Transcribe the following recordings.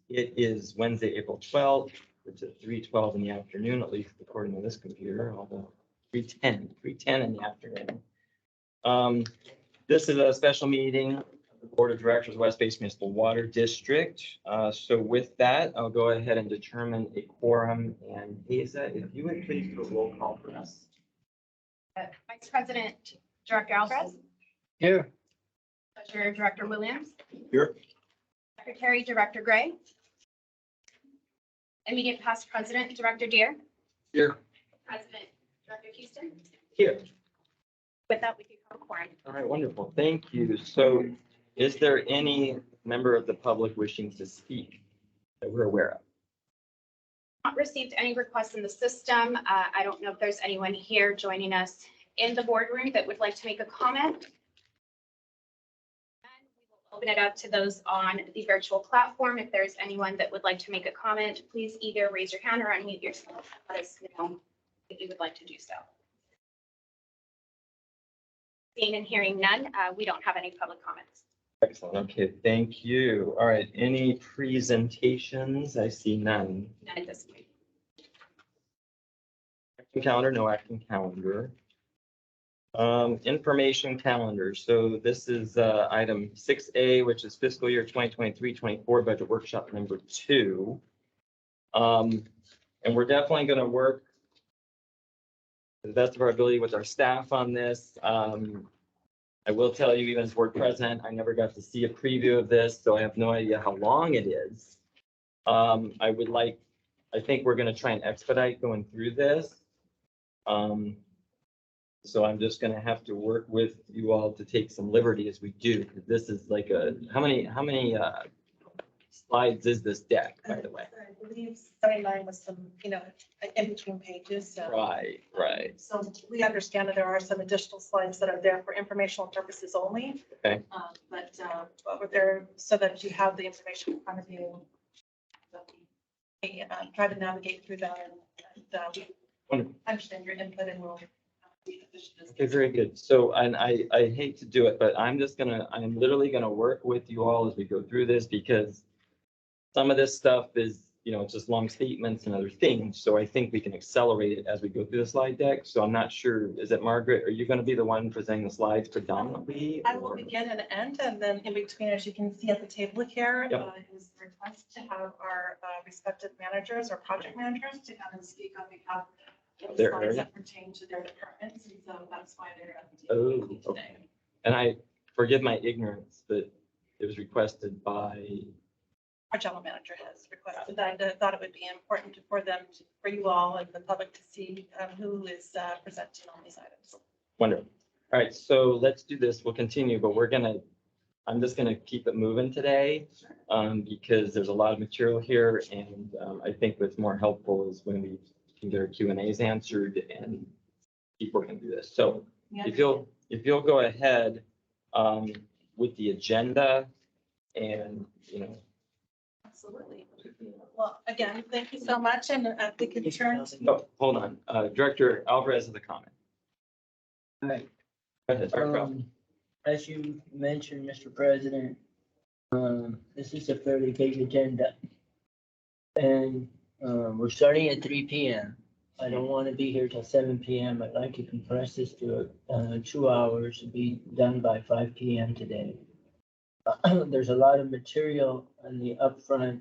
It is Wednesday, April 12th. It's at 3:12 in the afternoon, at least according to this computer, although 3:10 in the afternoon. This is a special meeting of the Board of Directors, West Bay Municipal Water District. So with that, I'll go ahead and determine a quorum. And Asa, if you would please do a roll call for us. Vice President Director Alvarez, Here. Treasurer Director Williams, Here. Secretary Director Gray, Immediate Past President Director Deere, Here. President Director Houston. Here. With that, we can call quorum. All right, wonderful. Thank you. So is there any member of the public wishing to speak that we're aware of? Not received any requests in the system. I don't know if there's anyone here joining us in the boardroom that would like to make a comment. And we will open it up to those on the virtual platform. If there's anyone that would like to make a comment, please either raise your hand or unmute yourself. Let us know if you would like to do so. Seeing and hearing none, we don't have any public comments. Excellent. Okay, thank you. All right, any presentations? I see none. None at this point. Action calendar, no action calendar. Information calendar. So this is item 6A, which is fiscal year 2023-24 budget workshop number 2. And we're definitely going to work to the best of our ability with our staff on this. I will tell you, even as board president, I never got to see a preview of this, so I have no idea how long it is. I think we're going to try and expedite going through this. So I'm just going to have to work with you all to take some liberty as we do, because this is like how many slides is this deck, by the way? I believe 79 was some, in between pages. So. Right. So we understand that there are some additional slides that are there for informational purposes only. Okay. But we're there so that you have the information in front of you. So we try to navigate through that and Wonderful. understand your input and we'll be efficient as Okay, very good. So, and I hate to do it, but I'm literally gonna work with you all as we go through this, because some of this stuff is, just long statements and other things. So I think we can accelerate it as we go through the slide deck. So I'm not sure, is it Margaret, are you gonna be the one presenting the slides predominantly? I will begin and end, and then in between, as you can see at the table here, Yep. is the request to have our respective managers or project managers to come and speak on behalf of the Their slides area? that pertain to their departments, and so that's why they're at the Oh, table today. okay. And I forgive my ignorance, but it was requested by, Our general manager has requested that. I thought it would be important for for you all and the public to see who is presenting on these items. wonderful. All right, so let's do this. We'll continue, but I'm just gonna keep it moving today, because there's a lot of material here, and I think what's more helpful is when we can get our Q&As answered and keep working through this. So if you'll go ahead with the agenda and, Absolutely. Well, again, thank you so much, and we can turn. oh, hold on, Director Alvarez has a comment. Right. Go ahead, Director Alvarez. As you mentioned, Mr. President, this is a fairly big agenda. And we're starting at 3 p.m. I don't want to be here till 7 p.m. I'd like to compress this to 2 hours to be done by 5 p.m. today. There's a lot of material on the upfront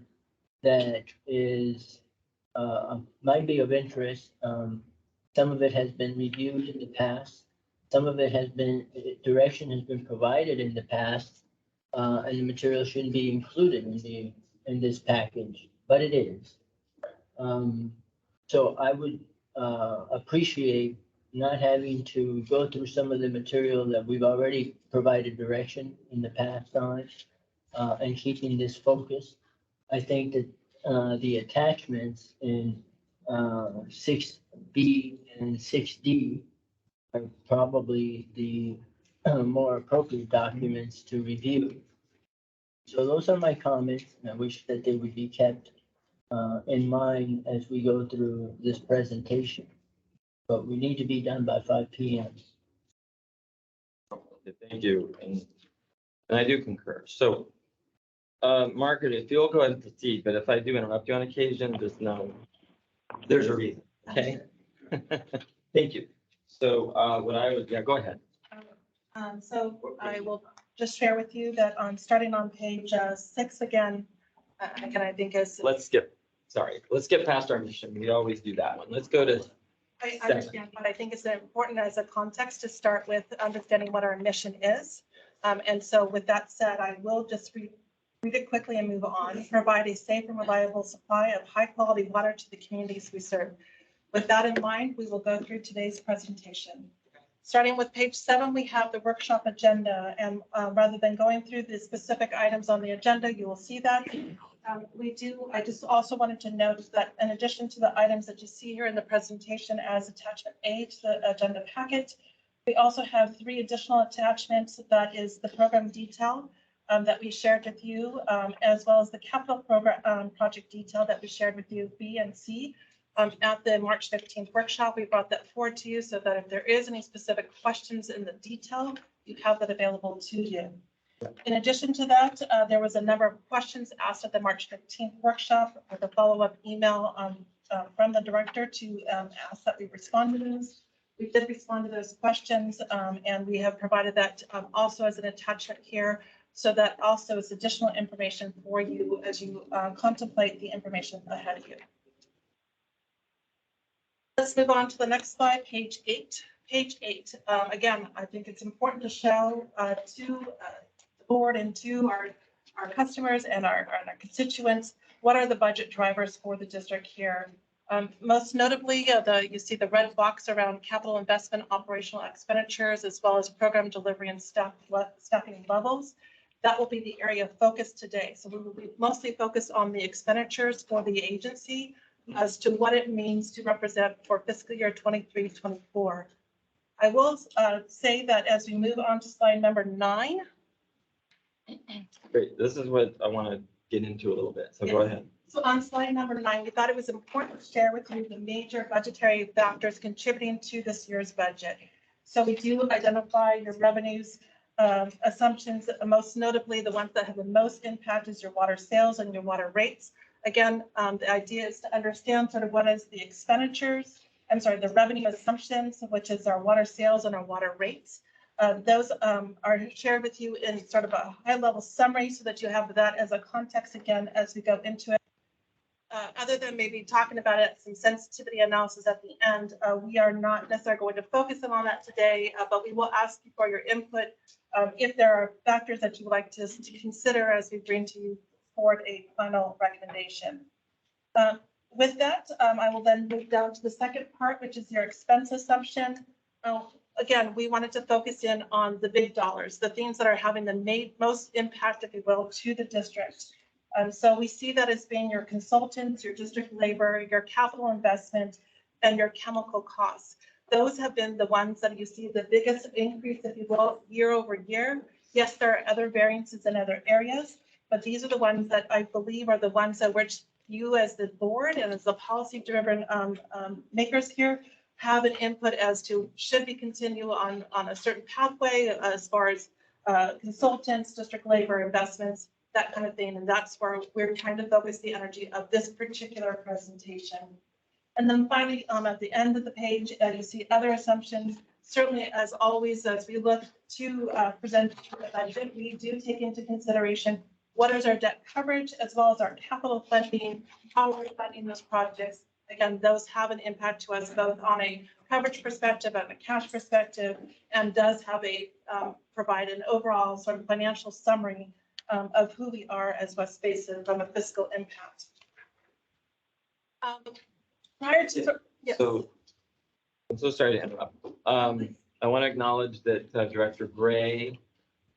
that is might be of interest. Some of it has been reviewed in the past. Some of it has been, direction has been provided in the past, and the material shouldn't be included in this package, but it is. So I would appreciate not having to go through some of the material that we've already provided direction in the past on, and keeping this focused. I think that the attachments in 6B and 6D are probably the more appropriate documents to review. So those are my comments, and I wish that they would be kept in mind as we go through this presentation. But we need to be done by 5 p.m. Thank you, and I do concur. So Margaret, if you'll go ahead and proceed, but if I do interrupt you on occasion, just know there's a reason, okay? Thank you. So, what I would, yeah, go ahead. So I will just share with you that on, starting on page 6 again, I think is, Let's skip past our mission. We always do that one. Let's go to, I understand, but I think it's important as a context to start with understanding what our mission is. And so with that said, I will just read it quickly and move on. Provide a safe and reliable supply of high quality water to the communities we serve. With that in mind, we will go through today's presentation. Starting with page 7, we have the workshop agenda, and rather than going through the specific items on the agenda, you will see that. I just also wanted to note that in addition to the items that you see here in the presentation as attachment A to the agenda packet, we also have 3 additional attachments. That is the program detail that we shared with you, as well as the capital program project detail that we shared with you, B and C. At the March 15th workshop, we brought that forward to you so that if there is any specific questions in the detail, you have that available to you. In addition to that, there was a number of questions asked at the March 15th workshop with a follow-up email from the director to ask that we respond to those. We did respond to those questions, and we have provided that also as an attachment here, so that also is additional information for you as you contemplate the information ahead of you. Let's move on to the next slide, page 8. Page 8, again, I think it's important to show to the board and to our customers and our constituents what are the budget drivers for the district here. Most notably, you see the red box around capital investment, operational expenditures, as well as program delivery and staffing levels. That will be the area of focus today. So we will be mostly focused on the expenditures for the agency as to what it means to represent for fiscal year 23-24. I will say that as we move on to slide number 9. great, this is what I want to get into a little bit, so go ahead. So on slide number 9, we thought it was important to share with you the major budgetary factors contributing to this year's budget. So we do identify your revenues assumptions, most notably the ones that have the most impact is your water sales and your water rates. Again, the idea is to understand sort of what is the expenditures, the revenue assumptions, which is our water sales and our water rates. Those are shared with you in sort of a high level summary so that you have that as a context again as we go into it. Other than maybe talking about it, some sensitivity analysis at the end, we are not necessarily going to focus on that today, but we will ask you for your input if there are factors that you would like to consider as we bring to you forward a final recommendation. With that, I will then move down to the second part, which is your expense assumption. Again, we wanted to focus in on the big dollars, the things that are having the most impact, if you will, to the district. So we see that as being your consultants, your district labor, your capital investment, and your chemical costs. Those have been the ones that you see the biggest increase, if you will, year over year. Yes, there are other variances in other areas, but these are the ones that I believe are the ones that which you as the board and as the policy-driven makers here have an input as to should we continue on a certain pathway as far as consultants, district labor, investments, that kind of thing. And that's where we're trying to focus the energy of this particular presentation. And then finally, at the end of the page, you see other assumptions. Certainly, as always, as we look to present the budget, we do take into consideration what is our debt coverage as well as our capital funding, how we're funding those projects. Again, those have an impact to us both on a coverage perspective and a cash perspective, and does have a provide an overall sort of financial summary of who we are as West Basin from a fiscal impact. Prior to, yes. So, I'm so sorry to interrupt. I want to acknowledge that Director Gray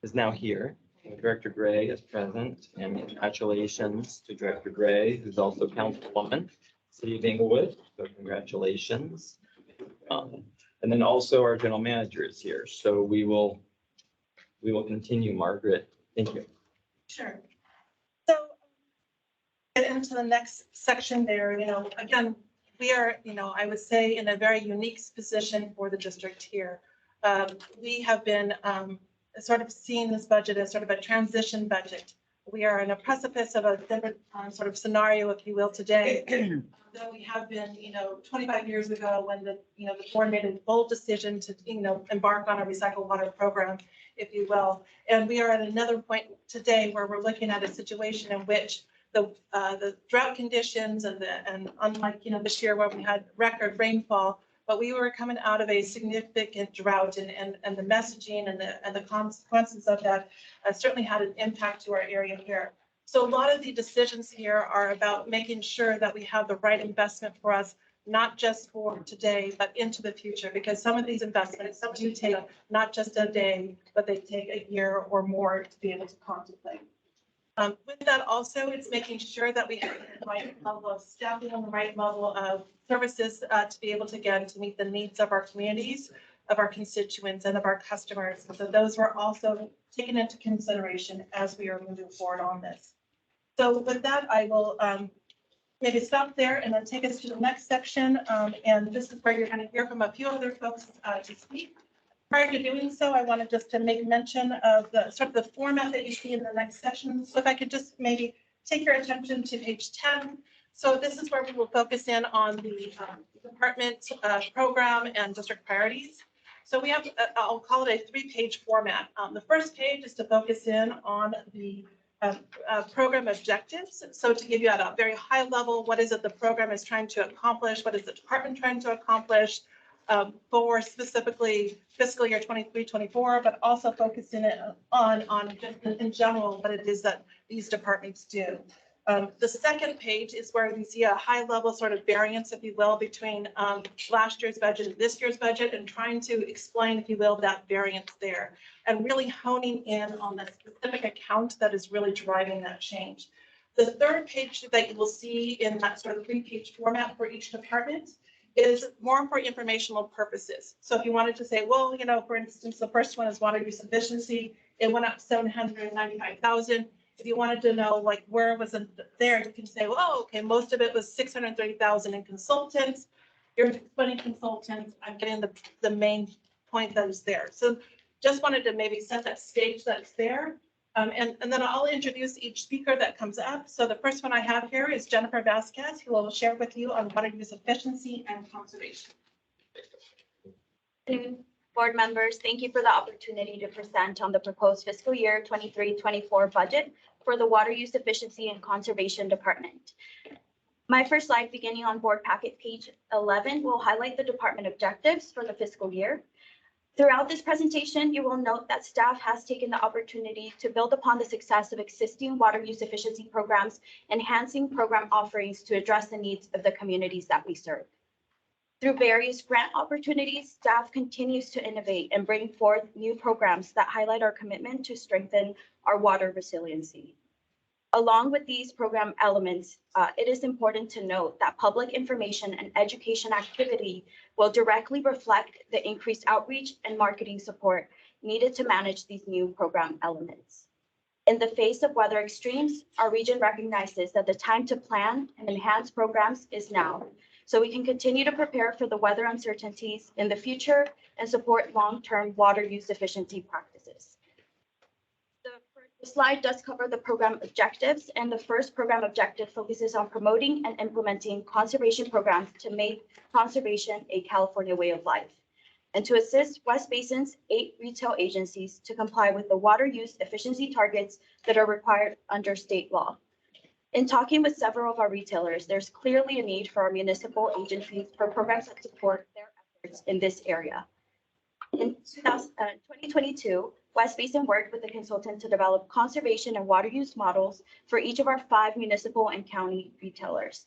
is now here. Director Gray is present, and congratulations to Director Gray, who's also Councilwoman, City of Inglewood. So congratulations. And then also our General Manager is here. So we will continue, Margaret. Thank you. Sure. So get into the next section there, again, we are, I would say in a very unique position for the district here. We have been sort of seeing this budget as sort of a transition budget we are in a precipice of a different sort of scenario, if you will, today. Though we have been, 25 years ago when the board made a bold decision to, embark on a recycled water program, if you will. And we are at another point today where we're looking at a situation in which the drought conditions and unlike, this year where we had record rainfall, but we were coming out of a significant drought and the messaging and the consequences of that certainly had an impact to our area here. So a lot of the decisions here are about making sure that we have the right investment for us, not just for today, but into the future, because some of these investments do take not just a day, but they take a year or more to be able to contemplate. With that also, it's making sure that we have the right level of staffing and the right level of services to be able to, again, to meet the needs of our communities, of our constituents, and of our customers. And so those were also taken into consideration as we are moving forward on this. So with that, I will maybe stop there and then take us to the next section. And this is where you're going to hear from a few other folks to speak. Prior to doing so, I wanted just to make mention of the sort of the format that you see in the next section. So if I could just maybe take your attention to page 10. So this is where we will focus in on the department program and district priorities. So we have, I'll call it a 3-page format. The first page is to focus in on the program objectives. So to give you at a very high level, what is it the program is trying to accomplish? What is the department trying to accomplish for specifically fiscal year 23-24, but also focusing it on just in general what it is that these departments do. The second page is where we see a high level sort of variance, if you will, between last year's budget and this year's budget, and trying to explain, if you will, that variance there, and really honing in on the specific account that is really driving that change. The third page that you will see in that sort of 3-page format for each department is more for informational purposes. So if you wanted to say, well, for instance, the first one is water use efficiency, it went up 795,000. If you wanted to know like where was it there, you can say, well, okay, most of it was 630,000 in consultants. You're 20 consultants. I'm getting the main point that is there. So just wanted to maybe set that stage that's there. And then I'll introduce each speaker that comes up. So the first one I have here is Jennifer Vasquez, who will share with you on water use efficiency and conservation. Board members, thank you for the opportunity to present on the proposed fiscal year 23-24 budget for the Water Use Efficiency and Conservation Department. My first slide, beginning on board packet page 11, will highlight the department objectives for the fiscal year. Throughout this presentation, you will note that staff has taken the opportunity to build upon the success of existing water use efficiency programs, enhancing program offerings to address the needs of the communities that we serve. Through various grant opportunities, staff continues to innovate and bring forth new programs that highlight our commitment to strengthen our water resiliency. Along with these program elements, it is important to note that public information and education activity will directly reflect the increased outreach and marketing support needed to manage these new program elements. In the face of weather extremes, our region recognizes that the time to plan and enhance programs is now, so we can continue to prepare for the weather uncertainties in the future and support long-term water use efficiency practices. The slide does cover the program objectives, and the first program objective focuses on promoting and implementing conservation programs to make conservation a California way of life, and to assist West Basin's 8 retail agencies to comply with the water use efficiency targets that are required under state law. In talking with several of our retailers, there's clearly a need for our municipal agencies for programs that support their efforts in this area. In 2022, West Basin worked with a consultant to develop conservation and water use models for each of our 5 municipal and county retailers.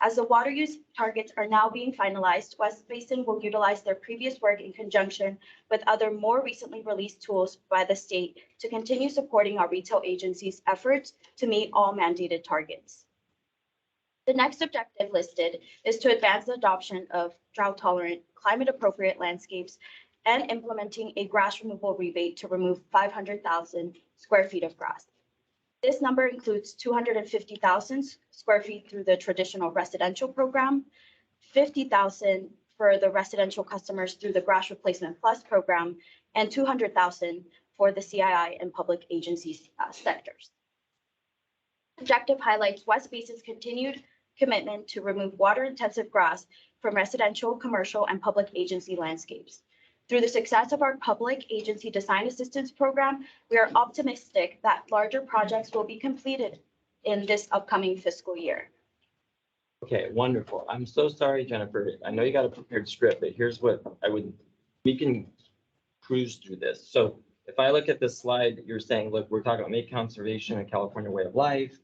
As the water use targets are now being finalized, West Basin will utilize their previous work in conjunction with other more recently released tools by the state to continue supporting our retail agencies' efforts to meet all mandated targets. The next objective listed is to advance the adoption of drought-tolerant, climate-appropriate landscapes and implementing a grass removal rebate to remove 500,000 square feet of grass. This number includes 250,000 square feet through the traditional residential program, 50,000 for the residential customers through the Grass Replacement Plus program, and 200,000 for the CII and public agencies sectors. Objective highlights West Basin's continued commitment to remove water-intensive grass from residential, commercial, and public agency landscapes. Through the success of our public agency design assistance program, we are optimistic that larger projects will be completed in this upcoming fiscal year. Okay, wonderful. I'm so sorry, Jennifer. I know you got a prepared script, but here's what we can cruise through this. So if I look at this slide, you're saying, look, we're talking about make conservation a California way of life.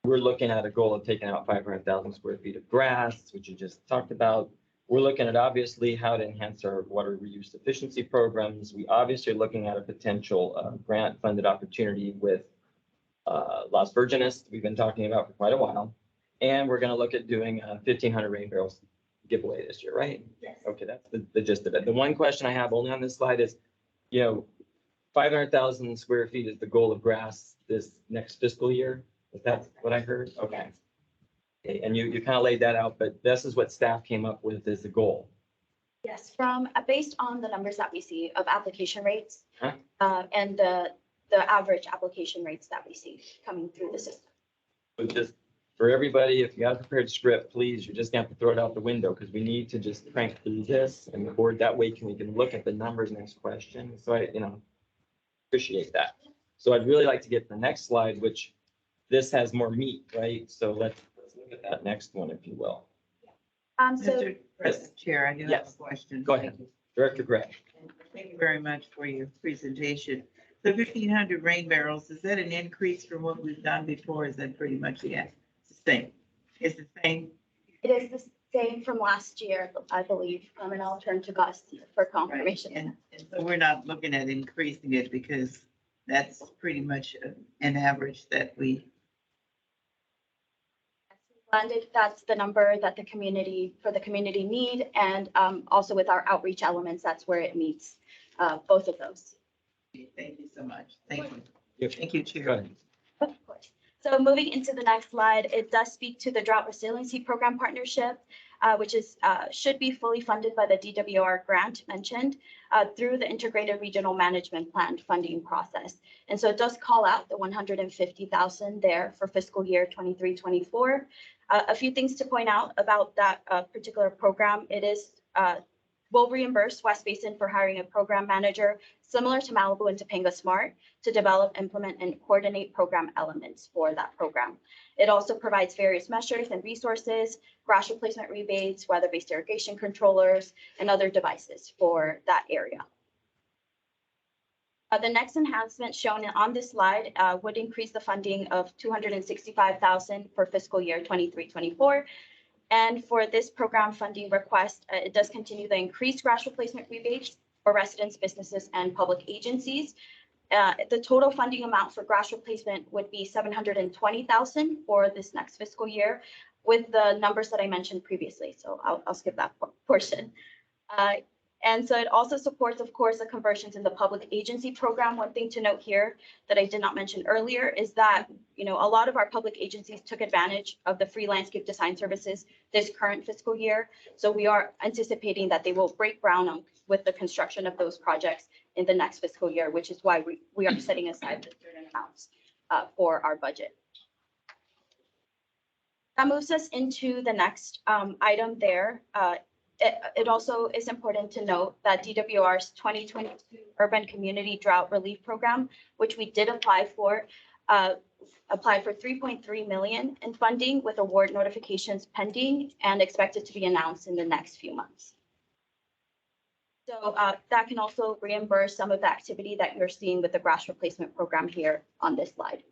We're looking at a goal of taking out 500,000 square feet of grass, which you just talked about. We're looking at obviously how to enhance our water reuse efficiency programs. We obviously are looking at a potential grant funded opportunity with Las Virgenes we've been talking about for quite a while. And we're going to look at doing a 1,500 rain barrels giveaway this year, right? Yes. Okay, that's the gist of it. The one question I have only on this slide is, 500,000 square feet is the goal of grass this next fiscal year. Is that what I heard? Okay. Okay, and you kind of laid that out, but this is what staff came up with as the goal. Yes, from based on the numbers that we see of application rates Huh? and the average application rates that we see coming through the system. But just for everybody, if you got a prepared script, please, you're just gonna have to throw it out the window because we need to just crank through this and the board. That way we can look at the numbers next question. So I, appreciate that. So I'd really like to get the next slide, which this has more meat, right? So let's look at that next one, if you will. So Mr. President Chair, I do have Yes. a question. Go ahead. Director Gray. Thank you very much for your presentation. The 1,500 rain barrels, is that an increase from what we've done before? Is that pretty much the same? Is the same? it is the same from last year, I believe, and I'll turn to Gus for confirmation. And so we're not looking at increasing it because that's pretty much an average that we, Landed, that's the number that the community need, and also with our outreach elements, that's where it meets both of those. thank you so much. Thank you. Yep. Thank you, Go Chair. ahead. Of course. So moving into the next slide, it does speak to the Drought Resiliency Program partnership, which should be fully funded by the DWR grant mentioned through the Integrated Regional Management Plan funding process. And so it does call out the 150,000 there for fiscal year 23-24. A few things to point out about that particular program. It is will reimburse West Basin for hiring a program manager similar to Malibu and Topanga Smart to develop, implement, and coordinate program elements for that program. It also provides various measures and resources, grass replacement rebates, weather-based irrigation controllers, and other devices for that area. The next enhancement shown on this slide would increase the funding of $265,000 for fiscal year 23-24. And for this program funding request, it does continue the increased grass replacement rebates for residents, businesses, and public agencies. The total funding amount for grass replacement would be $720,000 for this next fiscal year with the numbers that I mentioned previously. So I'll skip that portion. And so it also supports, of course, the conversions in the public agency program. One thing to note here that I did not mention earlier is that, a lot of our public agencies took advantage of the free landscape design services this current fiscal year. So we are anticipating that they will break ground with the construction of those projects in the next fiscal year, which is why we are setting aside the certain amounts for our budget. That moves us into the next item there. It also is important to note that DWR's 2022 Urban Community Drought Relief Program, which we did apply for $3.3 million in funding with award notifications pending and expected to be announced in the next few months. So that can also reimburse some of the activity that you're seeing with the grass replacement program here on this slide.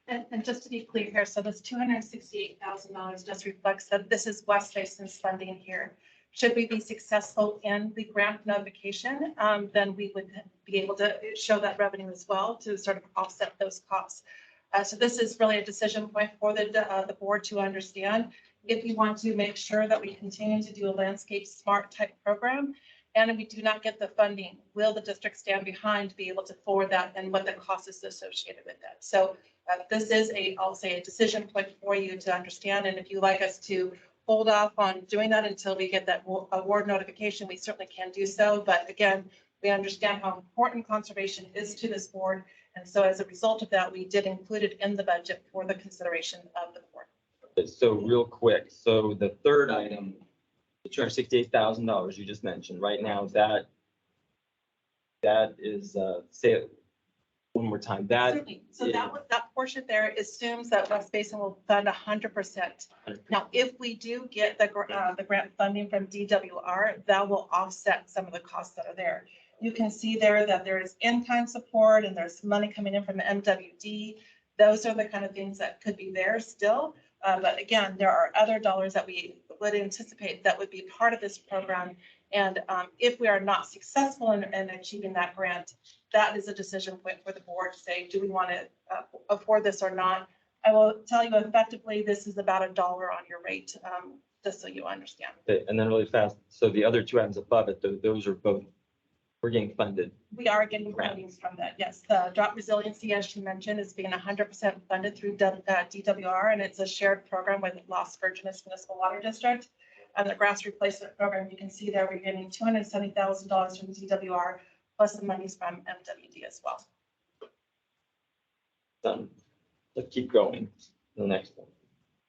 And just to be clear here, so this $268,000 just reflects that this is West Basin's funding here. Should we be successful in the grant notification, then we would be able to show that revenue as well to sort of offset those costs. So this is really a decision point for the board to understand if you want to make sure that we continue to do a landscape smart type program. And if we do not get the funding, will the district stand behind to be able to forward that and what the cost is associated with that? So this is I'll say a decision point for you to understand. And if you like us to hold off on doing that until we get that award notification, we certainly can do so. But again, we understand how important conservation is to this board And so as a result of that, we did include it in the budget for the consideration of the board. So real quick, so the third item, the $268,000 you just mentioned, right now, that is, say it one more time, that, Certainly. So that portion there assumes that West Basin will fund 100%. Now, if we do get the grant funding from DWR, that will offset some of the costs that are there. You can see there that there is in-kind support and there's money coming in from the MWD. Those are the kind of things that could be there still. But again, there are other dollars that we would anticipate that would be part of this program. And if we are not successful in achieving that grant, that is a decision point for the board to say, do we want to afford this or not? I will tell you effectively, this is about $1 on your rate, just so you understand. and then really fast, so the other two items above it, those are both, we're getting funded. We are getting funding from that, yes. The drought resiliency, as you mentioned, is being 100% funded through DWR, and it's a shared program with Las Virgenes Municipal Water District. And the grass replacement program, you can see there, we're getting $270,000 from DWR, plus the monies from MWD as well. Done. Let's keep going. The next one.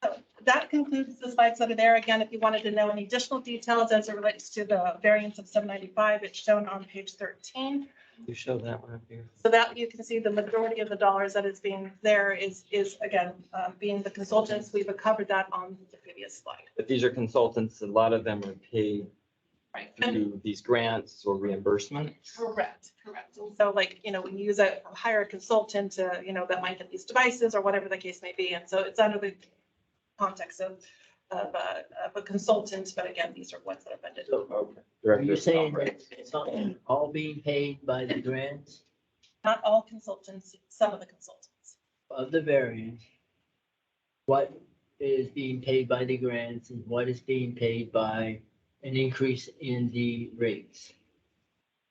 So that concludes the slides that are there. Again, if you wanted to know any additional details as it relates to the variance of 795, it's shown on page 13. You show that one up here. So that you can see the majority of the dollars that is being there is again, being the consultants. We've covered that on the previous slide. But these are consultants, a lot of them are paid Right. through these grants or reimbursement. Correct. And so like, when you use hire a consultant to, that might get these devices or whatever the case may be. And so it's under the context of a consultant, but again, these are ones that are funded. So Okay. are you Director of saying Operations. that it's not all being paid by the grants Not all consultants, some of the consultants. of the variance? What is being paid by the grants and what is being paid by an increase in the rates?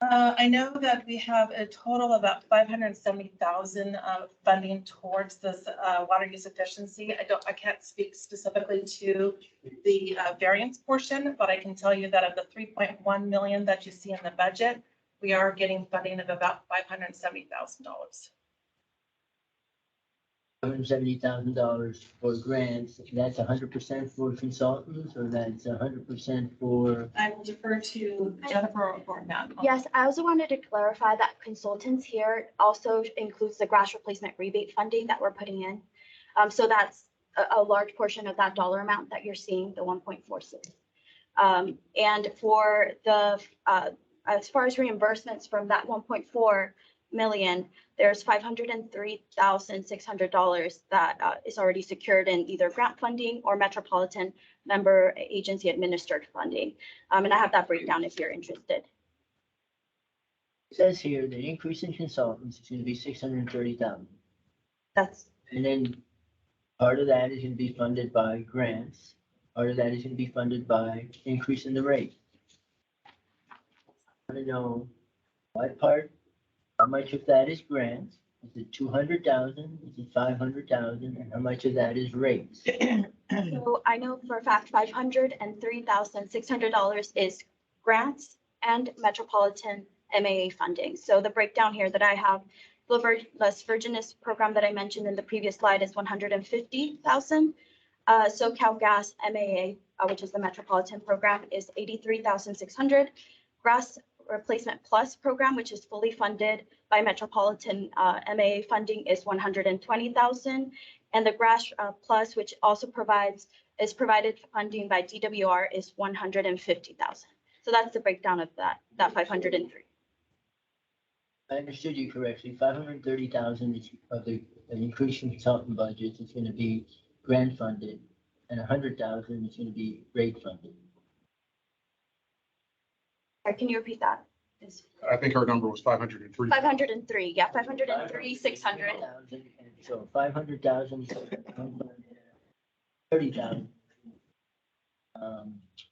I know that we have a total of about 570,000 funding towards this water use efficiency. I can't speak specifically to the variance portion, but I can tell you that of the 3.1 million that you see in the budget, we are getting funding of about $570,000. $170,000 for grants, that's 100% for consultants, or that's 100% for? I will defer to Jennifer or Matt. Yes, I also wanted to clarify that consultants here also includes the grass replacement rebate funding that we're putting in. So that's a large portion of that dollar amount that you're seeing, the 1.46. And for the, as far as reimbursements from that 1.4 million, there's $503,600 that is already secured in either grant funding or metropolitan member agency administered funding. And I have that breakdown if you're interested. It says here, the increase in consultants is gonna be 630,000. That's And then part of that is gonna be funded by grants. Part of that is gonna be funded by increase in the rate. I wanna know what part, how much of that is grants? Is it 200,000? Is it 500,000? And how much of that is rates? So I know for a fact $503,600 is grants and metropolitan MAA funding. So the breakdown here that I have, the Las Virgenes program that I mentioned in the previous slide is 150,000. SoCal Gas MAA, which is the metropolitan program, is 83,600. Grass Replacement Plus program, which is fully funded by metropolitan MAA funding, is 120,000. And the Grass Plus, which also is provided funding by DWR, is 150,000. So that's the breakdown of that 503. I understood you correctly. 530,000 of the increase in consultant budgets is gonna be grant funded, and 100,000 is gonna be rate funded. Can you repeat that? It's I think our number was 503. 503, yeah, 503, 600. So 500,000, 30,000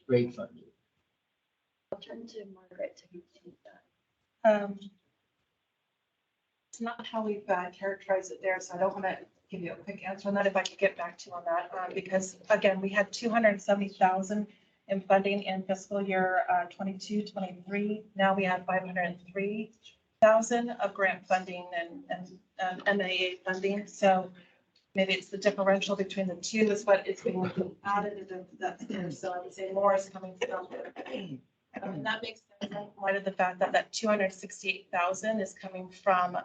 rate funded. I'll turn to Margaret to complete that. It's not how we've characterized it there, so I don't want to give you a quick answer on that. If I could get back to you on that, because again, we had 270,000 in funding in fiscal year 22, 23. Now we have 503. thousand of grant funding and MAA funding. So maybe it's the differential between the two is what is being added to that's there. So I would say more is coming from there. And that makes sense in light of the fact that that 268,000 is coming from,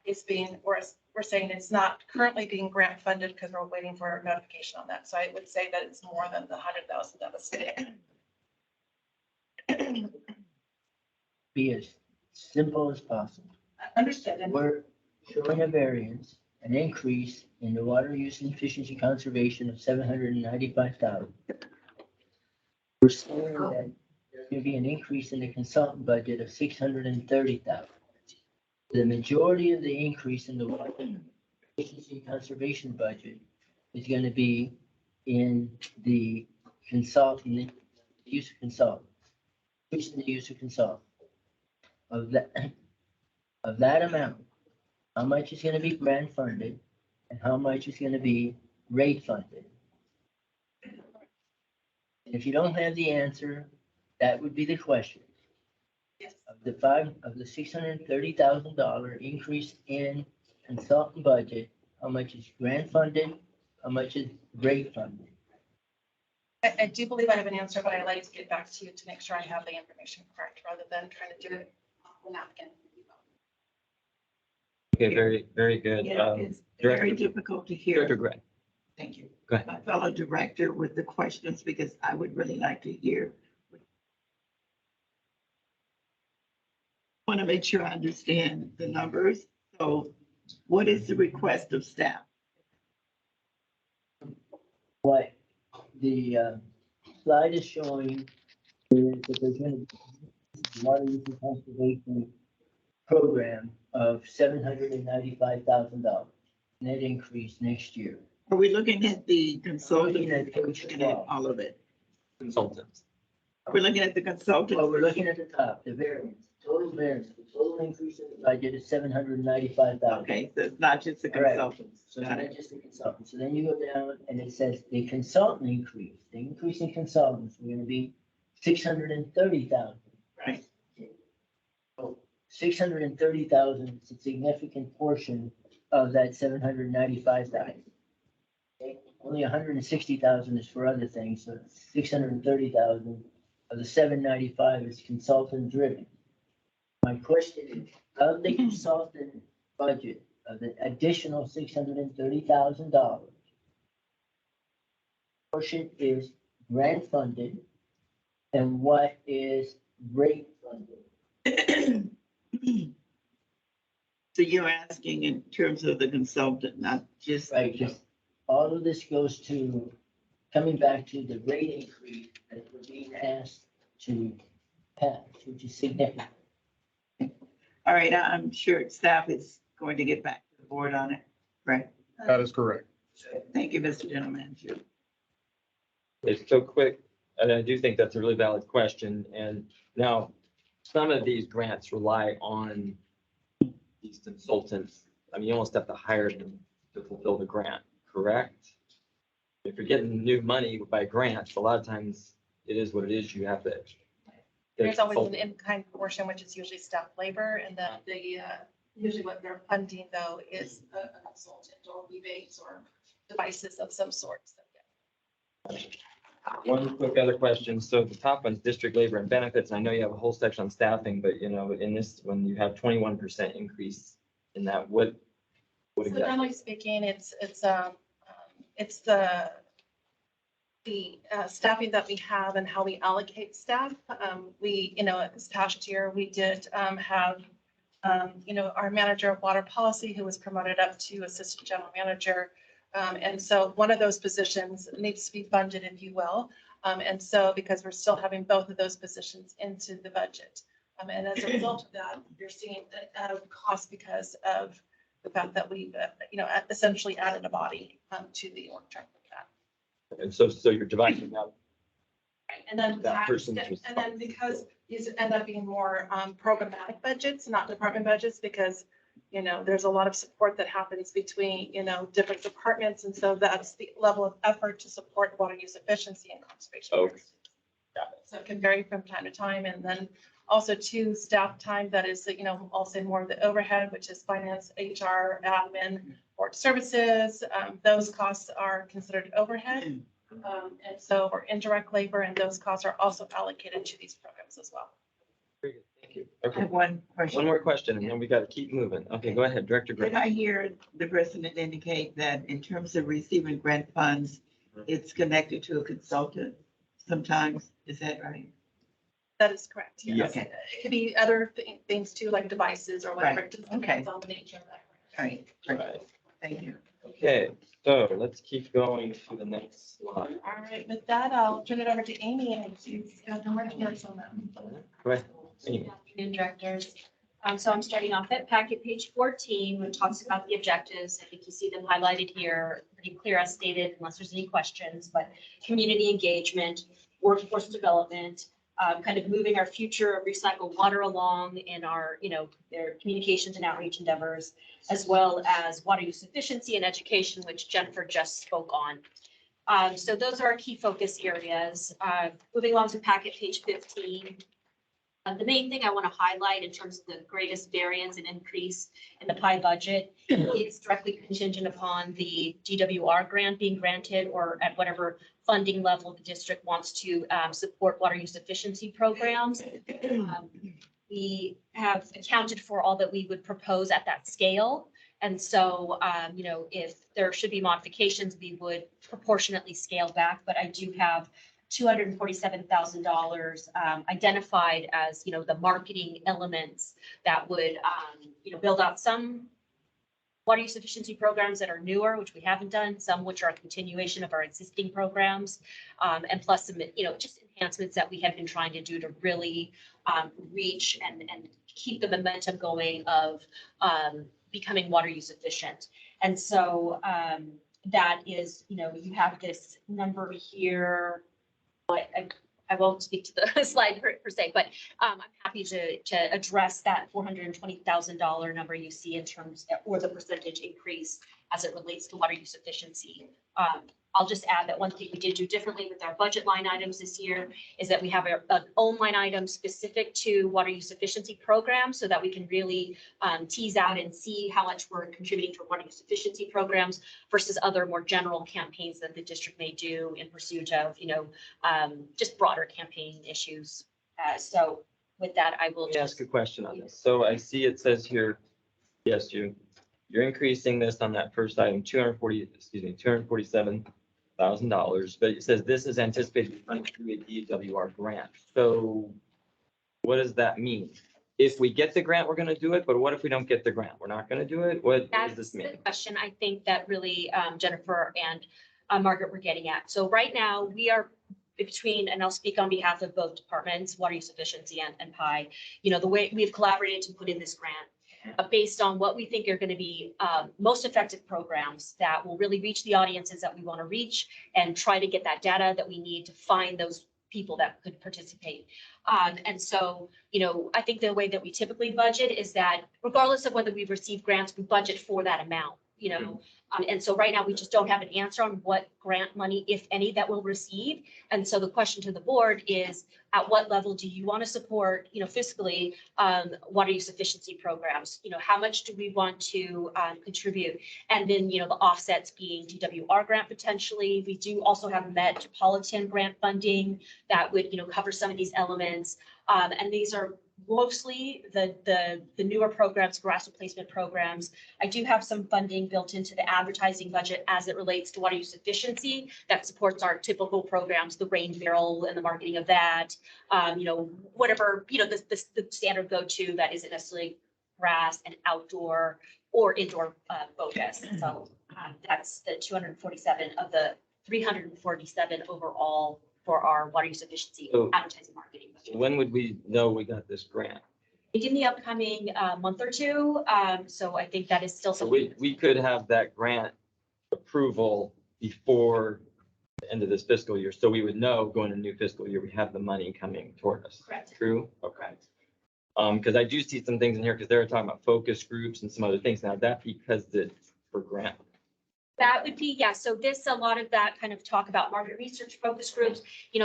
is being, we're saying it's not currently being grant funded because we're waiting for notification on that. So I would say that it's more than the 100,000 that was there. Be as simple as possible. Understood. And We're showing a variance, an increase in the water use and efficiency conservation of $795,000. We're saying that there's gonna be an increase in the consultant budget of $630,000. The majority of the increase in the water efficiency and conservation budget is gonna be in the consulting, the use of consultants, increasing the use of consultants. Of that amount, how much is gonna be grant funded and how much is gonna be rate funded? And if you don't have the answer, that would be the question. yes. Of the $630,000 increase in consultant budget, how much is grant funded? How much is rate funded? I do believe I have an answer, but I'd like to get back to you to make sure I have the information correct rather than trying to do it off the napkin. Okay, very, very good. Yeah, it's very Director, difficult to hear. Director Gray. Thank you. Go ahead. My fellow director with the questions, because I would really like to hear. Want to make sure I understand the numbers. So what is the request of staff? What the slide is showing is that there's gonna be a water use and conservation program of $795,000 net increase next year. Are we looking at the consultant? Looking at page Looking at 12. all of it. Consultants. We're looking at the consultant. Well, we're looking at the top, the variance, total variance, the total increase in the budget is $795,000. Okay, so it's not just the Correct. consultants. So it's Got not it. just the consultant. So then you go down and it says the consultant increase, the increase in consultants, we're gonna be $630,000. Right. So $630,000 is a significant portion of that $795,000. Only $160,000 is for other things, so $630,000 of the $795 is consultant driven. My question is, of the consultant budget, of the additional $630,000, portion is grant funded and what is rate funded? So you're asking in terms of the consultant, not just. Right, just all of this goes to, coming back to the rate increase that we're being asked to pass, which is significant. All right, I'm sure staff is going to get back to the board on it. Right. That is correct. Thank you, Mr. General Manager. It's so quick, and I do think that's a really valid question. And now, some of these grants rely on these consultants. I mean, you almost have to hire them to fulfill the grant, correct? If you're getting new money by grants, a lot of times it is what it is. You have to. There's always an in-kind portion, which is usually staff labor, and then usually what they're funding though is a consultant or rebates or devices of some sort. So, yeah. One quick other question. So the top one's district labor and benefits. I know you have a whole section on staffing, but you know, in this, when you have 21% increase in that, what So exactly? generally speaking, it's the staffing that we have and how we allocate staff. We, this past year, we did have, our manager of water policy who was promoted up to assistant general manager. And so one of those positions needs to be funded, if you will. And so because we're still having both of those positions into the budget. And as a result of that, you're seeing a cost because of the fact that we, essentially added a body to the org chart like that. And so you're dividing up. Right, and then That person's and then because these end up being more programmatic budgets, not department budgets, because there's a lot of support that happens between different departments, and so that's the level of effort to support water use efficiency and conservation. Okay. Got it. So it can vary from time to time, and then Also too, staff time that is, I'll say more of the overhead, which is finance, HR, admin, board services. Those costs are considered overhead. And so, or indirect labor, and those costs are also allocated to these programs as well. Very good, thank you. I Okay, have one question. one more question and then we got to keep moving. Okay, go ahead, Director Did Grant. I hear the president indicate that in terms of receiving grant funds, it's connected to a consultant sometimes? Is that right? That is correct. Yes. Yes. Okay. It could be other things too, like devices or whatever. Right. It just depends Okay. on the nature of that. Right. Right. Thank you. Okay, so let's keep going to the next slide. All right, with that, I'll turn it over to Amy and she's got the work notes on that. Go ahead. Good Amy. afternoon, directors. So I'm starting off at packet page 14, which talks about the objectives. I think you see them highlighted here, pretty clear as stated, unless there's any questions, but community engagement, workforce development, kind of moving our future of recycled water along in our, their communications and outreach endeavors, as well as water use efficiency and education, which Jennifer just spoke on. So those are our key focus areas. Moving along to packet page 15. The main thing I want to highlight in terms of the greatest variance and increase in the PI budget is directly contingent upon the DWR grant being granted or at whatever funding level the district wants to support water use efficiency programs. We have accounted for all that we would propose at that scale. And so, if there should be modifications, we would proportionately scale back, but I do have $247,000 identified as, the marketing elements that would, build out some water use efficiency programs that are newer, which we haven't done, some which are a continuation of our existing programs, and plus some, just enhancements that we have been trying to do to really reach and keep the momentum going of becoming water use efficient. And so that is, you have this number here. I won't speak to the slide per se, but I'm happy to address that $420,000 number you see in terms, or the percentage increase as it relates to water use efficiency. I'll just add that one thing we did do differently with our budget line items this year is that we have an own line item specific to water use efficiency programs so that we can really tease out and see how much we're contributing to water use efficiency programs versus other more general campaigns that the district may do in pursuit of, just broader campaign issues. So with that, I will Let me ask a just, question on this. So I see it says here, yes, you're increasing this on that first item, $247,000, but it says this is anticipated to be funded through a DWR grant. So what does that mean? If we get the grant, we're going to do it, but what if we don't get the grant? We're not going to do it? What does that's this the mean? question I think that really Jennifer and Margaret were getting at. So right now we are between, and I'll speak on behalf of both departments, water use efficiency and PI, the way we've collaborated to put in this grant. Based on what we think are going to be most effective programs that will really reach the audiences that we want to reach and try to get that data that we need to find those people that could participate. And so, I think the way that we typically budget is that regardless of whether we receive grants, we budget for that amount, and so right now we just don't have an answer on what grant money, if any, that we'll receive. And so the question to the board is, at what level do you want to support, fiscally, water use efficiency programs? How much do we want to contribute? And then, the offsets being DWR grant potentially. We do also have Metropolitan grant funding that would, cover some of these elements. And these are mostly the newer programs, grass replacement programs. I do have some funding built into the advertising budget as it relates to water use efficiency that supports our typical programs, the rain barrel and the marketing of that. Whatever, the standard go-to that isn't necessarily grass and outdoor or indoor focus. So that's the 247 of the 347 overall for our water use efficiency So- advertising marketing budget. When would we know we got this grant? In the upcoming month or two, so I think that is still So something. we could have that grant approval before the end of this fiscal year. So we would know going into new fiscal year, we have the money coming toward us. Correct. True? Okay. Because I do see some things in here because they're talking about focus groups and some other things. Now that because it's for grant That would be, yeah, so this, a lot of that kind of talk about market research focus groups,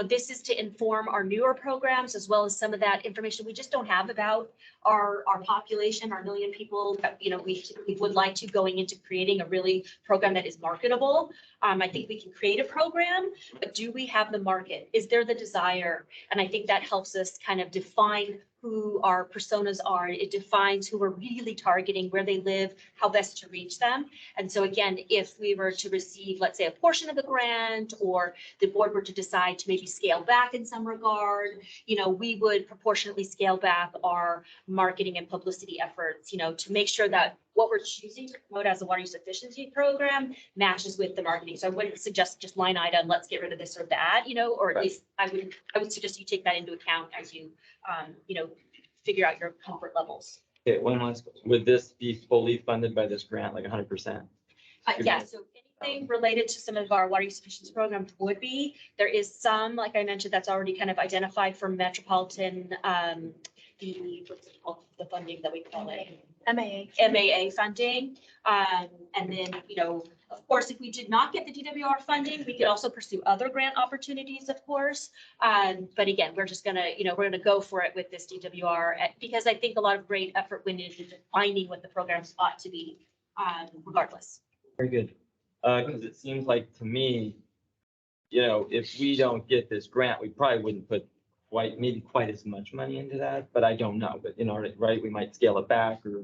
this is to inform our newer programs as well as some of that information we just don't have about our population, our million people that, we would like to going into creating a really program that is marketable. I think we can create a program, but do we have the market? Is there the desire? And I think that helps us kind of define who our personas are. It defines who we're really targeting, where they live, how best to reach them. And so again, if we were to receive, let's say, a portion of the grant, or the board were to decide to maybe scale back in some regard, we would proportionately scale back our marketing and publicity efforts, to make sure that what we're choosing to promote as a water use efficiency program matches with the marketing. So I wouldn't suggest just line item, let's get rid of this or that, or at Right. least I would suggest you take that into account as you, figure out your comfort levels. Okay, one last, would this be fully funded by this grant, like 100%? Yeah, so anything related to some of our water use efficiency programs would be, there is some, like I mentioned, that's already kind of identified for metropolitan, what's it called, the funding that we call it, MAA. MAA funding. And then, of course, if we did not get the DWR funding, we could also pursue other grant opportunities, of course. But again, we're just gonna, we're gonna go for it with this DWR because I think a lot of great effort went into defining what the programs ought to be, regardless. Very good. Because it seems like to me, if we don't get this grant, we probably wouldn't put maybe quite as much money into that, but I don't know. But right, we might scale it back, or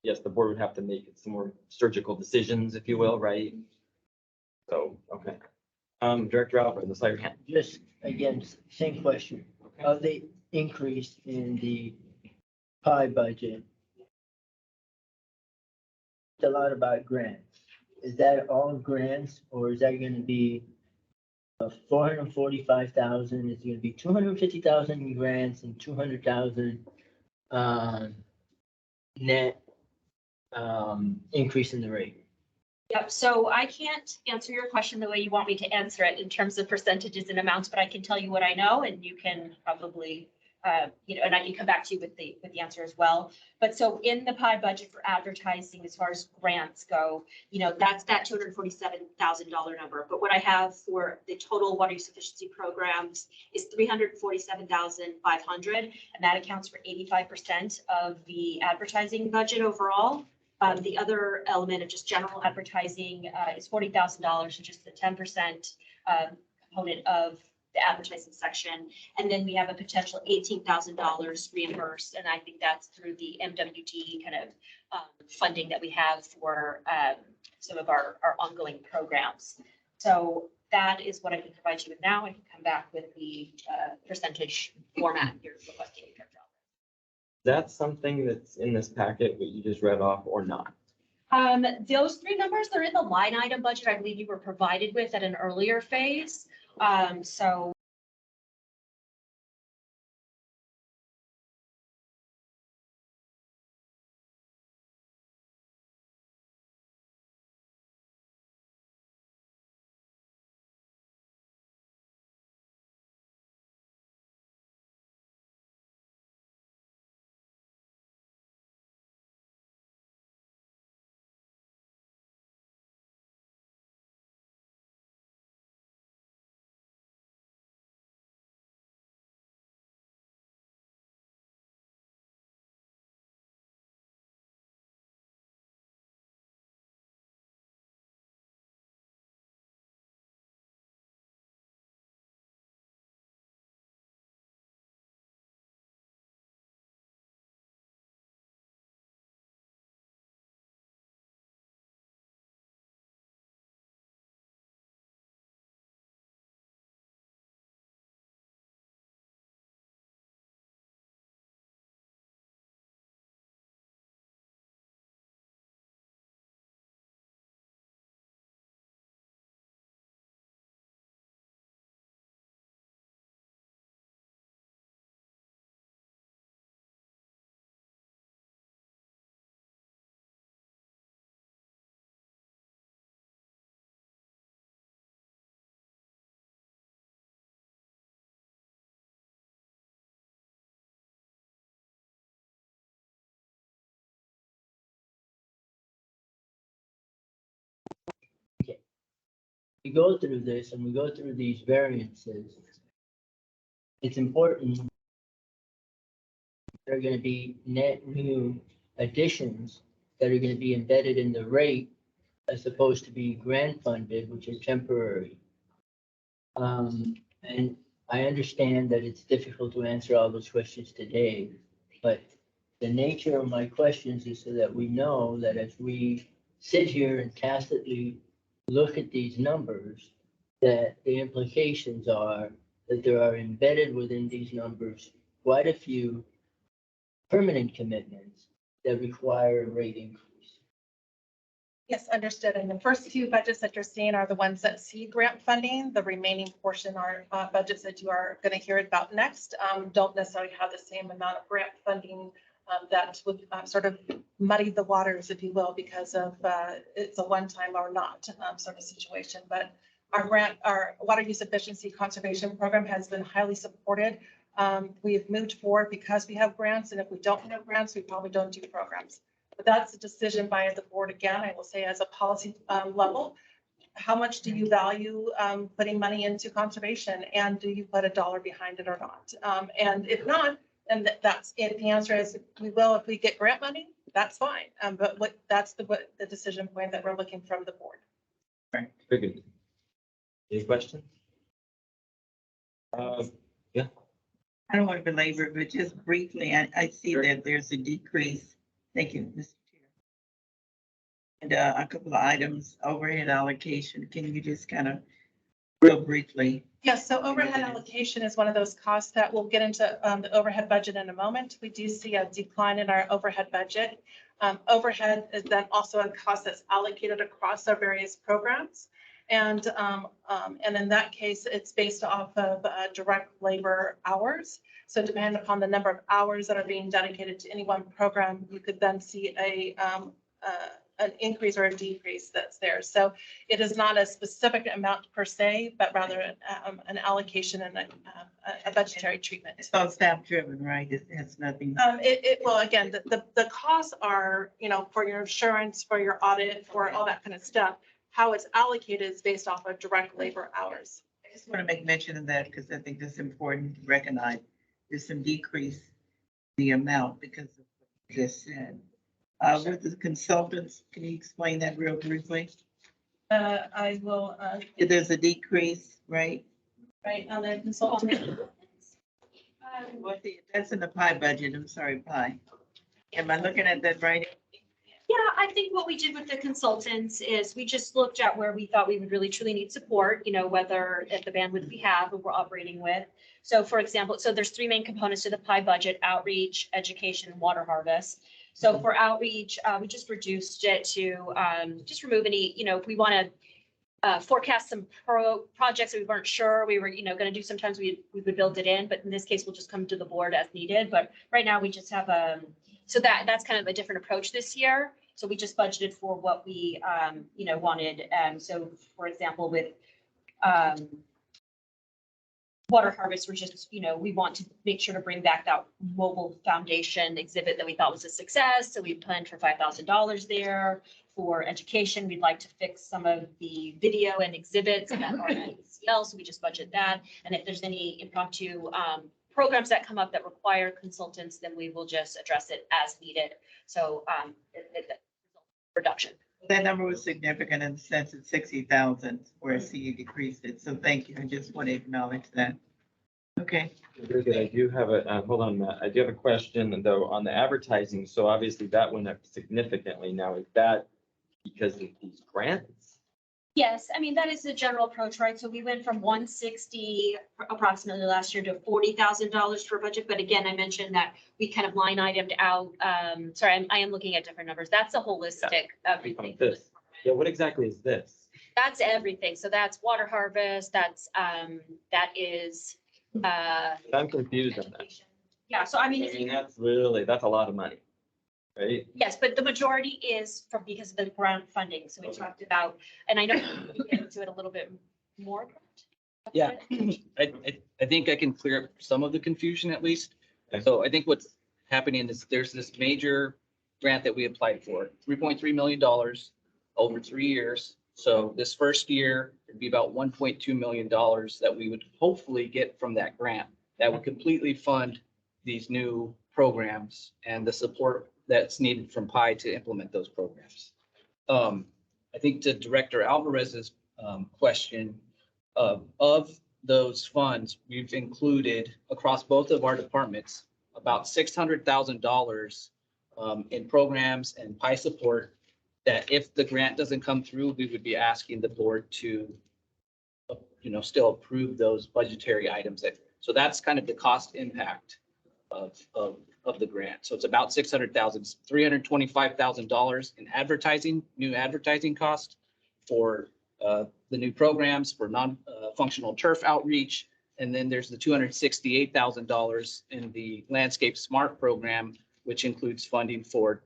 yes, the board would have to make some more surgical decisions, if you will, right? So, okay. Director Alfred, let's your hand. Just, again, same question. Okay. Of the increase in the pie budget, it's a lot about grants. Is that all grants, or is that gonna be 445,000? Is it gonna be 250,000 in grants and 200,000 net increase in the rate? Yep, so I can't answer your question the way you want me to answer it in terms of percentages and amounts, but I can tell you what I know, and you can probably, and I can come back to you with the answer as well. But so in the pie budget for advertising, as far as grants go, that's that $247,000 number. But what I have for the total water use efficiency programs is $347,500, and that accounts for 85% of the advertising budget overall. The other element of just general advertising is $40,000, so just the 10% component of the advertising section. And then we have a potential $18,000 reimbursed, and I think that's through the MWD kind of funding that we have for some of our ongoing programs. So that is what I can provide you with now. I can come back with the percentage format you're requesting. That's something that's in this packet, what you just read off, or not? Those three numbers, they're in the line item budget I believe you were provided with at an earlier phase. So we go through this and we go through these variances, it's important. There are gonna be net new additions that are gonna be embedded in the rate as opposed to be grant funded, which are temporary. And I understand that it's difficult to answer all those questions today, but the nature of my questions is so that we know that as we sit here and tacitly look at these numbers, that the implications are that there are embedded within these numbers quite a few permanent commitments that require a rate increase. Yes, understood. And the first two budgets that you're seeing are the ones that see grant funding. The remaining portion are budgets that you are going to hear about next. Don't necessarily have the same amount of grant funding that would sort of muddy the waters, if you will, because of it's a one-time or not sort of situation. But our water use efficiency conservation program has been highly supported. We've moved forward because we have grants, and if we don't have grants, we probably don't do programs. But that's a decision by the board. Again, I will say as a policy level, how much do you value putting money into conservation, and do you put a dollar behind it or not? And if not, then that's if the answer is we will if we get grant money, that's fine. But that's the decision point that we're looking from the board. Very good. Any questions? I don't want to belabor, but just briefly, I see Sure. that there's a decrease. Thank you, Mr. Chair. And a couple of items, overhead allocation. Can you just kind of real briefly? Yes, so overhead allocation is one of those costs that we'll get into the overhead budget in a moment. We do see a decline in our overhead budget. Overhead is then also a cost that's allocated across our various programs. And in that case, it's based off of direct labor hours. So depending upon the number of hours that are being dedicated to any one program, you could then see an increase or a decrease that's there. So it is not a specific amount per se, but rather an allocation and a budgetary treatment. It's all staff driven, right? It has nothing. Well, again, the costs are, for your insurance, for your audit, for all that kind of stuff. How it's allocated is based off of direct labor hours. I just want to make mention of that because I think that's important to recognize. There's some decrease in the amount because of what you just said. With the consultants, can you explain that real briefly? I will, There's a decrease, right? right, on the consultant. That's in the pie budget. I'm sorry, pie. Am I looking at that right? Yeah, I think what we did with the consultants is we just looked at where we thought we would really truly need support, whether at the bandwidth we have and we're operating with. So for example, so there's three main components to the pie budget: outreach, education, and water harvest. So for outreach, we just reduced it to just remove any, if we want to forecast some projects that we weren't sure we were, going to do, sometimes we would build it in, but in this case, we'll just come to the board as needed. But right now we just have so that's kind of a different approach this year. So we just budgeted for what we, wanted. So for example, with water harvest, we're just, we want to make sure to bring back that mobile foundation exhibit that we thought was a success. So we planned for $5,000 there. For education, we'd like to fix some of the video and exhibits that are at ECL, so we just budget that. And if there's any impromptu programs that come up that require consultants, then we will just address it as needed. So reduction. That number was significant in the sense of 60,000, where I see you decreased it. So thank you. I just want to acknowledge that. Okay. Very good. I do have hold on, Matt. I do have a question though on the advertising. So obviously that went up significantly. Now is that because of these grants? Yes, I mean, that is the general approach, right? So we went from 160 approximately last year to $40,000 for budget. But again, I mentioned that we kind of line itemed out. Sorry, I am looking at different numbers. That's a holistic everything. This. Yeah, what exactly is this? That's everything. So that's water harvest. That is. I'm confused on that. Yeah, so I mean, that's a lot of money, right? yes, but the majority is because of the grant funding. So we talked about, and I know we get into it a little bit more. Yeah. I think I can clear up some of the confusion at least. Okay. So I think what's happening is there's this major grant that we applied for, $3.3 million over 3 years. So this first year, it'd be about $1.2 million that we would hopefully get from that grant that would completely fund these new programs and the support that's needed from PI to implement those programs. I think to Director Alvarez's question, of those funds, we've included across both of our departments about $600,000 in programs and PI support that if the grant doesn't come through, we would be asking the board to, still approve those budgetary items. So that's kind of the cost impact of the grant. So it's about $600,000, $325,000 in advertising, new advertising cost for the new programs for non-functional turf outreach. And then there's the $268,000 in the Landscape Smart program, which includes funding for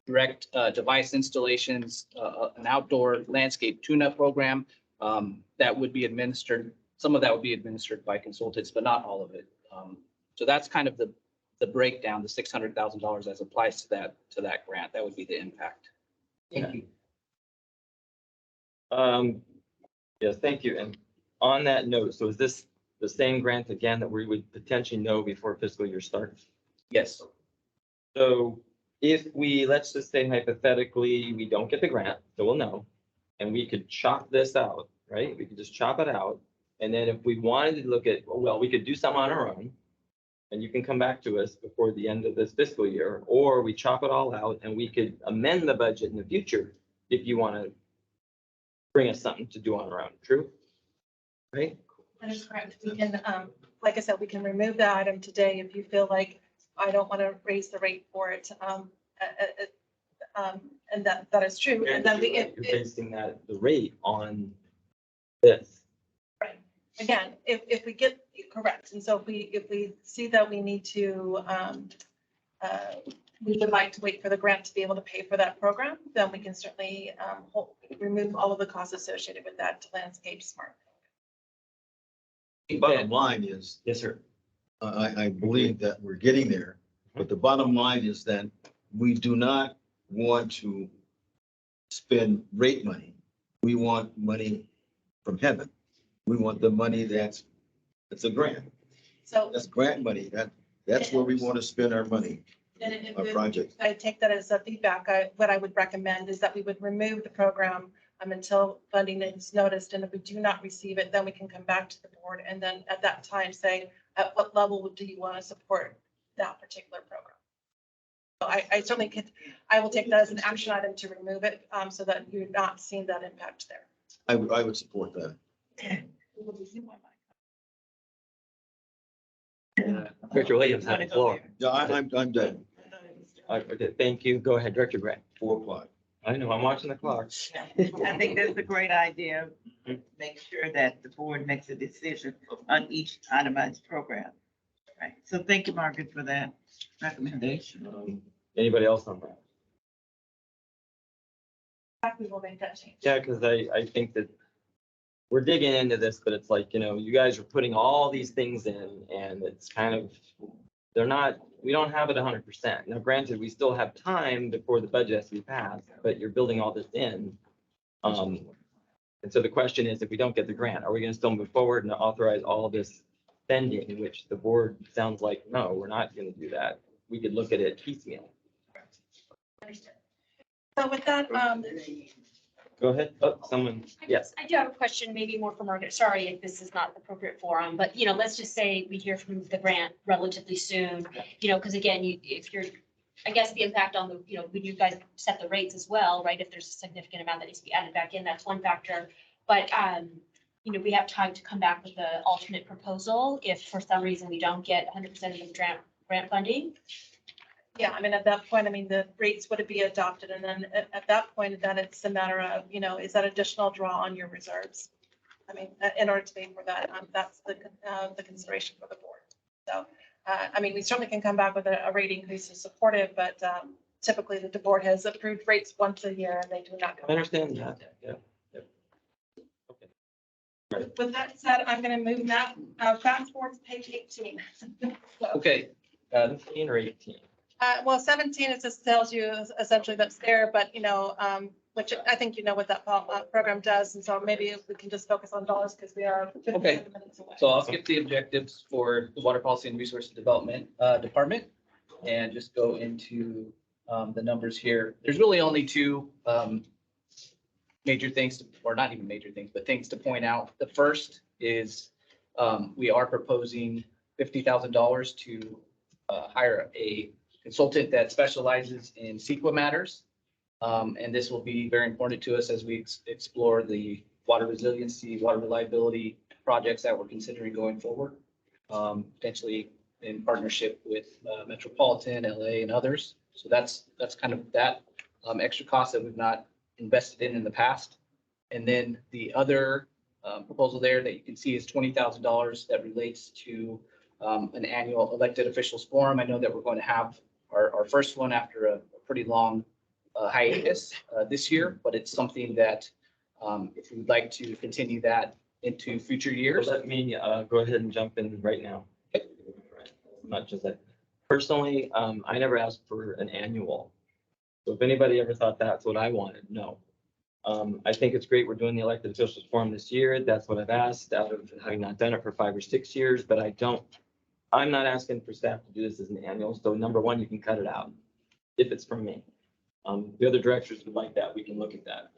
direct device installations, an outdoor landscape tune-up program that would be administered. Some of that would be administered by consultants, but not all of it. So that's kind of the breakdown, the $600,000 as applies to that grant. That would be the impact. Thank you. Yes, thank you. And on that note, so is this the same grant again that we would potentially know before fiscal year starts? Yes. So if we, let's just say hypothetically, we don't get the grant, so we'll know, and we could chop this out, right? We could just chop it out. And then if we wanted to look at, well, we could do some on our own, and you can come back to us before the end of this fiscal year, or we chop it all out and we could amend the budget in the future if you want to bring us something to do on our own. True? Right? That is correct. We can, like I said, we can remove the item today if you feel like I don't want to raise the rate for it. And that is true. And then You're basing that, the rate on this. right. Again, if we get correct. And so if we see that we need to, we would like to wait for the grant to be able to pay for that program, then we can certainly remove all of the costs associated with that Landscape Smart. Bottom line is, Yes, sir. I believe that we're getting there, but the bottom line is that we do not want to spend rate money. We want money from heaven. We want the money that's a grant. So That's grant money. That's where we want to spend our money, and it our would- projects. I take that as a feedback. What I would recommend is that we would remove the program until funding is noticed. And if we do not receive it, then we can come back to the board and then at that time say, at what level do you want to support that particular program? So I certainly could, I will take that as an action item to remove it so that you're not seeing that impact there. I would support that. Director Williams had the floor. Yeah, I'm done. Okay, thank you. Go ahead, Director Grant. 4:00. I know, I'm watching the clock. I think that's a great idea. Make sure that the board makes a decision on each itemized program. Right. So thank you, Margaret, for that recommendation. Anybody else on that? We will make that change. Yeah, because I think that we're digging into this, but it's like, you guys are putting all these things in and it's kind of, we don't have it 100%. Now, granted, we still have time before the budget has to be passed, but you're building all this in. And so the question is, if we don't get the grant, are we going to still move forward and authorize all this spending, which the board sounds like, no, we're not going to do that. We could look at it piecemeal. Understood. So with that, Go ahead. Oh, someone, yes. I do have a question, maybe more for Margaret. Sorry if this is not the appropriate forum, but let's just say we hear from the grant relatively soon, because again, if you're, I guess the impact on the, when you guys set the rates as well, right? If there's a significant amount that needs to be added back in, that's one factor. But, we have time to come back with the alternate proposal if for some reason we don't get 100% of the grant funding. yeah, at that point, the rates would be adopted. And then at that point, then it's a matter of, is that additional draw on your reserves? In order to pay for that, that's the consideration for the board. So, we certainly can come back with a rate increase is supportive, but typically the board has approved rates once a year and they do not. I understand that. Yeah. With that said, I'm going to move that fast forward to page 18. So, Okay. 17 or 18? Well, 17, it just tells you essentially that's there, but, which I think you know what that program does. And so maybe if we can just focus on dollars because we are 57 minutes away. So I'll skip the objectives for the Water Policy and Resources Development Department and just go into the numbers here. There's really only two major things, or not even major things, but things to point out. The first is we are proposing $50,000 to hire a consultant that specializes in CEQA matters. And this will be very important to us as we explore the water resiliency, water reliability projects that we're considering going forward, potentially in partnership with Metropolitan, LA, and others. So that's kind of that extra cost that we've not invested in the past. And then the other proposal there that you can see is $20,000 that relates to an annual elected officials forum. I know that we're going to have our first one after a pretty long hiatus this year, but it's something that if you'd like to continue that into future years. Let me go ahead and jump in right now. Not just that. Personally, I never asked for an annual. So if anybody ever thought that's what I wanted, no. I think it's great we're doing the elected officials forum this year. That's what I've asked out of having not done it for 5 or 6 years, but I'm not asking for staff to do this as an annual. So number one, you can cut it out if it's from me. The other directors would like that, we can look at that,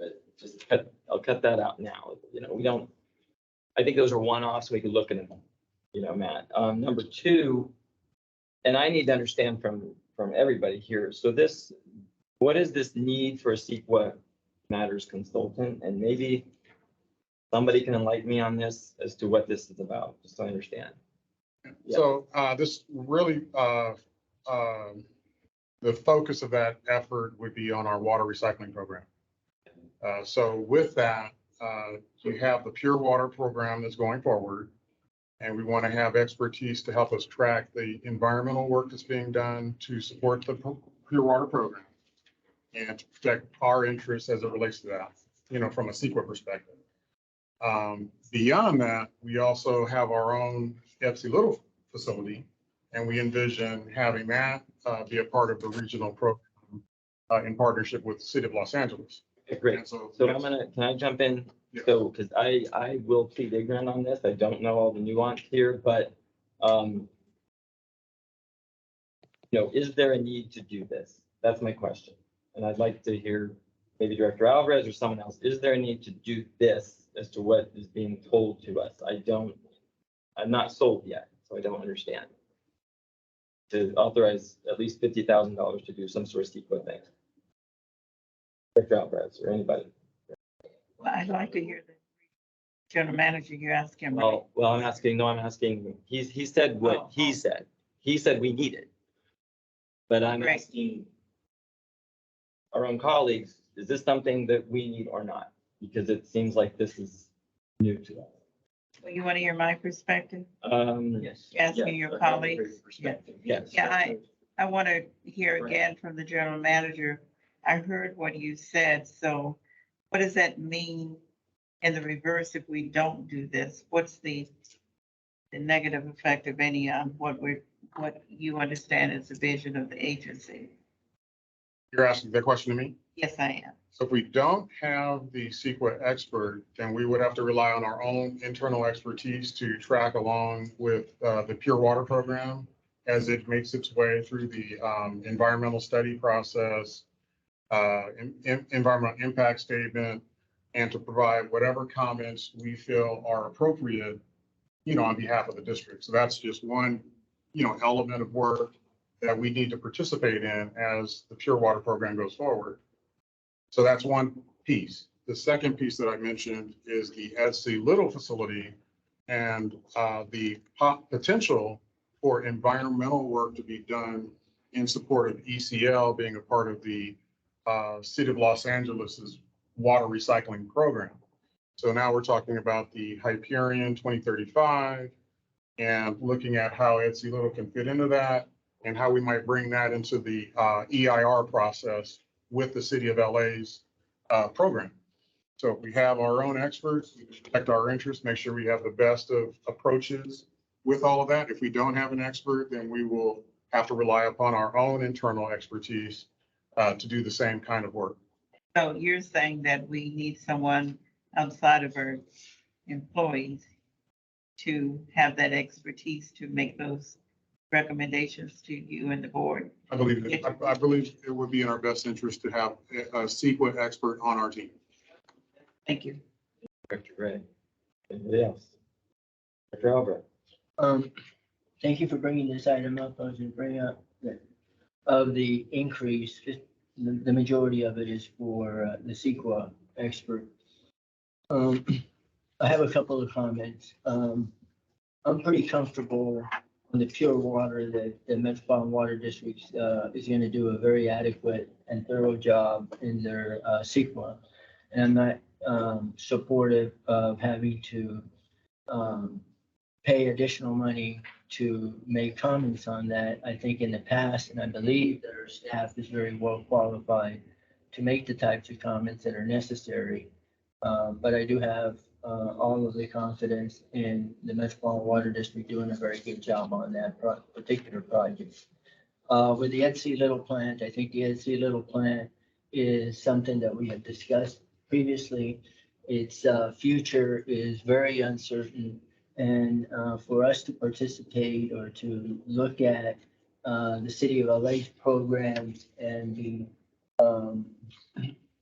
but I'll cut that out now. I think those are one-offs, we could look at them, Matt. Number two, and I need to understand from everybody here. So what is this need for a CEQA matters consultant? And maybe somebody can enlighten me on this as to what this is about, just so I understand. Yeah. So this really, the focus of that effort would be on our water recycling program. So with that, you have the pure water program that's going forward. And we want to have expertise to help us track the environmental work that's being done to support the pure water program and to protect our interests as it relates to that, from a CEQA perspective. Beyond that, we also have our own FC Little facility, and we envision having that be a part of the regional program in partnership with the City of Los Angeles. Okay, great. And So yes. can I jump in? Yeah. So, because I will plead ignorant on this. I don't know all the nuance here, but, is there a need to do this? That's my question. And I'd like to hear maybe Director Alvarez or someone else. Is there a need to do this as to what is being told to us? I'm not sold yet, so I don't understand. To authorize at least $50,000 to do some sort of CEQA thing. Director Alvarez or anybody. Well, I'd like to hear the general manager, you're asking. Right? Well, I'm asking, he said what he said. He said we need it. But I'm Right. asking our own colleagues, is this something that we need or not? Because it seems like this is new to us. Well, you want to hear my perspective? Yes. Asking your colleagues? Yes. Yeah, I want to hear again from the general manager. I heard what you said, so what does that mean in the reverse if we don't do this? What's the negative effect of any on what you understand as the vision of the agency? You're asking that question to me? Yes, I am. So if we don't have the CEQA expert, then we would have to rely on our own internal expertise to track along with the pure water program as it makes its way through the environmental study process, environmental impact statement, and to provide whatever comments we feel are appropriate, on behalf of the district. So that's just one, element of work that we need to participate in as the pure water program goes forward. So that's one piece. The second piece that I mentioned is the FC Little facility and the potential for environmental work to be done in support of ECL being a part of the City of Los Angeles's water recycling program. So now we're talking about the Hyperion 2035 and looking at how FC Little can fit into that and how we might bring that into the EIR process with the City of LA's program. So if we have our own experts, we protect our interests, make sure we have the best of approaches with all of that. If we don't have an expert, then we will have to rely upon our own internal expertise to do the same kind of work. So you're saying that we need someone outside of our employees to have that expertise to make those recommendations to you and the board? I believe it would be in our best interest to have a CEQA expert on our team. Thank you. Director Gray. Anybody else? Director Albrecht. Thank you for bringing this item up. I was going to bring up that of the increase, the majority of it is for the CEQA expert. I have a couple of comments. I'm pretty comfortable on the pure water that the Metropolitan Water District is going to do a very adequate and thorough job in their CEQA. And I'm not supportive of having to pay additional money to make comments on that. I think in the past, and I believe that our staff is very well qualified to make the types of comments that are necessary. But I do have all of the confidence in the Metropolitan Water District doing a very good job on that particular project. With the Ed C. Little plant, I think the Ed C. Little plant is something that we have discussed previously. Its future is very uncertain. And for us to participate or to look at the City of LA's programs and be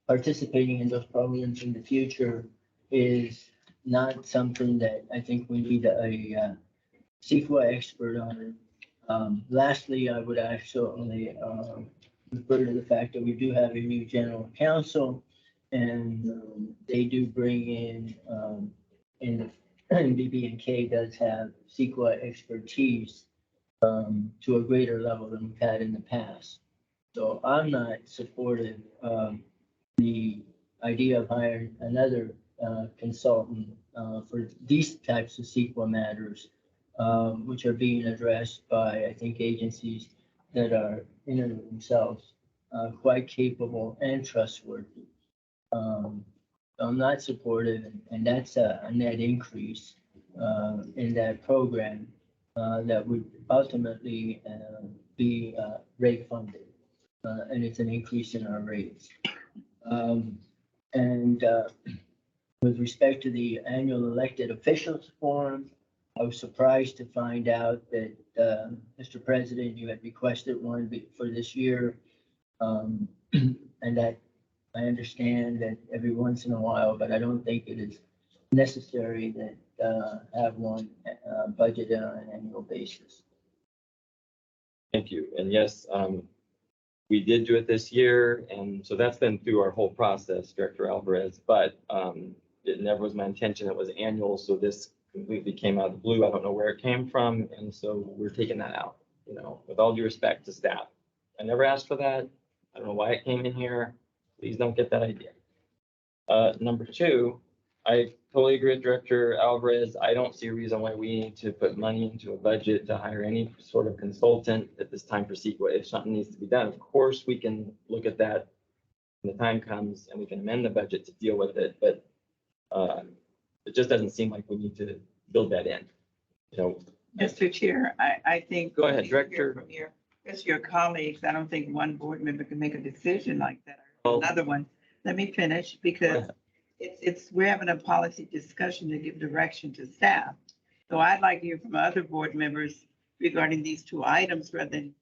participating in those programs in the future is not something that I think we need a CEQA expert on. Lastly, I would actually refer to the fact that we do have a new general counsel, and they do bring in BB&K does have CEQA expertise to a greater level than we've had in the past. So I'm not supportive of the idea of hiring another consultant for these types of CEQA matters, which are being addressed by, I think, agencies that are in and of themselves quite capable and trustworthy. I'm not supportive, and that's a net increase in that program that would ultimately be rate funded. And it's an increase in our rates. With respect to the annual elected officials forum, I was surprised to find out that, Mr. President, you had requested one for this year. And that I understand that every once in a while, but I don't think it is necessary that have one budgeted on an annual basis. Thank you. And yes, we did do it this year. And so that's been through our whole process, Director Alvarez, but it never was my intention. It was annual. So this completely came out of the blue. I don't know where it came from. And so we're taking that out, you know, with all due respect to staff. I never asked for that. I don't know why it came in here. Please don't get that idea. Number two, I totally agree with Director Alvarez. I don't see a reason why we need to put money into a budget to hire any sort of consultant at this time for CEQA. If something needs to be done, of course, we can look at that when the time comes and we can amend the budget to deal with it. But it just doesn't seem like we need to build that in. You know, Mr. Chair, I think. Go ahead, Director. From your colleagues, I don't think one board member can make a decision like that. Well, Another one. Let me finish because we're having a policy discussion to give direction to staff. So I'd like to hear from other board members regarding these two items rather than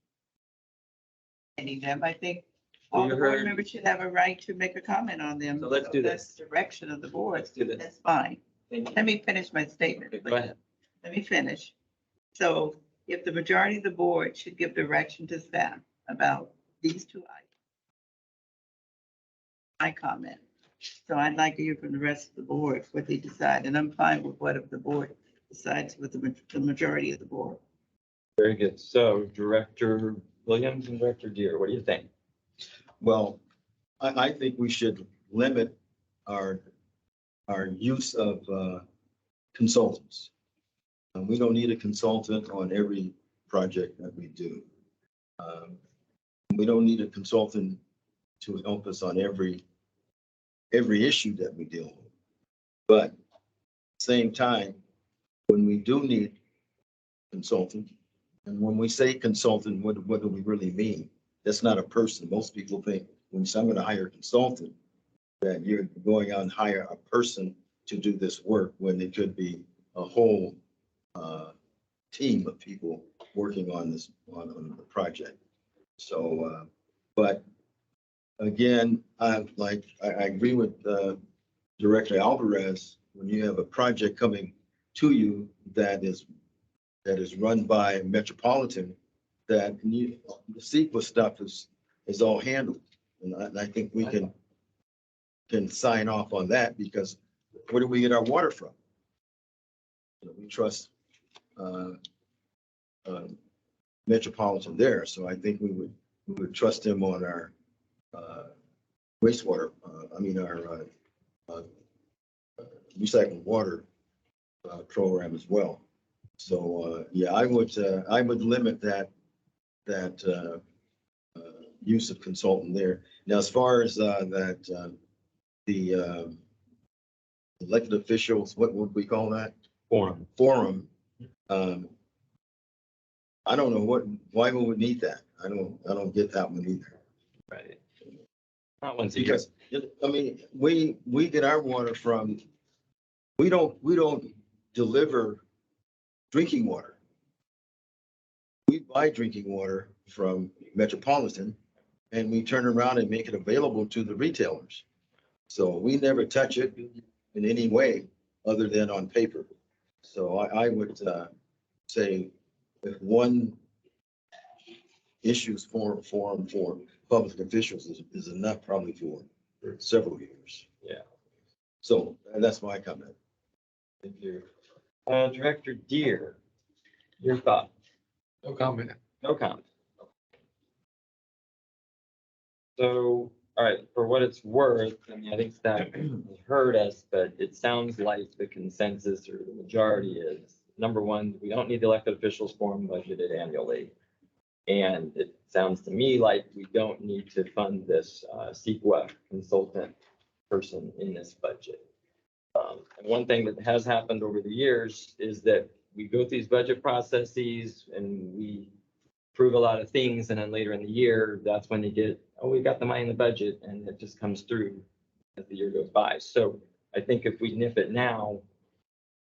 any them. I think all the board members should have a right to make a comment on them. So let's do that's this. the direction of the board. Let's do this. That's fine. Thank you. Let me finish my statement. Okay, go ahead. Let me finish. So if the majority of the board should give direction to staff about these two items, I comment. So I'd like to hear from the rest of the board what they decide, and I'm fine with what the board decides with the majority of the board. Very good. So Director Williams and Director Deere, what do you think? Well, I think we should limit our use of consultants. And we don't need a consultant on every project that we do. We don't need a consultant to help us on every issue that we deal with. But at the same time, when we do need consultant, and when we say consultant, what do we really mean? That's not a person. Most people think when I'm going to hire a consultant, that you're going out and hire a person to do this work when it could be a whole team of people working on this, on the project. So, but again, I agree with Director Alvarez, when you have a project coming to you that is run by Metropolitan, that the CEQA stuff is all handled. And I think we can sign off on that, because where do we get our water from? You know, we trust Metropolitan there, so I think we would trust them on our wastewater, our recycled water program as well. So, yeah, I would limit that use of consultant there. Now, as far as the elected officials, what would we call that? Forum. I don't know why we would need that. I don't get that one either. Right. Not once a year. Because, I mean, we get our water from, we don't deliver drinking water. We buy drinking water from Metropolitan, and we turn around and make it available to the retailers. So we never touch it in any way other than on paper. So I would say if one issues for public officials is enough, probably for several years. Yeah. So that's my comment. Thank you. Director Deere, your thought? No comment. No comment. So, all right, for what it's worth, I mean, I think staff has heard us, but it sounds like the consensus or the majority is, number one, we don't need the elected officials forum budgeted annually. And it sounds to me like we don't need to fund this CEQA consultant person in this budget. And one thing that has happened over the years is that we go through these budget processes and we prove a lot of things, and then later in the year, that's when you get, oh, we got the money in the budget, and it just comes through as the year goes by. So I think if we nip it now,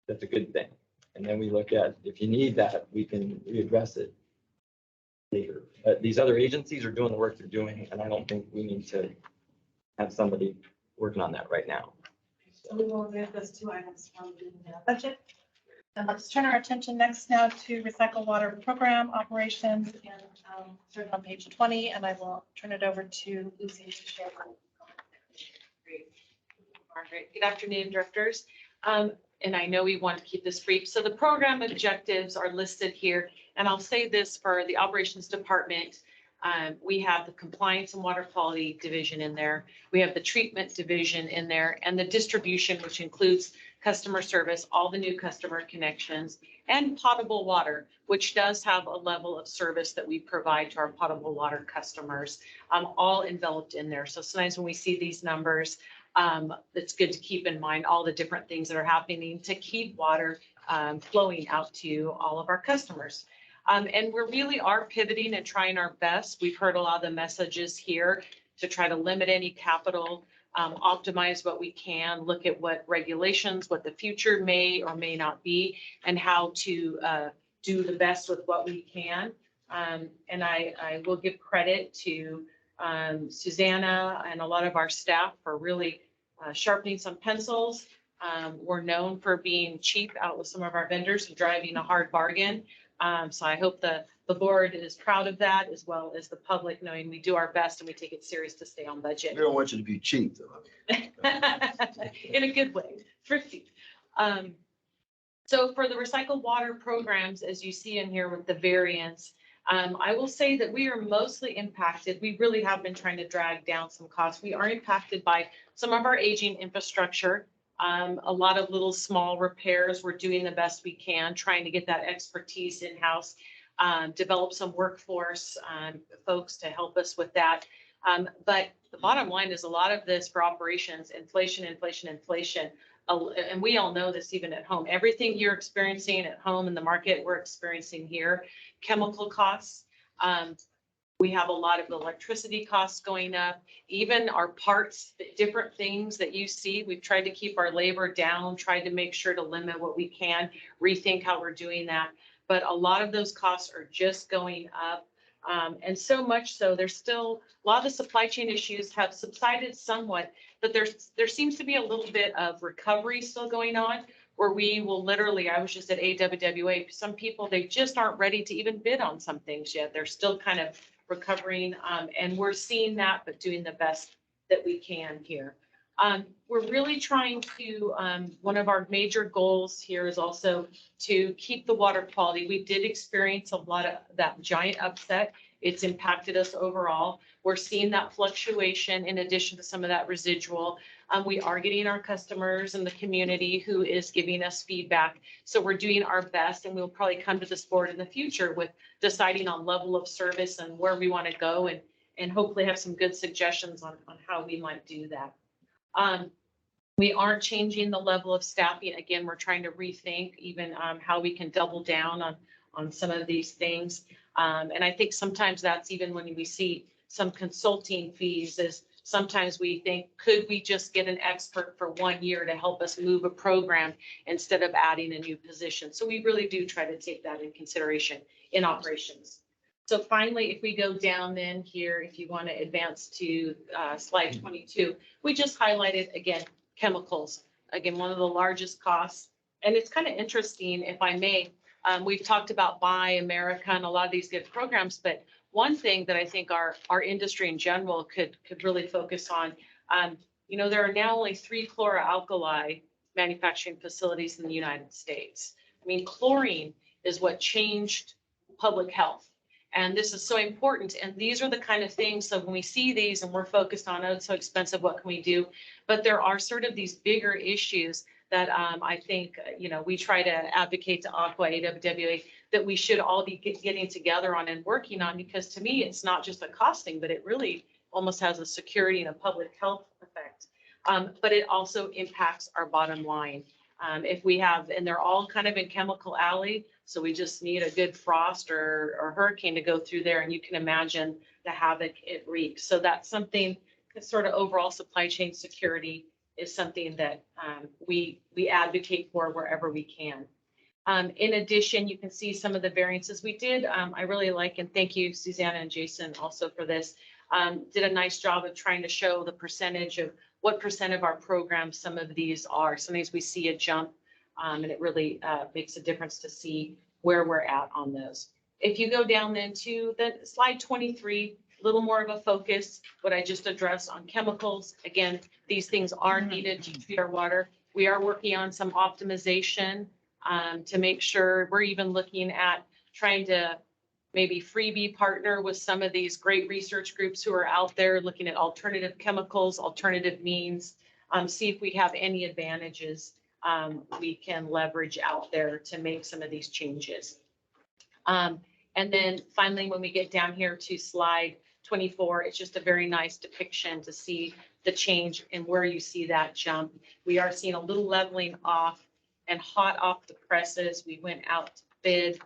that's a good thing. And then we look at, if you need that, we can readdress it later. But these other agencies are doing the work they're doing, and I don't think we need to have somebody working on that right now. So we will remove those two items from the budget. And let's turn our attention next now to recycle water program operations, and starting on page 20, and I will turn it over to Lucy to share. Great. Margaret, good afternoon, directors. And I know we want to keep this brief. So the program objectives are listed here, and I'll say this for the operations department. We have the compliance and water quality division in there. We have the treatment division in there, and the distribution, which includes customer service, all the new customer connections, and potable water, which does have a level of service that we provide to our potable water customers, all enveloped in there. So sometimes when we see these numbers, it's good to keep in mind all the different things that are happening to keep water flowing out to all of our customers. And we really are pivoting and trying our best. We've heard a lot of the messages here to try to limit any capital, optimize what we can, look at what regulations, what the future may or may not be, and how to do the best with what we can. And I will give credit to Susanna and a lot of our staff for really sharpening some pencils. We're known for being cheap out with some of our vendors and driving a hard bargain. So I hope the board is proud of that, as well as the public, knowing we do our best and we take it serious to stay on budget. We don't want you to be cheap, though. In a good way, thrifty. So for the recycled water programs, as you see in here with the variance, I will say that we are mostly impacted. We really have been trying to drag down some costs. We are impacted by some of our aging infrastructure. A lot of little small repairs. We're doing the best we can, trying to get that expertise in-house, develop some workforce folks to help us with that. But the bottom line is a lot of this for operations, inflation. And we all know this even at home. Everything you're experiencing at home in the market, we're experiencing here. Chemical costs. We have a lot of electricity costs going up, even our parts, the different things that you see. We've tried to keep our labor down, tried to make sure to limit what we can, rethink how we're doing that. But a lot of those costs are just going up. And so much so, there's still, a lot of the supply chain issues have subsided somewhat, but there seems to be a little bit of recovery still going on, where we will literally, I was just at AWWA, some people, they just aren't ready to even bid on some things yet. They're still kind of recovering, and we're seeing that, but doing the best that we can here. We're really trying to, one of our major goals here is also to keep the water quality. We did experience a lot of that giant upset. It's impacted us overall. We're seeing that fluctuation in addition to some of that residual. We are getting our customers and the community who is giving us feedback. So we're doing our best, and we'll probably come to this board in the future with deciding on level of service and where we want to go, and hopefully have some good suggestions on how we might do that. We aren't changing the level of staffing. Again, we're trying to rethink even how we can double down on some of these things. And I think sometimes that's even when we see some consulting fees, is sometimes we think, could we just get an expert for 1 year to help us move a program instead of adding a new position? So we really do try to take that in consideration in operations. So finally, if we go down then here, if you want to advance to slide 22, we just highlighted again, chemicals. Again, one of the largest costs. And it's kind of interesting, if I may, we've talked about Buy America and a lot of these good programs, but one thing that I think our industry in general could really focus on, you know, there are now only 3 chloralkali manufacturing facilities in the United States. I mean, chlorine is what changed public health. And this is so important. And these are the kind of things, so when we see these and we're focused on, oh, it's so expensive, what can we do? But there are sort of these bigger issues that I think, you know, we try to advocate to Aqua, AWWA, that we should all be getting together on and working on, because to me, it's not just a costing, but it really almost has a security and a public health effect. But it also impacts our bottom line. If we have, and they're all kind of in Chemical Alley, so we just need a good frost or hurricane to go through there, and you can imagine the havoc it wreaks. So that's something, sort of overall supply chain security is something that we advocate for wherever we can. In addition, you can see some of the variances we did. I really like, and thank you, Susanna and Jason, also for this. Did a nice job of trying to show the percentage of what % of our programs some of these are. Some of these we see a jump, and it really makes a difference to see where we're at on those. If you go down then to the slide 23, a little more of a focus, what I just addressed on chemicals. Again, these things are needed to treat our water. We are working on some optimization to make sure we're even looking at trying to maybe freebie partner with some of these great research groups who are out there looking at alternative chemicals, alternative means, see if we have any advantages we can leverage out there to make some of these changes. And then finally, when we get down here to slide 24, it's just a very nice depiction to see the change and where you see that jump. We are seeing a little leveling off and hot off the presses. We went out to bid,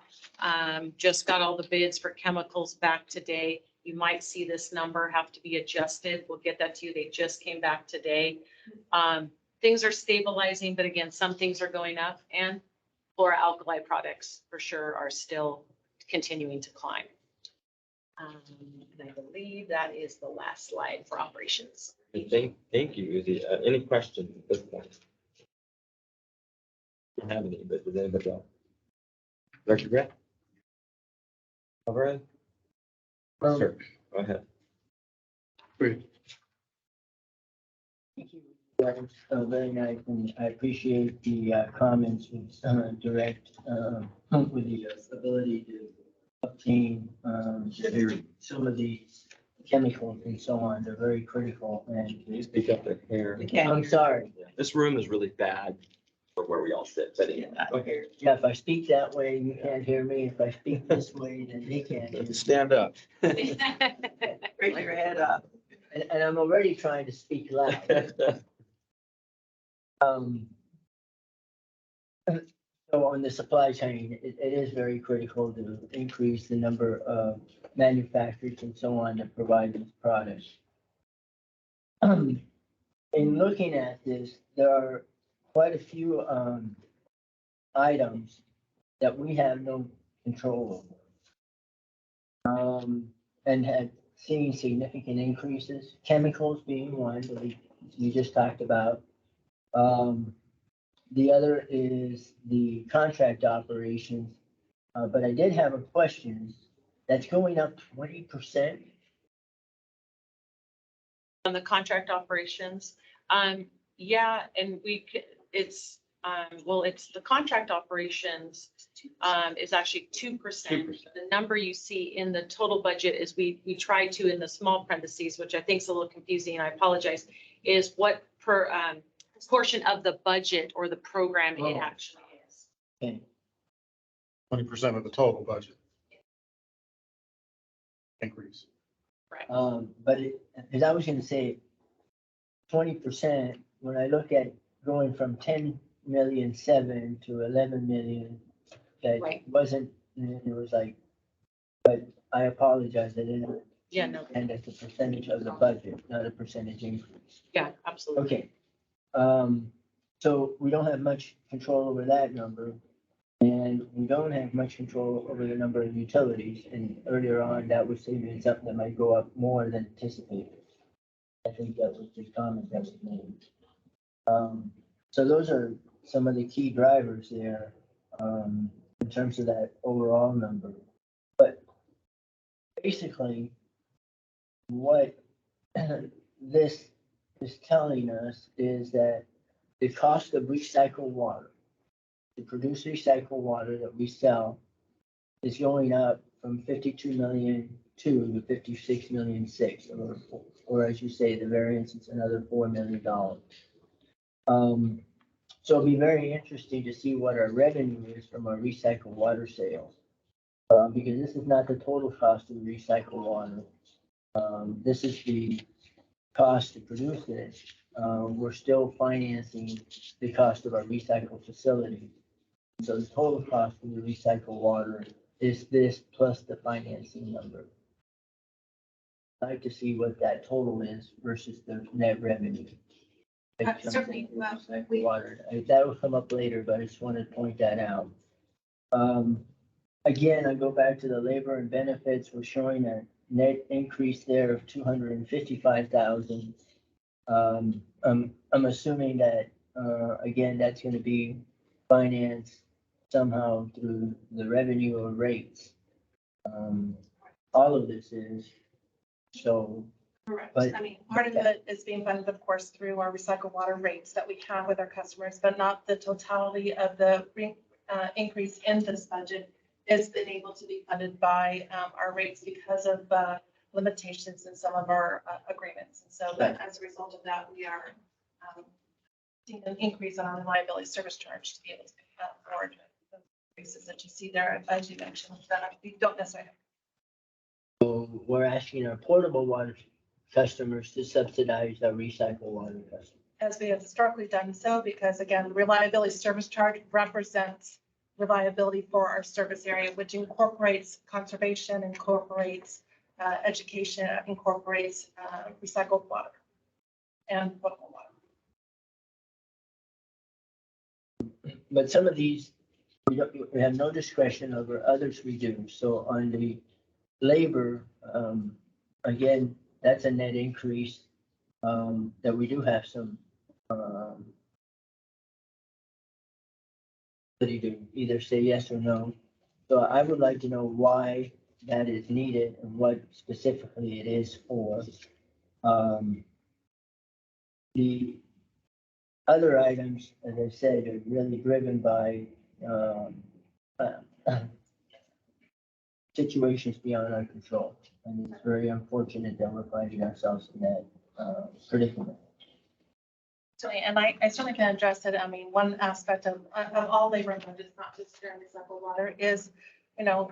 just got all the bids for chemicals back today. You might see this number have to be adjusted. We'll get that to you. They just came back today. Things are stabilizing, but again, some things are going up, and chloralkali products for sure are still continuing to climb. And I believe that is the last slide for operations. Thank you, Uzi. Any questions at this point? I don't have any, but does anybody else? Dr. Grant? All right. Sure, go ahead. Great. Thank you. Very nice, and I appreciate the comments with direct with the ability to obtain some of the chemicals and so on. They're very critical, and Can you speak up there here? I'm sorry. This room is really bad for where we all sit, but yeah, go ahead. Yeah, if I speak that way, you can't hear me. If I speak this way, then they can't hear me. Stand up. Raise your head up. And I'm already trying to speak loud. So on the supply chain, it is very critical to increase the number of manufacturers and so on that provide these products. In looking at this, there are quite a few items that we have no control over. And had seen significant increases, chemicals being one that we just talked about. The other is the contract operations, but I did have a question. That's going up 20%. On the contract operations. Yeah, and it's, well, it's the contract operations, is actually 2%. 2%. The number you see in the total budget is we try to, in the small parentheses, which I think is a little confusing, and I apologize, is what per, portion of the budget or the program it Oh. actually is. Okay. 20% of the total budget increase. But because I was gonna say 20%, when I look at going from 10,000,007 to 11,000,000, that Right. wasn't, it was like, but I apologize, I didn't. Yeah, no, And it's a percentage of the budget, not a percentage increase. yeah, absolutely. Okay. So we don't have much control over that number. And we don't have much control over the number of utilities. And earlier on, that was saying something that might go up more than anticipated. I think that was the comment that was made. So those are some of the key drivers there, in terms of that overall number. But basically, what this is telling us is that the cost of recycled water, to produce recycled water that we sell, is going up from 52,000,002 to 56,000,006, or as you say, the variance is another $4,000,000. So it'll be very interesting to see what our revenue is from our recycled water sales. Because this is not the total cost of the recycled water. This is the cost to produce it. We're still financing the cost of our recycle facility. So the total cost of the recycled water is this plus the financing number. I'd like to see what that total is versus the net revenue. Certainly, Recycled water, that will come up later, but I just wanted to point that out. Again, I go back to the labor and benefits, we're showing a net increase there of 255,000. I'm assuming that, again, that's gonna be financed somehow through the revenue or rates. All of this is, so, Correct. But- I mean, part of it is being funded, of course, through our recycled water rates that we have with our customers, but not the totality of the increase in this budget is been able to be funded by our rates because of limitations in some of our agreements. And so that as a result of that, we are seeing an increase in our reliability service charge to be able to afford the increases that you see there, as you mentioned, that we don't necessarily have. so we're asking our portable water customers to subsidize our recycled water customers. As we have historically done so, because again, the reliability service charge represents reliability for our service area, which incorporates conservation, incorporates education, incorporates recycled water and potable water. But some of these, we have no discretion over, others we do. So on the labor, again, that's a net increase, that we do have some, ability to either say yes or no. So I would like to know why that is needed and what specifically it is for. The other items, as I said, are really driven by situations beyond our control. And it's very unfortunate that we're finding ourselves in that predicament. Certainly, and I certainly can address it. I mean, one aspect of all labor budgets, not just here in recycled water, is, you know,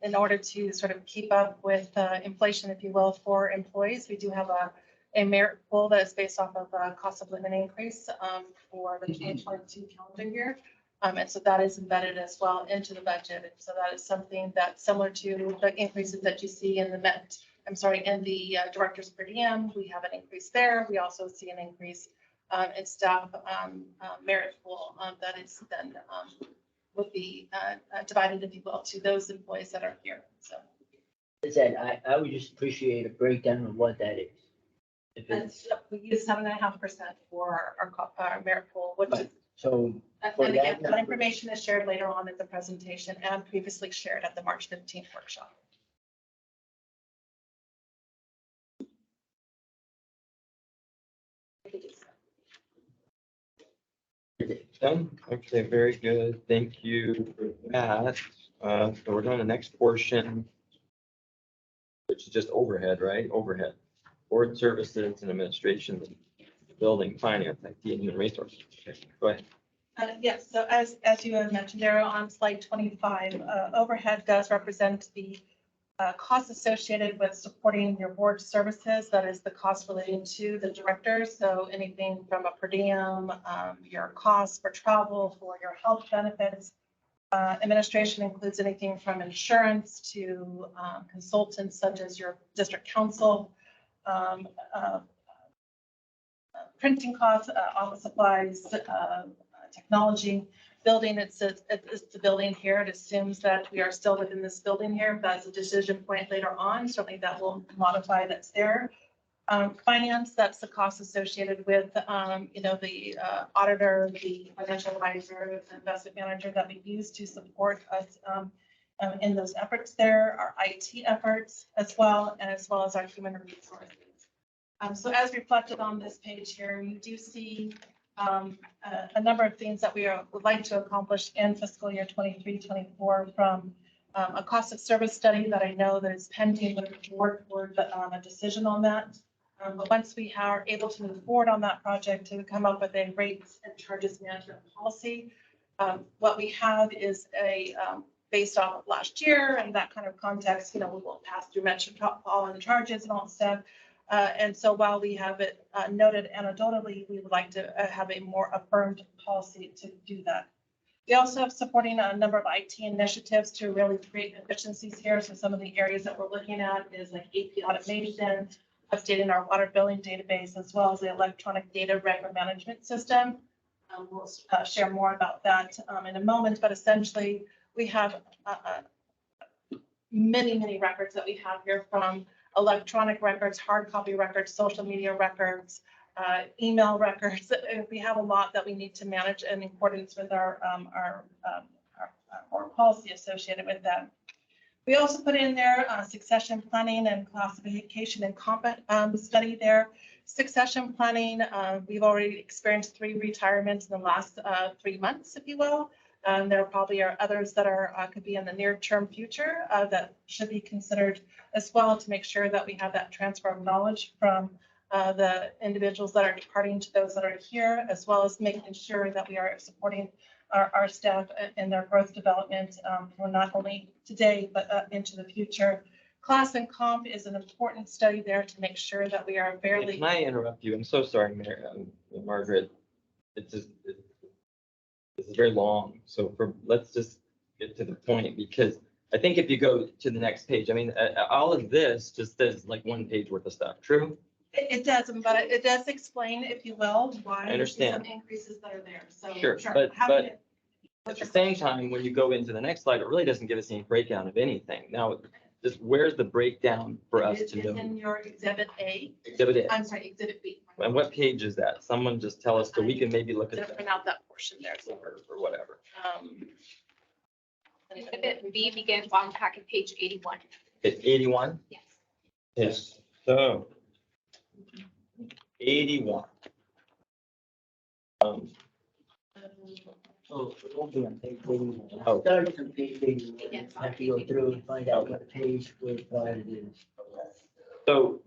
in order to sort of keep up with inflation, if you will, for employees, we do have a merit pool that is based off of a cost of living increase for the 2022 calendar year. And so that is embedded as well into the budget. And so that is something that's similar to the increases that you see in the in the director's per diem. We have an increase there. We also see an increase in staff merit pool that is then would be divided, if you will, to those employees that are here. So As I said, I would just appreciate a breakdown of what that is. If it's, we use 7.5% for our merit pool, which is, so for and that again, that number, information is shared later on in the presentation and previously shared at the March 15th workshop. Okay, very good. Thank you for that. So we're going to the next portion, which is just overhead, right? Overhead. Board services and administration, building, finance, IT, and human resources. Okay, go ahead. Yes, so as you had mentioned there on slide 25, overhead does represent the costs associated with supporting your board services. That is the cost relating to the directors. So anything from a per diem, your costs for travel, for your health benefits. Administration includes anything from insurance to consultants such as your district council, printing costs, office supplies, technology, building. It's the building here. It assumes that we are still within this building here. If that's a decision point later on, certainly that will modify that's there. Finance, that's the cost associated with, the auditor, the financial advisor, the investment manager that we use to support us in those efforts there, our IT efforts as well as our human resources. So as reflected on this page here, you do see a number of things that we would like to accomplish in fiscal year 23-24 from a cost of service study that I know that is pending with the board for a decision on that. But once we are able to move forward on that project to come up with a rates and charges management policy, what we have is a based off of last year and that kind of context, we will pass through all in charges and all that stuff. And so while we have it noted anecdotally, we would like to have a more affirmed policy to do that. We also have supporting a number of IT initiatives to really create efficiencies here. So some of the areas that we're looking at is like AP automation, updating our water billing database, as well as the electronic data record management system. We'll share more about that in a moment, but essentially we have many records that we have here, from electronic records, hard copy records, social media records, email records. We have a lot that we need to manage in accordance with our policy associated with that. We also put in there succession planning and classification and comp study there. Succession planning, we've already experienced 3 retirements in the last 3 months, if you will. There probably are others that could be in the near-term future that should be considered as well, to make sure that we have that transfer of knowledge from the individuals that are departing to those that are here, as well as making sure that we are supporting our staff in their growth development for not only today, but into the future. Class and comp is an important study there to make sure that we are fairly. Can I interrupt you? I'm so sorry, Margaret. This is very long. So let's just get to the point, because I think if you go to the next page, I mean, all of this just says like 1 page worth of stuff. True? It doesn't, but it does explain, if you will, why I understand. some increases that are there. So Sure, but at the same time, when you go into the next slide, it really doesn't give us any breakdown of anything. Now, just where's the breakdown for us to know? It's in your exhibit A. Exhibit A. I'm sorry, exhibit B. And what page is that? Someone just tell us so we can maybe look at Just that print out that portion there. or whatever. Exhibit B begins on packet page 81. It's 81? Yes. Yes. So 81. so it won't be on page 81. Oh. Starting on page 81, Yes. have to go through and find out what page we're provided is. So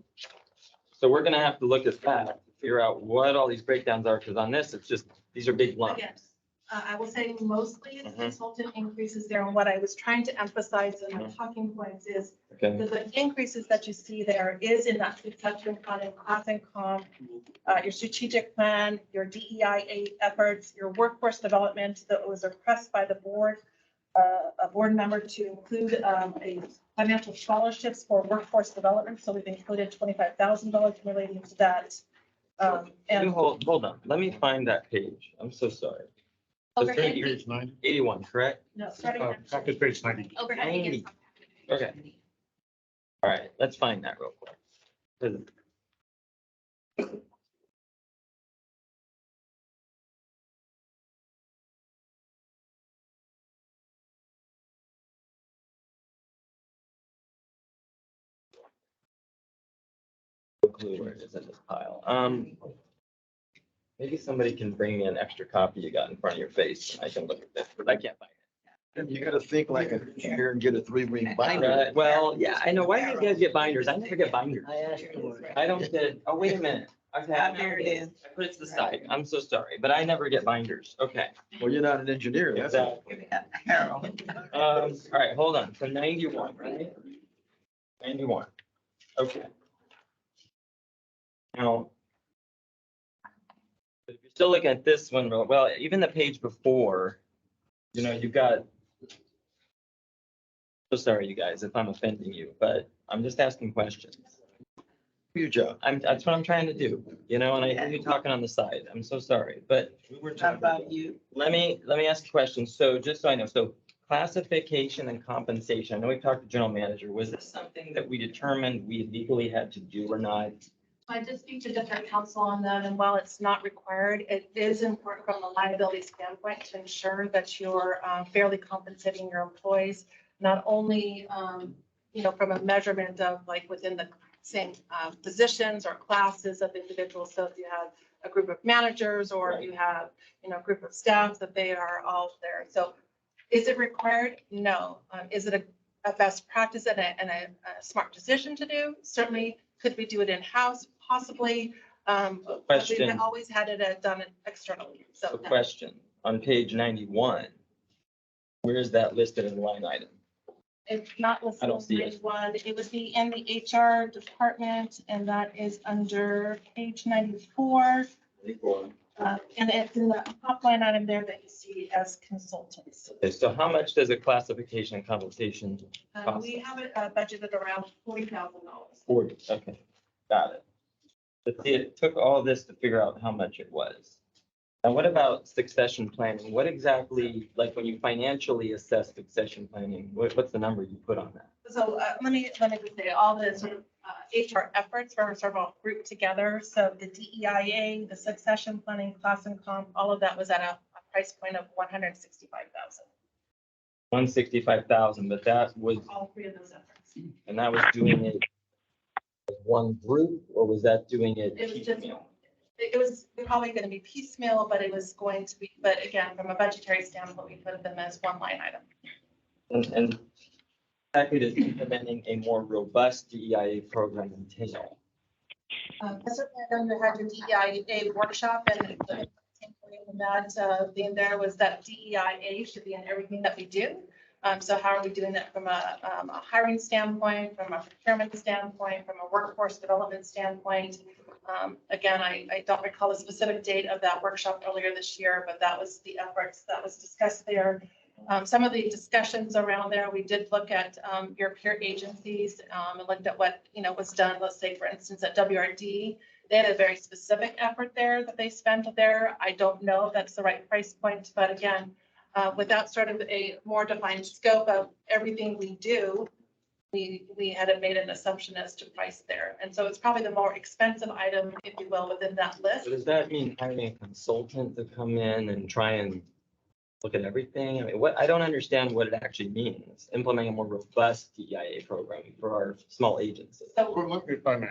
we're gonna have to look at that, figure out what all these breakdowns are, because on this, it's just, these are big lumps. Yes. I will say mostly it's Mhm. consultant increases there. And what I was trying to emphasize in my talking points is Okay, that the increases that you see there is in that succession plan and class and comp, your strategic plan, your DEIA efforts, your workforce development that was requested by the board, a board member to include a financial scholarships for workforce development. So we've included $25,000 relating to that. you And hold on, let me find that page. I'm so sorry. So Overhead. 81, correct? no, starting at Packet page 90. Overhead. yes. Okay. All right, let's find that real quick. 'Cause- No clue where it is in this pile. Maybe somebody can bring me an extra copy you got in front of your face. I can look at this, but I can't find You gotta think like a here and get a 3-ring it. binder. Well, yeah, I know. Why do you guys get binders? I never get binders. I asked for it. I don't get, oh, wait a minute. Okay, I There it is. I put it to the side. I'm so sorry, but I never get binders. Okay. Well, you're not an engineer, that's all. Exactly. Harold. All right, hold on. So 91, right? 91. Okay. Now, if you're still looking at this one, well, even the page before, you've got. So sorry, you guys, if I'm offending you, but I'm just asking questions. Your job. That's what I'm trying to do, and I hear you talking on the side. I'm so sorry, but we were How talking. about you? Let me ask a question. So just so I know, so classification and compensation, I know we talked to general manager. Was this something that we determined we legally had to do or not? I did speak to different counsel on that, and while it's not required, it is important from a liability standpoint to ensure that you're fairly compensating your employees, not only, from a measurement of like within the same positions or classes of individuals. So if you have a group of managers or if you have, a group of staff, that they are all there. So is it required? No. Is it a best practice and a smart decision to do? Certainly. Could we do it in-house? Possibly. But Question. we've always had it done externally. The So question on page 91, where is that listed in the line item? it's not I listed don't on see it. page one. It would be in the HR department, and that is under page 94. And it's in the top line item there that you see as consultants. Okay, so how much does a classification and compensation We have it budgeted around $40,000. 40? Okay, got it. But see, it took all this to figure out how much it was. And what about succession planning? What exactly, like when you financially assess succession planning, what's the number you put on that? So let me just say, all the sort of HR efforts were sort of all grouped together. So the DEIA, the succession planning, class and comp, all of that was at a price point of 165,000. 165,000, but that was, All three of those efforts. and that was doing it as one group, or was that doing it It was just, piecemeal? it was probably going to be piecemeal, but it was going to be, but again, from a budgetary standpoint, we put them as one line item. And exactly does implementing a more robust DEIA program entail? Certainly, I know you had your DEIA workshop, and the that being there was that DEIA should be in everything that we do. So how are we doing that from a hiring standpoint, from a procurement standpoint, from a workforce development standpoint? Again, I don't recall a specific date of that workshop earlier this year, but that was the efforts that was discussed there. Some of the discussions around there, we did look at your peer agencies and looked at what, was done, let's say, for instance, at WRD. They had a very specific effort there that they spent there. I don't know if that's the right price point, but again, without sort of a more defined scope of everything we do, we had made an assumption as to price there. And so it's probably the more expensive item, if you will, within that list. So does that mean hiring a consultant to come in and try and look at everything? I mean, I don't understand what it actually means, implementing a more robust DEIA program for our small agencies. So Well, look, if I may.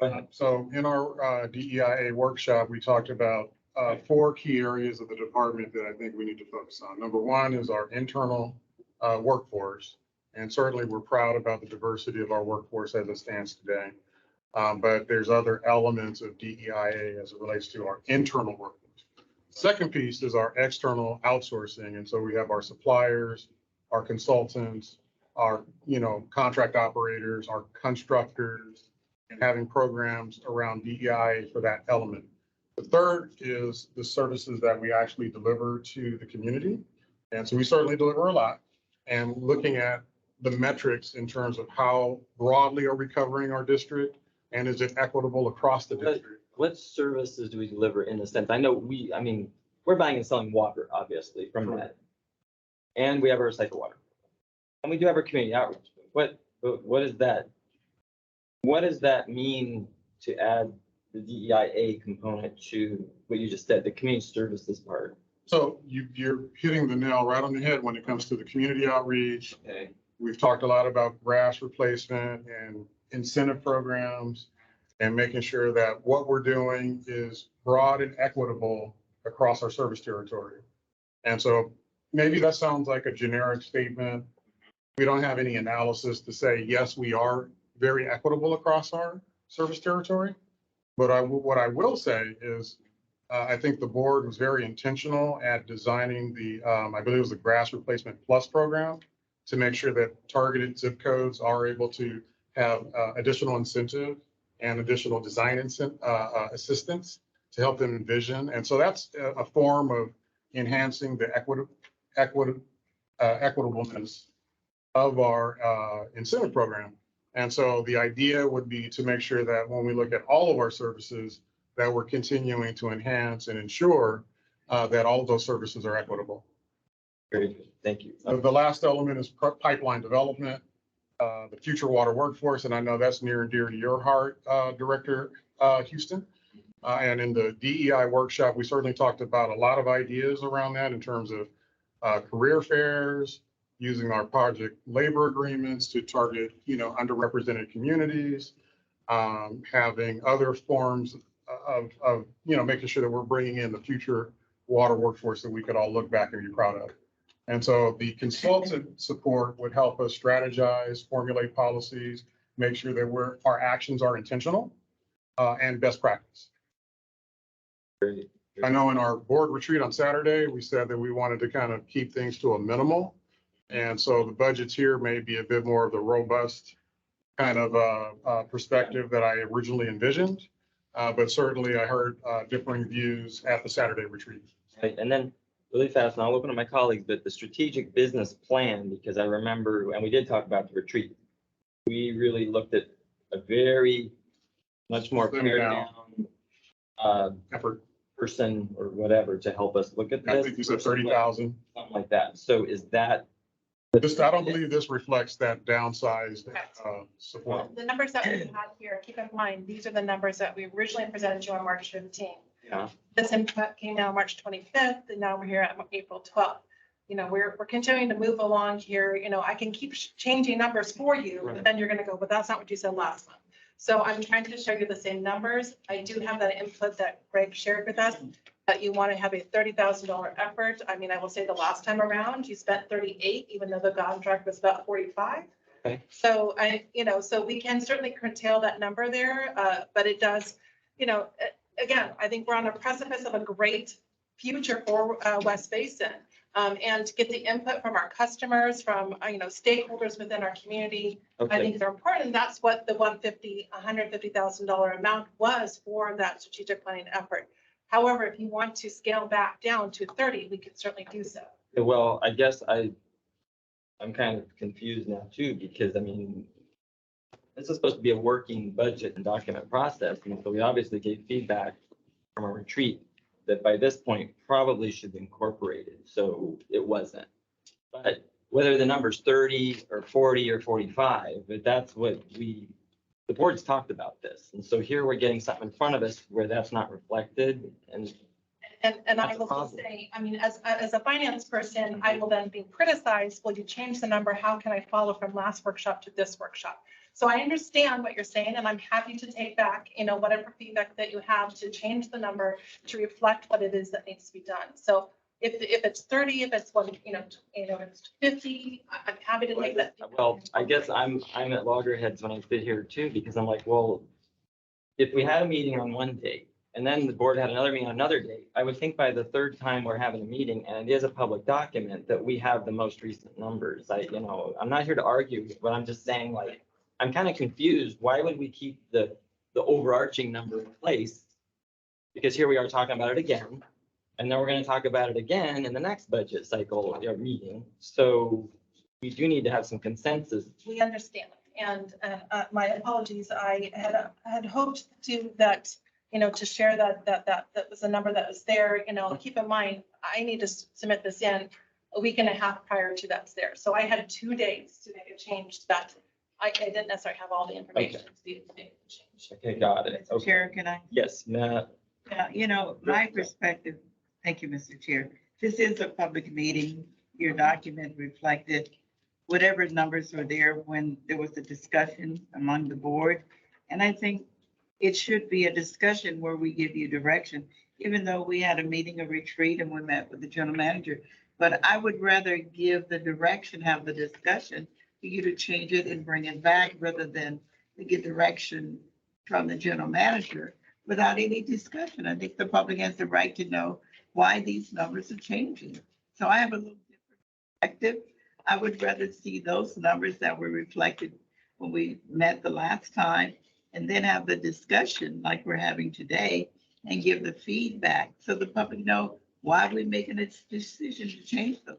Go ahead. So in our DEIA workshop, we talked about 4 key areas of the department that I think we need to focus on. Number one is our internal workforce. And certainly we're proud about the diversity of our workforce as it stands today. But there's other elements of DEIA as it relates to our internal workforce. Second piece is our external outsourcing. And so we have our suppliers, our consultants, our, contract operators, our constructors, and having programs around DEI for that element. The third is the services that we actually deliver to the community. And so we certainly deliver a lot. And looking at the metrics in terms of how broadly are we covering our district and is it equitable across the district? What services do we deliver in a sense? I know we're buying and selling water, obviously, from that. And we have our recycled water. And we do have our community outreach. What is that? What does that mean to add the DEIA component to what you just said, the community services part? So you're hitting the nail right on the head when it comes to the community outreach. Okay. We've talked a lot about grass replacement and incentive programs and making sure that what we're doing is broad and equitable across our service territory. And so maybe that sounds like a generic statement. We don't have any analysis to say, yes, we are very equitable across our service territory. But what I will say is, I think the board was very intentional at designing the, I believe it was the Grass Replacement Plus program to make sure that targeted zip codes are able to have additional incentive and additional design assistance to help them envision. And so that's a form of enhancing the equitableness of our incentive program. And so the idea would be to make sure that when we look at all of our services, that we're continuing to enhance and ensure that all of those services are equitable. Very good. Thank you. The last element is pipeline development, the future water workforce, and I know that's near and dear to your heart, Director Houston. And in the DEI workshop, we certainly talked about a lot of ideas around that in terms of career fairs, using our project labor agreements to target, underrepresented communities, having other forms of making sure that we're bringing in the future water workforce that we could all look back and be proud of. And so the consultant support would help us strategize, formulate policies, make sure that our actions are intentional and best practice. Great. I know in our board retreat on Saturday, we said that we wanted to kind of keep things to a minimal. And so the budgets here may be a bit more of the robust kind of perspective that I originally envisioned. But certainly I heard differing views at the Saturday retreat. Right. And then really fast, and I'll open to my colleagues, but the strategic business plan, because I remember, and we did talk about the retreat, we really looked at a very much more Slim pared down. down Effort. person or whatever to help us look at this. I think you said 30,000. Something like that. So is that? I don't believe this reflects that downsized support. The numbers that we had here, keep in mind, these are the numbers that we originally presented to you on March 15th. Yeah. This input came out March 25th, and now we're here at April 12th. We're continuing to move along here. I can keep changing numbers for you, but then you're going to go, but that's not what you said last month. So I'm trying to show you the same numbers. I do have that input that Greg shared with us, that you want to have a $30,000 effort. I will say the last time around, you spent 38, even though the contract was about 45. Okay. So so we can certainly curtail that number there, but it does, again, I think we're on a precipice of a great future for West Basin. And to get the input from our customers, from, stakeholders within our community, I Okay. think they're important. That's what the $150,000 amount was for that strategic planning effort. However, if you want to scale back down to 30, we can certainly do so. Well, I guess I'm kind of confused now too, because this is supposed to be a working budget and document process. And so we obviously gave feedback from a retreat that by this point probably should be incorporated. So it wasn't. But whether the number's 30 or 40 or 45, but that's what the board's talked about this. And so here we're getting something in front of us where that's not reflected. And And I That's a will problem. say, as a finance person, I will then be criticized. Will you change the number? How can I follow from last workshop to this workshop? So I understand what you're saying, and I'm happy to take back, whatever feedback that you have to change the number to reflect what it is that needs to be done. So if it's 30, if it's it's 50, I'm happy to take that. well, I guess I'm at loggerheads when I sit here too, because I'm like, well, if we had a meeting on one date and then the board had another meeting on another date. I would think by the third time we're having a meeting, and it is a public document, that we have the most recent numbers. I'm not here to argue, but I'm just saying, like, I'm kind of confused. Why would we keep the overarching number in place? Because here we are talking about it again, and then we're gonna talk about it again in the next budget cycle or meeting. So we do need to have some consensus. We understand. And my apologies, I had hoped to that, to share that was a number that was there, keep in mind, I need to submit this in a week and a half prior to that's there. So I had 2 days to make a change that I didn't necessarily have all the information to be able to make the change. Okay, got it. Mr. Okay. Chair, can I? Yes, Matt. Yeah, my perspective, thank you, Mr. Chair. This is a public meeting. Your document reflected whatever numbers were there when there was a discussion among the board. And I think it should be a discussion where we give you direction, even though we had a meeting, a retreat, and we met with the general manager. But I would rather give the direction, have the discussion for you to change it and bring it back rather than to get direction from the general manager without any discussion. I think the public has the right to know why these numbers are changing. So I have a little different perspective. I would rather see those numbers that were reflected when we met the last time and then have the discussion like we're having today and give the feedback so the public know why we're making a decision to change those.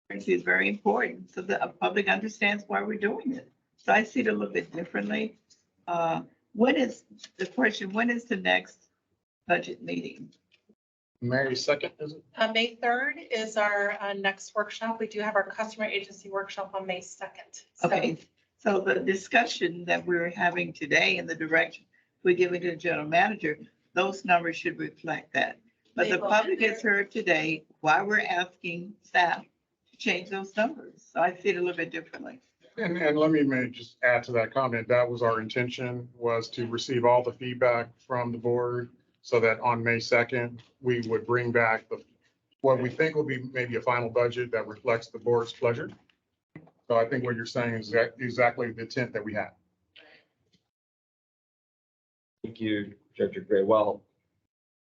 Transparency is very important so the public understands why we're doing it. So I see it a little bit differently. When is the next budget meeting? May 2nd, is it? May 3rd is our next workshop. We do have our customer agency workshop on May 2nd. So Okay, so the discussion that we're having today and the direction we're giving to the general manager, those numbers should reflect that. But They the will. public has heard today why we're asking staff to change those numbers. So I see it a little bit differently. And let me just add to that comment. That was our intention, was to receive all the feedback from the board so that on May 2nd, we would bring back what we think will be maybe a final budget that reflects the board's pleasure. So I think what you're saying is exactly the intent that we have. Thank you, Director Gray. Well,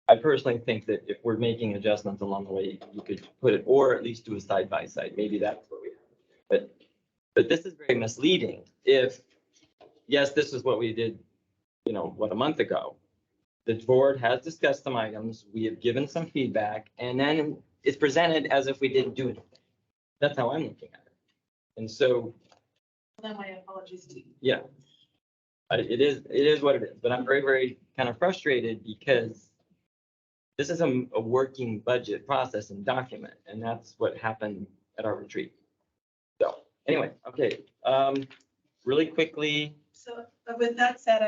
I personally think that if we're making adjustments along the way, you could put it, or at least do a side by side. Maybe that's what we have. But this is very misleading. If, yes, this is what we did, a month ago. The board has discussed some items. We have given some feedback, and then it's presented as if we didn't do anything. That's how I'm looking at it. And so, then my apologies to you. yeah. It is what it is, but I'm very, very kind of frustrated because this is a working budget process and document, and that's what happened at our retreat. So anyway, okay, really quickly. So with that said,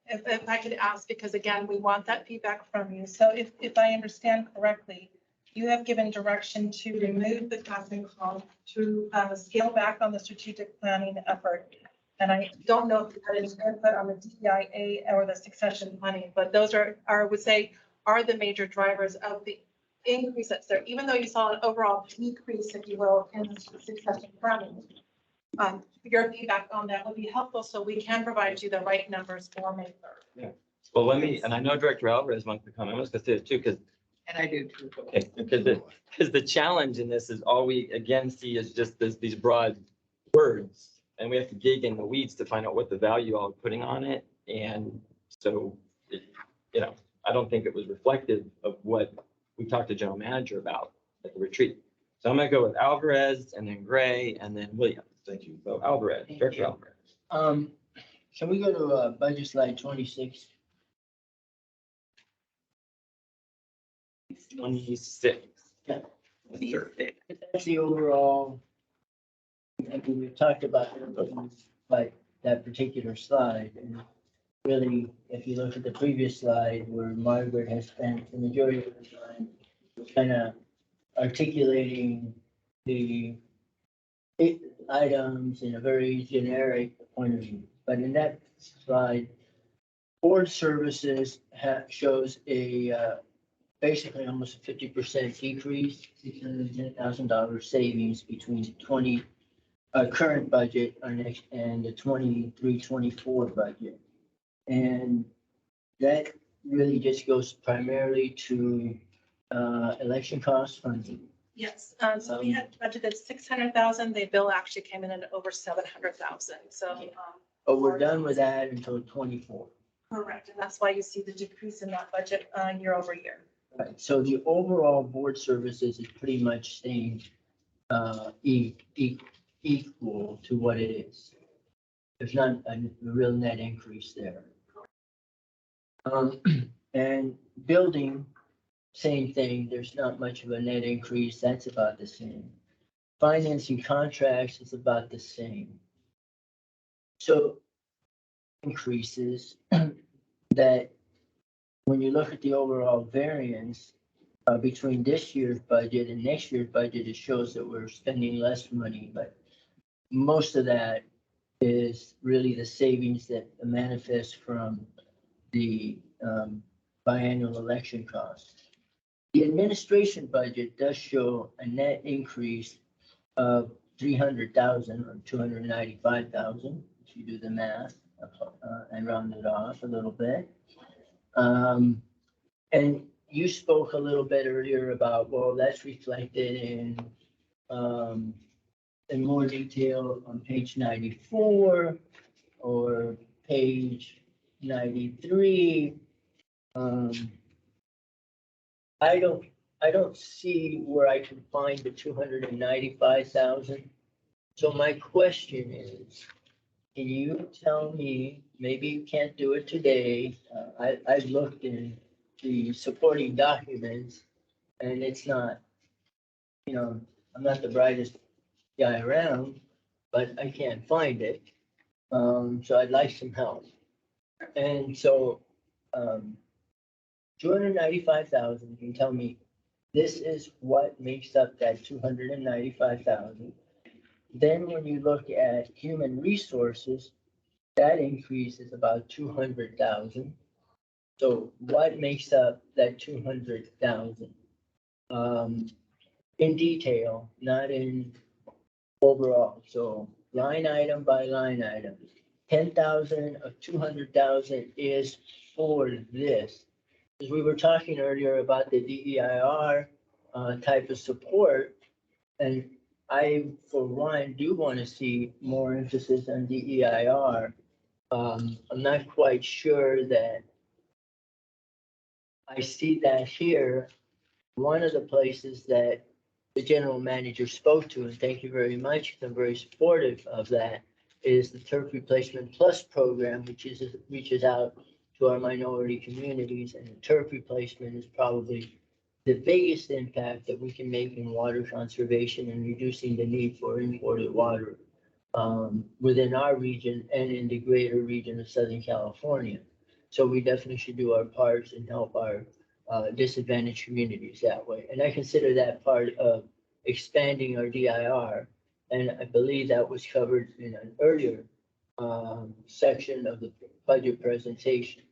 if I could ask, because again, we want that feedback from you. So if I understand correctly, you have given direction to remove the casting call, to scale back on the strategic planning effort. And I don't know if you had any input on the DEIA or the succession planning, but those are I would say, are the major drivers of the increase that's there, even though you saw an overall decrease, if you will, in the succession planning. Your feedback on that would be helpful so we can provide you the right numbers for May 3rd. Well, and I know Director Alvarez wants to come. I was going to say this too, because And I do too. okay, because the challenge in this is all we again see is just these broad words, and we have to dig in the weeds to find out what the value I'm putting on it. And so, I don't think it was reflective of what we talked to General Manager about at the retreat. So I'm going to go with Alvarez, and then Gray, and then Williams. Thank you. So Alvarez, Thank Director you. Alvarez. Can we go to budget slide 26? 26. Yeah. That's The overall, we've talked about like that particular slide. And really, if you look at the previous slide where Margaret has spent the majority of the time kind of articulating the items in a very generic point of view. But in that slide, board services shows a basically almost a 50% decrease, $610,000 savings between current budget and the 23-24 budget. And That really just goes primarily to, election costs funding. Yes, so we had budgeted 600,000. The bill actually came in at over 700,000. So, But we're done with that until 24. correct. And that's why you see the decrease in that budget, year over year. Right, so the overall board services is pretty much staying, equal to what it is. There's not a real net increase there. And building, same thing, there's not much of a net increase, that's about the same. Financing contracts is about the same. So increases that when you look at the overall variance between this year's budget and next year's budget, it shows that we're spending less money, but most of that is really the savings that manifest from the biannual election costs. The administration budget does show a net increase of 300,000 or 295,000, if you do the math and round it off a little bit. And you spoke a little bit earlier about, well, that's reflected in more detail on page 94 or page 93. I don't see where I can find the 295,000. So my question is, can you tell me, maybe you can't do it today, I've looked in the supporting documents and it's not, I'm not the brightest guy around, but I can't find it. So I'd like some help. And so, 295,000, you can tell me, this is what makes up that 295,000. Then when you look at human resources, that increase is about 200,000. So what makes up that 200,000? In detail, not in overall. So line item by line item, 10,000 of 200,000 is for this. As we were talking earlier about the DEIR type of support, and I, for one, do want to see more emphasis on DEIR. I'm not quite sure that I see that here. One of the places that the general manager spoke to, and thank you very much, I'm very supportive of that, is the Turf Replacement Plus program, which reaches out to our minority communities, and the turf replacement is probably the biggest impact that we can make in water conservation and reducing the need for imported water within our region and in the greater region of Southern California. So we definitely should do our parts and help our disadvantaged communities that way. And I consider that part of expanding our DIR. And I believe that was covered in an earlier section of the budget presentation.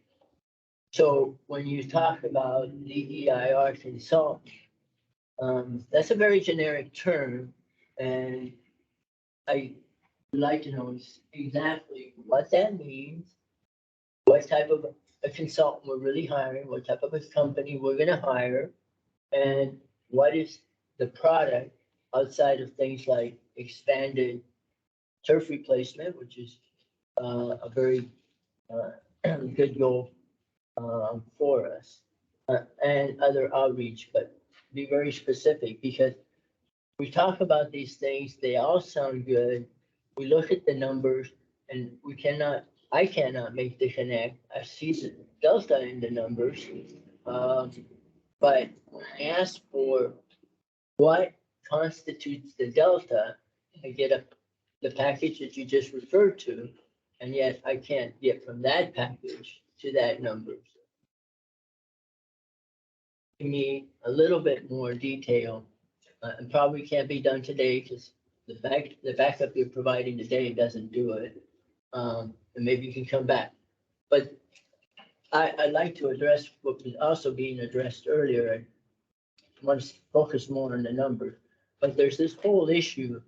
So when you talk about DEIR consultant, that's a very generic term, and I would like to know exactly what that means, what type of a consultant we're really hiring, what type of a company we're gonna hire, and what is the product outside of things like expanded turf replacement, which is a very good goal for us, and other outreach, but be very specific, because we talk about these things, they all sound good. We look at the numbers and I cannot make the connect. I see the delta in the numbers. But when I ask for what constitutes the delta, I get the package that you just referred to, and yet I can't get from that package to that number. Give me a little bit more detail, and probably can't be done today because the backup you're providing today doesn't do it. And maybe you can come back. But I'd like to address what was also being addressed earlier. I want to focus more on the numbers. But there's this whole issue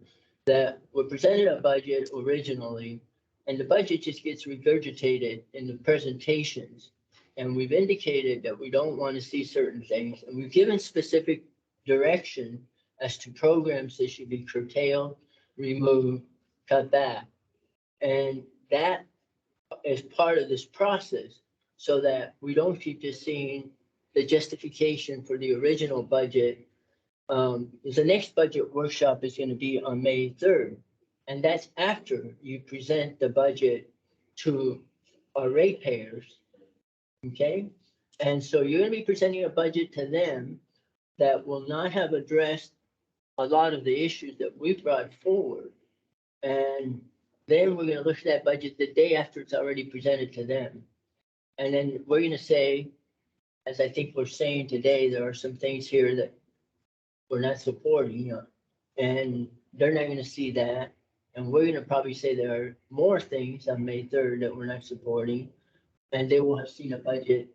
that we presented a budget originally, and the budget just gets regurgitated in the presentations. and we've indicated that we don't want to see certain things, and we've given specific direction as to programs that should be curtailed, removed, cut back. And that is part of this process, so that we don't keep just seeing the justification for the original budget. The next budget workshop is gonna be on May 3rd, and that's after you present the budget to our ratepayers. Okay, and so you're gonna be presenting a budget to them that will not have addressed a lot of the issues that we've brought forward. And then we're gonna look at that budget the day after it's already presented to them. And then we're gonna say, as I think we're saying today, there are some things here that we're not supporting, and they're not gonna see that. And we're gonna probably say there are more things on May 3rd that we're not supporting, and they will have seen a budget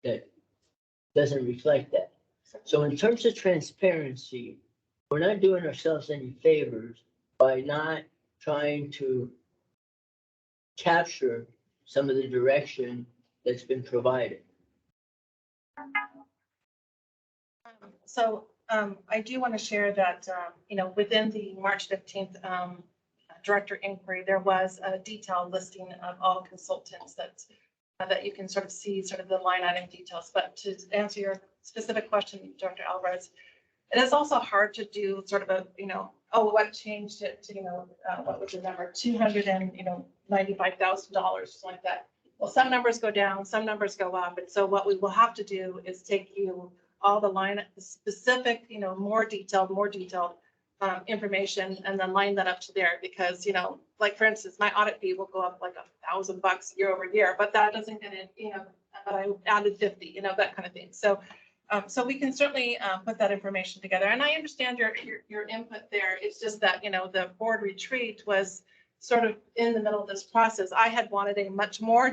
that doesn't reflect that. So in terms of transparency, we're not doing ourselves any favors by not trying to capture some of the direction that's been provided. So I do want to share that, within the March 15th director inquiry, there was a detailed listing of all consultants that you can sort of see sort of the line item details. But to answer your specific question, Dr. Alvarez, it is also hard to do sort of a, what changed it to, what was the number, $295,000, something like that. Well, some numbers go down, some numbers go up. And so what we will have to do is take you all the specific, more detailed information, and then line that up to there, because, like for instance, my audit fee will go up like $1,000 year over year, but that doesn't get it, but I added 50, that kind of thing. So we can certainly put that information together. And I understand your input there. It's just that, the board retreat was sort of in the middle of this process. I had wanted a much more,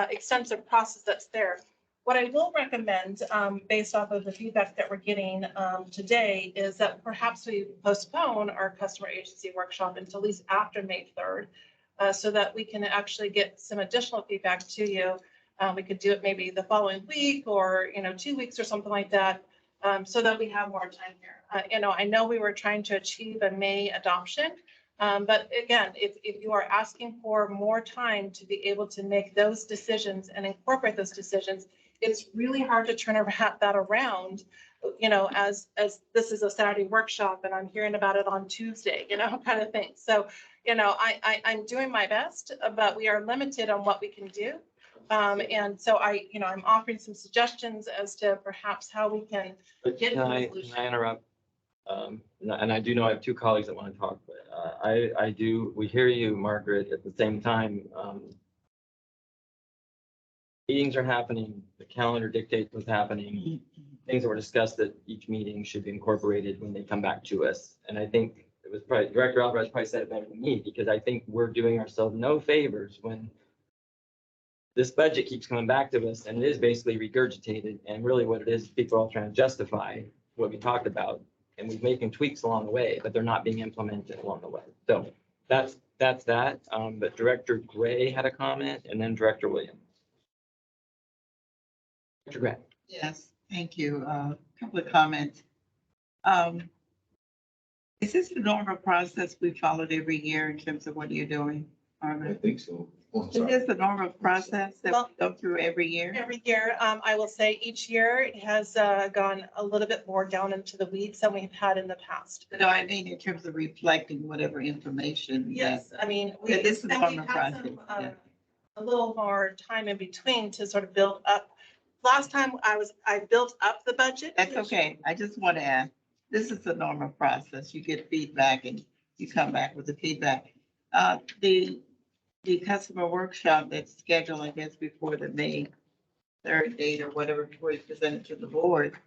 extensive process that's there. What I will recommend, based off of the feedback that we're getting today, is that perhaps we postpone our customer agency workshop until at least after May 3rd, so that we can actually get some additional feedback to you. We could do it maybe the following week, or 2 weeks or something like that, so that we have more time here. I know we were trying to achieve a May adoption, but again, if you are asking for more time to be able to make those decisions and incorporate those decisions, it's really hard to turn that around, as this is a Saturday workshop and I'm hearing about it on Tuesday, kind of thing. So, I'm doing my best, but we are limited on what we can do. And so I'm offering some suggestions as to perhaps how we can get. Can I interrupt? And I do know I have two colleagues that want to talk, but we hear you, Margaret. At the same time, meetings are happening, the calendar dictates what's happening. Things that were discussed at each meeting should be incorporated when they come back to us. And I think it was probably Director Alvarez probably said it better than me, because I think we're doing ourselves no favors when this budget keeps coming back to us and it is basically regurgitated. And really what it is, people are all trying to justify what we talked about, and we're making tweaks along the way, but they're not being implemented along the way. So that's that. But Director Gray had a comment, and then Director Williams. Director Gray. Yes, thank you. A couple of comments. Is this the normal process we followed every year in terms of what you're doing? I think so. Oh, Is sorry. this the normal process that Well, we go through every year? Every year, I will say each year it has gone a little bit more down into the weeds than we've had in the past. No, I mean in terms of reflecting whatever information. Yes, I mean, we, But this is and on we've the had process, some, yeah. a little more time in between to sort of build up. Last time I built up the budget. That's okay. I just want to ask, this is the normal process. You get feedback and you come back with the feedback. The customer workshop that's scheduled, I guess, before the May 3rd date or whatever, before it's presented to the board.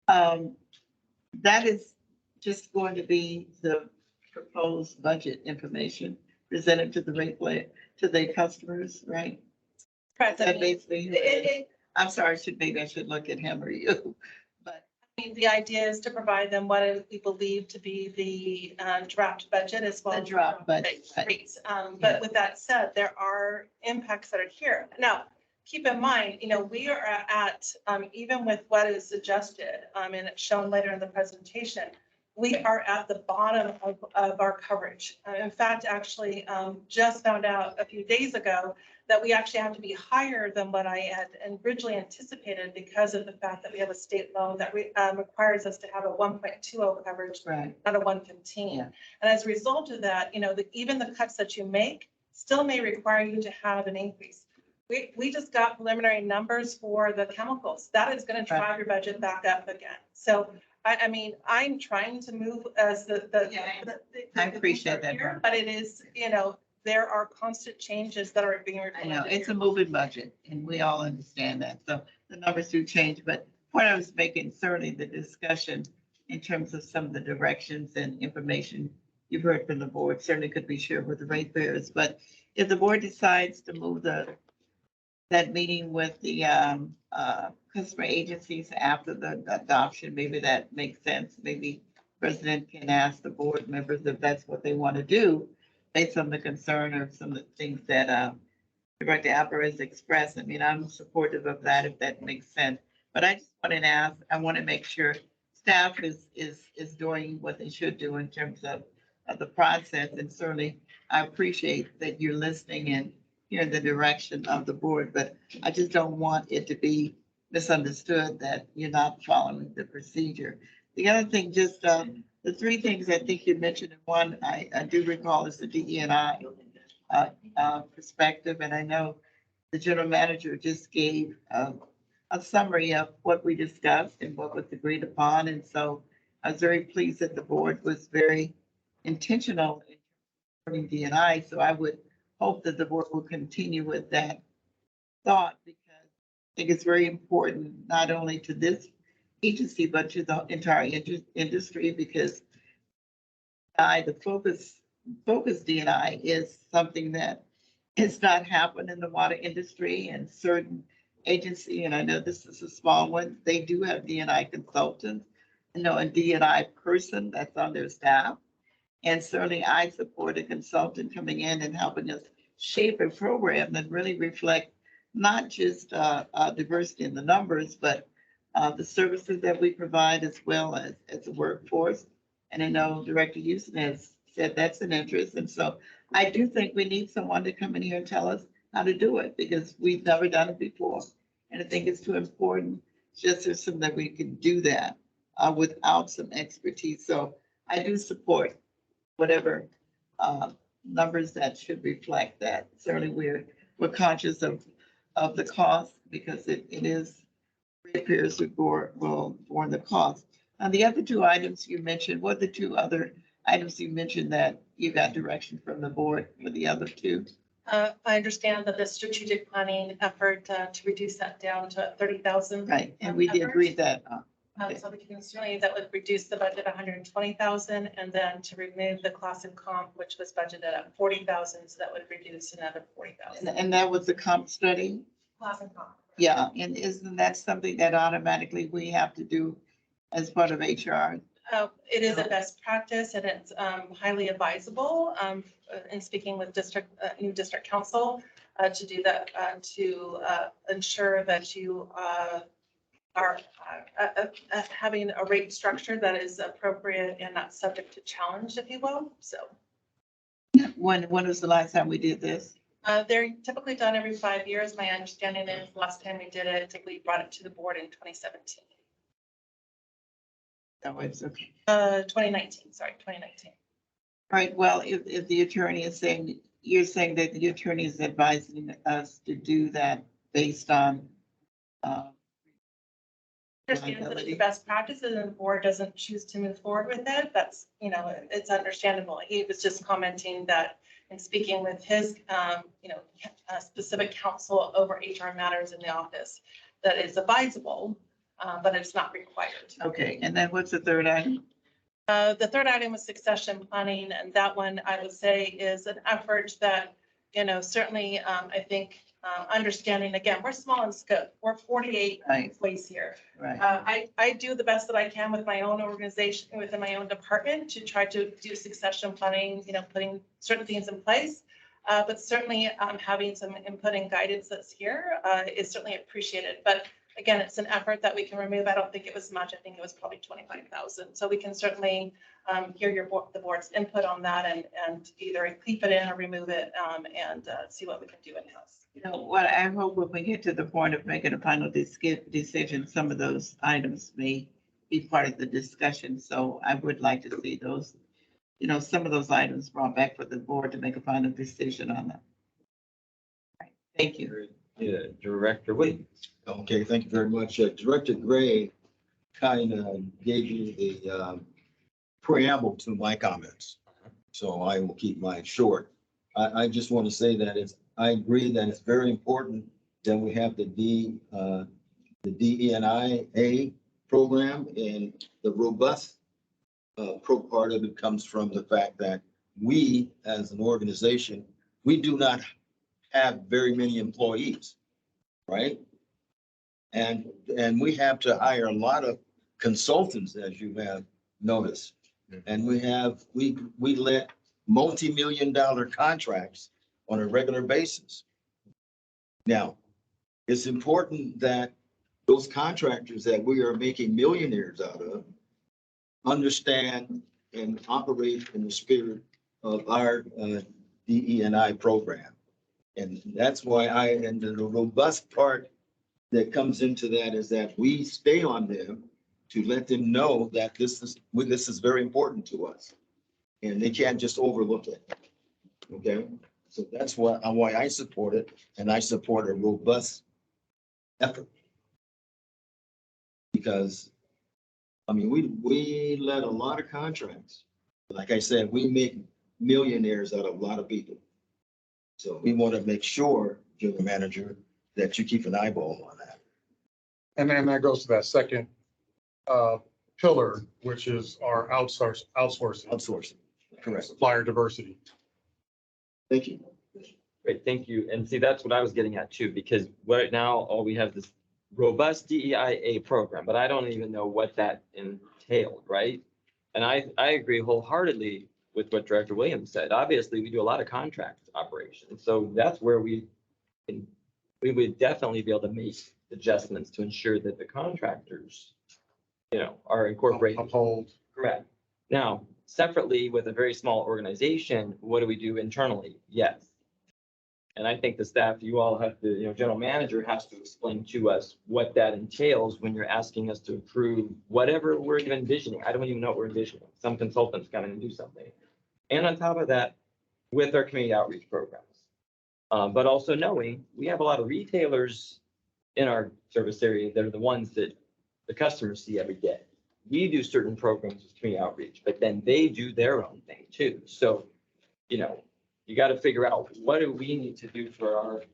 That is just going to be the proposed budget information presented to the to the customers, right? Correct. I That mean, basically, I'm sorry, maybe I should look at him or you, but the idea is to provide them what we believe to be the draft budget as well. The as draft budget, right. rates. But with that said, there are impacts that are here. Now, keep in mind, we are at, even with what is suggested, and it's shown later in the presentation, we are at the bottom of our coverage. In fact, actually, just found out a few days ago that we actually have to be higher than what I had originally anticipated because of the fact that we have a state loan that requires us to have a 1.20 coverage, Right. not a 115. Yeah. And as a result of that, even the cuts that you make still may require you to have an increase. We just got preliminary numbers for the chemicals. That is going to drive your budget back up again. So, I mean, I'm trying to move as I appreciate that, here, Barbara. but it is, there are constant changes that are being I reported. know, it's a moving budget, and we all understand that, so the numbers do change, but what I was making, certainly the discussion in terms of some of the directions and information you've heard from the board certainly could be shared with the ratepayers, but if the board decides to move that meeting with the customer agencies after the adoption, maybe that makes sense, maybe President can ask the board members if that's what they want to do, based on the concern or some of the things that Director Alvarez expressed. I mean, I'm supportive of that if that makes sense. But I just wanted to ask, I want to make sure staff is doing what they should do in terms of the process. And certainly I appreciate that you're listening and hearing the direction of the board, but I just don't want it to be misunderstood that you're not following the procedure. The other thing, just the three things I think you mentioned in one, I do recall is the DE&I perspective. And I know the general manager just gave a summary of what we discussed and what was agreed upon. And so I was very pleased that the board was very intentional in supporting DE&I. So I would hope that the board will continue with that thought, because I think it's very important, not only to this agency, but to the entire industry, because the focus D&I is something that has not happened in the water industry, and certain agency, and I know this is a small one, they do have D&I consultants, a D&I person that's on their staff. And certainly I support a consultant coming in and helping us shape a program that really reflect not just diversity in the numbers, but the services that we provide, as well as the workforce. And I know Director Houston has said that's an interest. And so I do think we need someone to come in here and tell us how to do it, because we've never done it before. And I think it's too important just to assume that we can do that without some expertise. So I do support whatever numbers that should reflect that. Certainly we're conscious of the cost, because it is ratepayers who will borne the cost. And the other two items you mentioned, what are the two other items you mentioned that you got direction from the board for the other two? I understand that the strategic planning effort to reduce that down to 30,000. Right, and we did agree that. So we can certainly, that would reduce the budget 120,000, and then to remove the class and comp, which was budgeted at 40,000, so that would reduce another 40,000. And that was the comp study? Class and comp. Yeah, and isn't that something that automatically we have to do as part of HR? It is a best practice, and it's highly advisable in speaking with new district council to do that, to ensure that you are having a rate structure that is appropriate and not subject to challenge, if you will. So When was the last time we did this? they're typically done every 5 years. My understanding is the last time we did it, I think we brought it to the board in 2017. That was okay. 2019, sorry, 2019. All right, well, if the attorney is saying, you're saying that the attorney is advising us to do that based on Understand that it's the best practices, and the board doesn't choose to move forward with it. That's, it's understandable. He was just commenting that in speaking with his, specific counsel over HR matters in the office, that it's advisable, but it's not required. Okay, and then what's the third item? The third item was succession planning, and that one I would say is an effort that, certainly, I think, understanding, again, we're small in scope. We're 48 employees here. Right. I do the best that I can with my own organization, within my own department, to try to do succession planning, putting certain things in place. But certainly having some input and guidance that's here is certainly appreciated. But again, it's an effort that we can remove. I don't think it was much. I think it was probably 25,000. So we can certainly hear the board's input on that and either keep it in or remove it and see what we can do in-house. You know, what I hope when we get to the point of making a final decision, some of those items may be part of the discussion. So I would like to see those, you know, some of those items brought back for the board to make a final decision on them. Right. Thank you. Yeah, Director Williams. Okay, thank you very much. Director Gray kind of gave you the preamble to my comments. So I will keep mine short. I just want to say that I agree that it's very important that we have the DE&I program, and the robust part of it comes from the fact that we, as an organization, we do not have very many employees, right? And we have to hire a lot of consultants, as you have noticed. And we let multi-million-dollar contracts on a regular basis. Now, it's important that those contractors that we are making millionaires out of understand and operate in the spirit of our DE&I program. And that's why and the robust part that comes into that is that we stay on them to let them know that this is very important to us. And they can't just overlook it. Okay? So that's why I support it, and I support a robust effort. Because, I mean, we let a lot of contracts. Like I said, we make millionaires out of a lot of people. So we want to make sure, General Manager, that you keep an eyeball on that. And then that goes to that second pillar, which is our outsourcing, Outsourcing, correct. supplier diversity. Thank you. Great, thank you. And see, that's what I was getting at too, because right now, all we have this robust DEIA program, but I don't even know what that entailed, right? And I agree wholeheartedly with what Director Williams said. Obviously, we do a lot of contract operations, so that's where we would definitely be able to make adjustments to ensure that the contractors, you know, are incorporated. Uphold. Correct. Now, separately with a very small organization, what do we do internally? Yes. And I think the staff, you all have to, you know, general manager has to explain to us what that entails when you're asking us to approve whatever we're even envisioning. I don't even know what we're envisioning. Some consultants come in and do something. And on top of that, with our community outreach programs. But also knowing we have a lot of retailers in our service area that are the ones that the customers see every day. We do certain programs with community outreach, but then they do their own thing too. So, you know, you got to figure out what do we need to do for our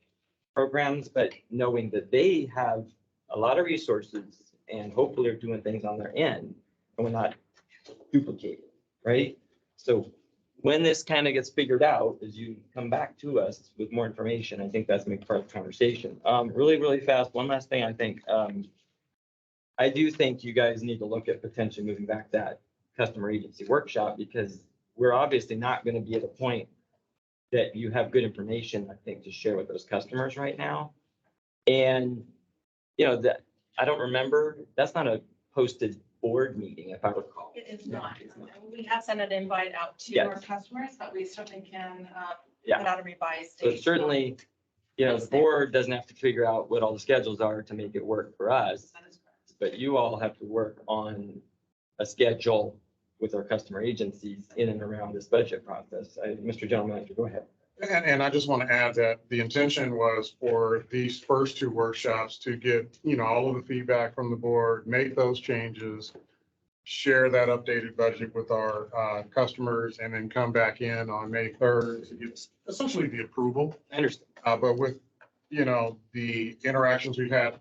programs, but knowing that they have a lot of resources and hopefully are doing things on their end and we're not duplicating, right? So when this kind of gets figured out, as you come back to us with more information, I think that's gonna be part of the conversation. Really, really fast. One last thing, I think, I do think you guys need to look at potentially moving back that customer agency workshop, because we're obviously not going to be at a point that you have good information, I think, to share with those customers right now. And, you know, that, I don't remember, that's not a posted board meeting, if I recall. It is not. We have sent an invite out to Yes. our customers, but we certainly can Yeah. put out a revised So date. certainly, you know, the board doesn't have to figure out what all the schedules are to make it work for us, That is correct. but you all have to work on a schedule with our customer agencies in and around this budget process. Mr. General Manager, go ahead. And I just want to add that the intention was for these first two workshops to get, you know, all of the feedback from the board, make those changes, share that updated budget with our customers, and then come back in on May 3rd to get essentially the approval. I understand. But with, you know, the interactions we've had,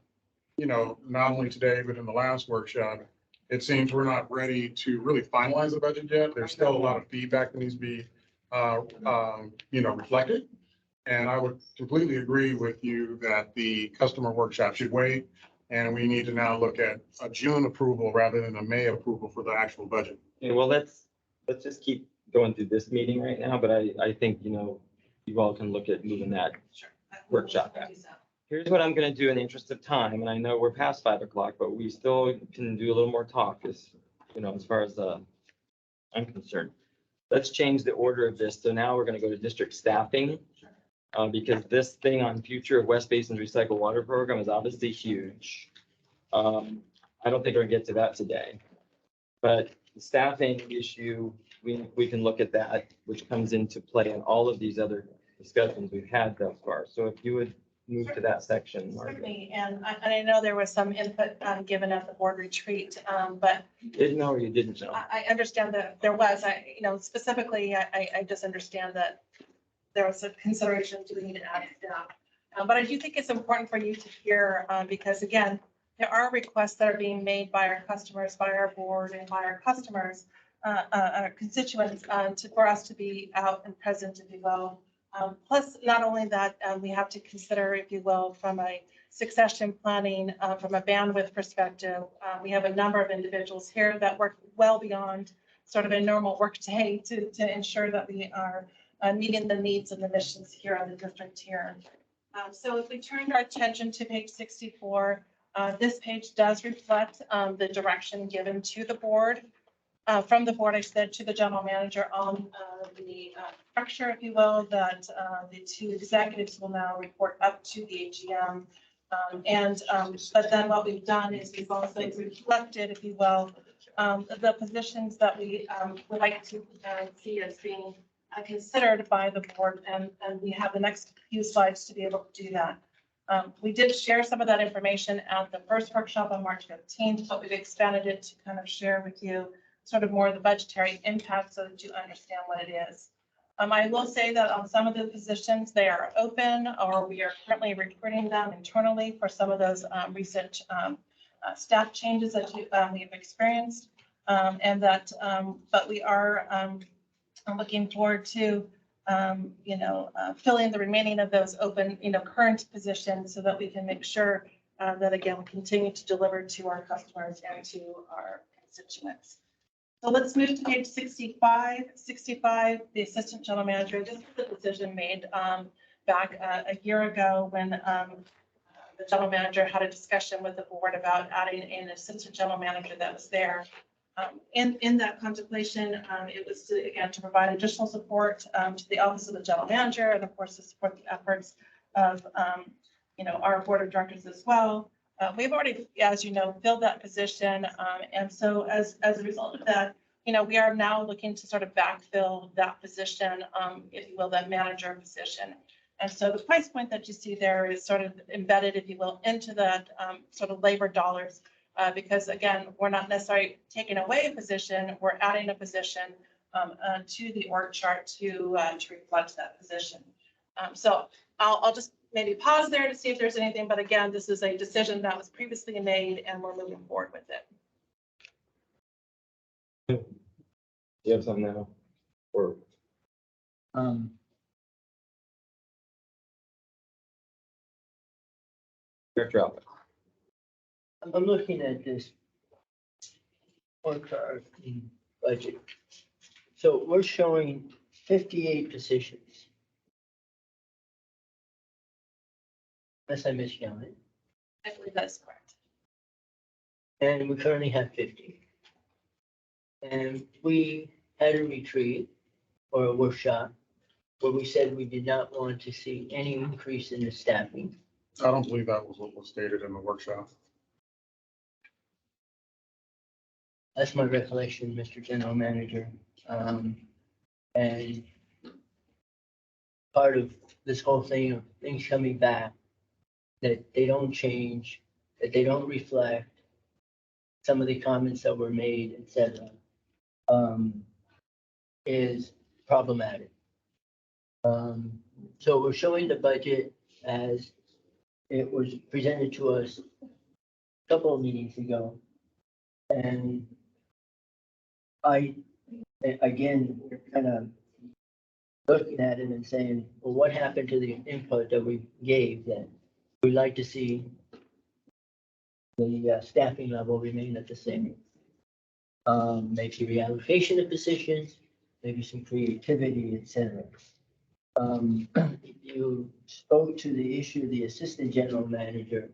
you know, not only today, but in the last workshop, it seems we're not ready to really finalize the budget yet. There's still a lot of feedback that needs to be, you know, reflected. And I would completely agree with you that the customer workshop should wait. And we need to now look at a June approval rather than a May approval for the actual budget. Okay, well, let's just keep going through this meeting right now, but I think, you know, you all can look at moving that workshop back. Here's what I'm gonna do in the interest of time, and I know we're past 5 o'clock, but we still can do a little more talk as, as far as I'm concerned. Let's change the order of this. So now we're gonna go to district staffing. Because this thing on future of West Basin's recycled water program is obviously huge. I don't think we're gonna get to that today. But the staffing issue, we can look at that, which comes into play in all of these other discussions we've had thus far. So if you would move to that section, Margaret. Certainly, and I know there was some input given at the board retreat, but Didn't know or you didn't know? I understand that there was, specifically, I just understand that there was a consideration, do we need to add staff? But I do think it's important for you to hear, because again, there are requests that are being made by our customers, by our board and by our customers, our constituents, for us to be out and present, if you will. Plus, not only that, we have to consider, if you will, from a succession planning, from a bandwidth perspective. We have a number of individuals here that work well beyond sort of a normal workday to ensure that we are meeting the needs and the missions here on the district here. So if we turn our attention to page 64, this page does reflect the direction given to the board. From the board, I said to the general manager on the structure, if you will, that the two executives will now report up to the AGM. But then what we've done is we've also reflected, if you will, the positions that we would like to see as being considered by the board, and we have the next few slides to be able to do that. We did share some of that information at the first workshop on March 15th, but we've expanded it to kind of share with you sort of more of the budgetary impact so that you understand what it is. I will say that on some of the positions, they are open, or we are currently recruiting them internally for some of those recent staff changes that we've experienced. But we are looking forward to, filling the remaining of those open, current positions so that we can make sure that, again, we continue to deliver to our customers and to our constituents. So let's move to page 65. 65, the assistant general manager. This was a decision made back a year ago when the general manager had a discussion with the board about adding an assistant general manager that was there. In that contemplation, it was to, again, to provide additional support to the office of the general manager, and of course to support the efforts of our board of directors as well. We've already, as you know, filled that position, and so as a result of that, we are now looking to sort of backfill that position, if you will, that manager position. And so the price point that you see there is sort of embedded, if you will, into that sort of labor dollars. Because again, we're not necessarily taking away a position, we're adding a position to the org chart to reflect that position. So I'll just maybe pause there to see if there's anything, but again, this is a decision that was previously made and we're moving forward with it. You have something now? Or Director Alpha. I'm looking at this org chart in budget. So we're showing 58 positions. Unless I miscounted. I believe that's correct. And we currently have 50. And we had a retreat or a workshop where we said we did not want to see any increase in the staffing. I don't believe that was what was stated in the workshop. That's my recollection, Mr. General Manager. And part of this whole thing of things coming back, that they don't change, that they don't reflect some of the comments that were made, et cetera, is problematic. So we're showing the budget as it was presented to us a couple of meetings ago. And I, again, kind of looking at it and saying, well, what happened to the input that we gave then? We'd like to see the staffing level remain at the same. Maybe reallocation of positions, maybe some creativity, et cetera. You spoke to the issue of the assistant general manager.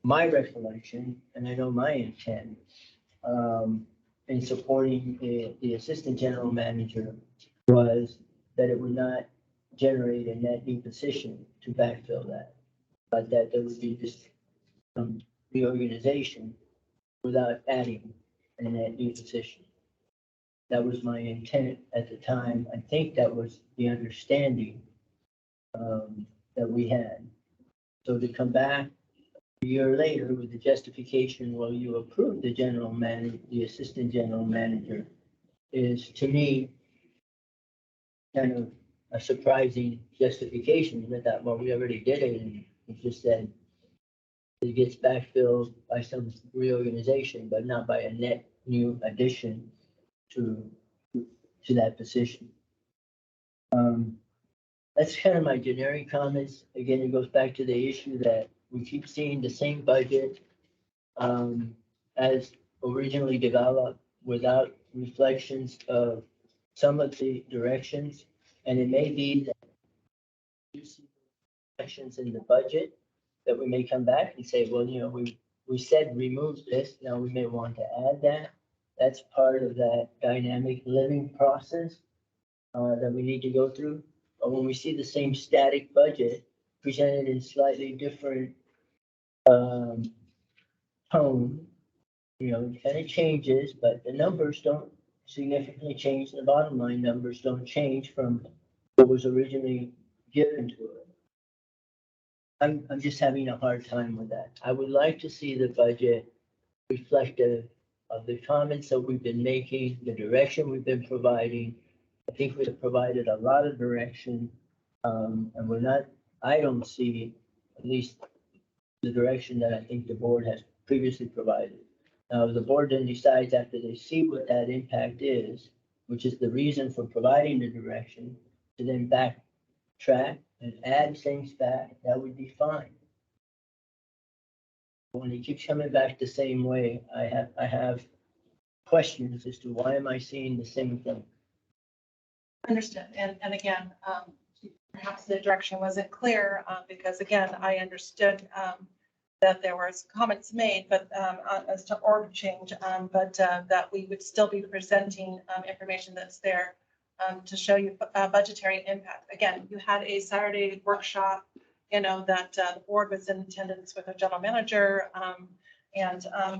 My recollection, and I know my intent, in supporting the assistant general manager was that it would not generate a net new position to backfill that, but that there would be just some reorganization without adding a net new position. That was my intent at the time. I think that was the understanding that we had. So to come back a year later with the justification, well, you approved the general manager, the assistant general manager, is to me kind of a surprising justification. I thought, well, we already did it, and it just said it gets backfilled by some reorganization, but not by a net new addition to that position. That's kind of my generic comments. Again, it goes back to the issue that we keep seeing the same budget as originally developed without reflections of some of the directions. And it may be that you see sections in the budget that we may come back and say, well, you know, we said remove this, now we may want to add that. That's part of that dynamic living process that we need to go through. But when we see the same static budget presented in slightly different tone, you know, it kind of changes, but the numbers don't significantly change. The bottom line numbers don't change from what was originally given to it. I'm just having a hard time with that. I would like to see the budget reflective of the comments that we've been making, the direction we've been providing. I think we've provided a lot of direction, and we're not, I don't see at least the direction that I think the board has previously provided. Now, if the board then decides after they see what that impact is, which is the reason for providing the direction, to then backtrack and add things back, that would be fine. When it keeps coming back the same way, I have questions as to why am I seeing the same thing? Understood. And again, perhaps the direction wasn't clear, because again, I understood, that there was comments made, but, as to org change, but, that we would still be presenting, information that's there, to show you, budgetary impact. Again, you had a Saturday workshop, you know, that, the board was in attendance with a general manager,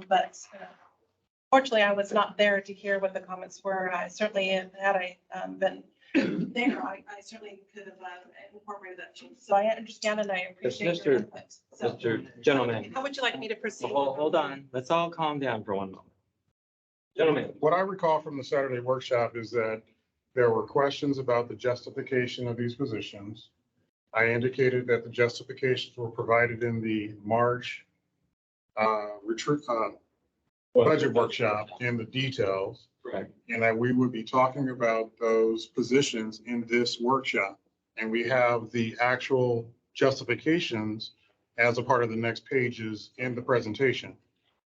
but, fortunately, I was not there to hear what the comments were. I certainly, had I been there, I certainly could have incorporated that change. So I understand and I appreciate your input. So Mr. Gentleman, how would you like me to proceed? hold on, let's all calm down for one moment. Gentlemen, What I recall from the Saturday workshop is that there were questions about the justification of these positions. I indicated that the justifications were provided in the March budget workshop in the details, correct. and that we would be talking about those positions in this workshop. And we have the actual justifications as a part of the next pages in the presentation.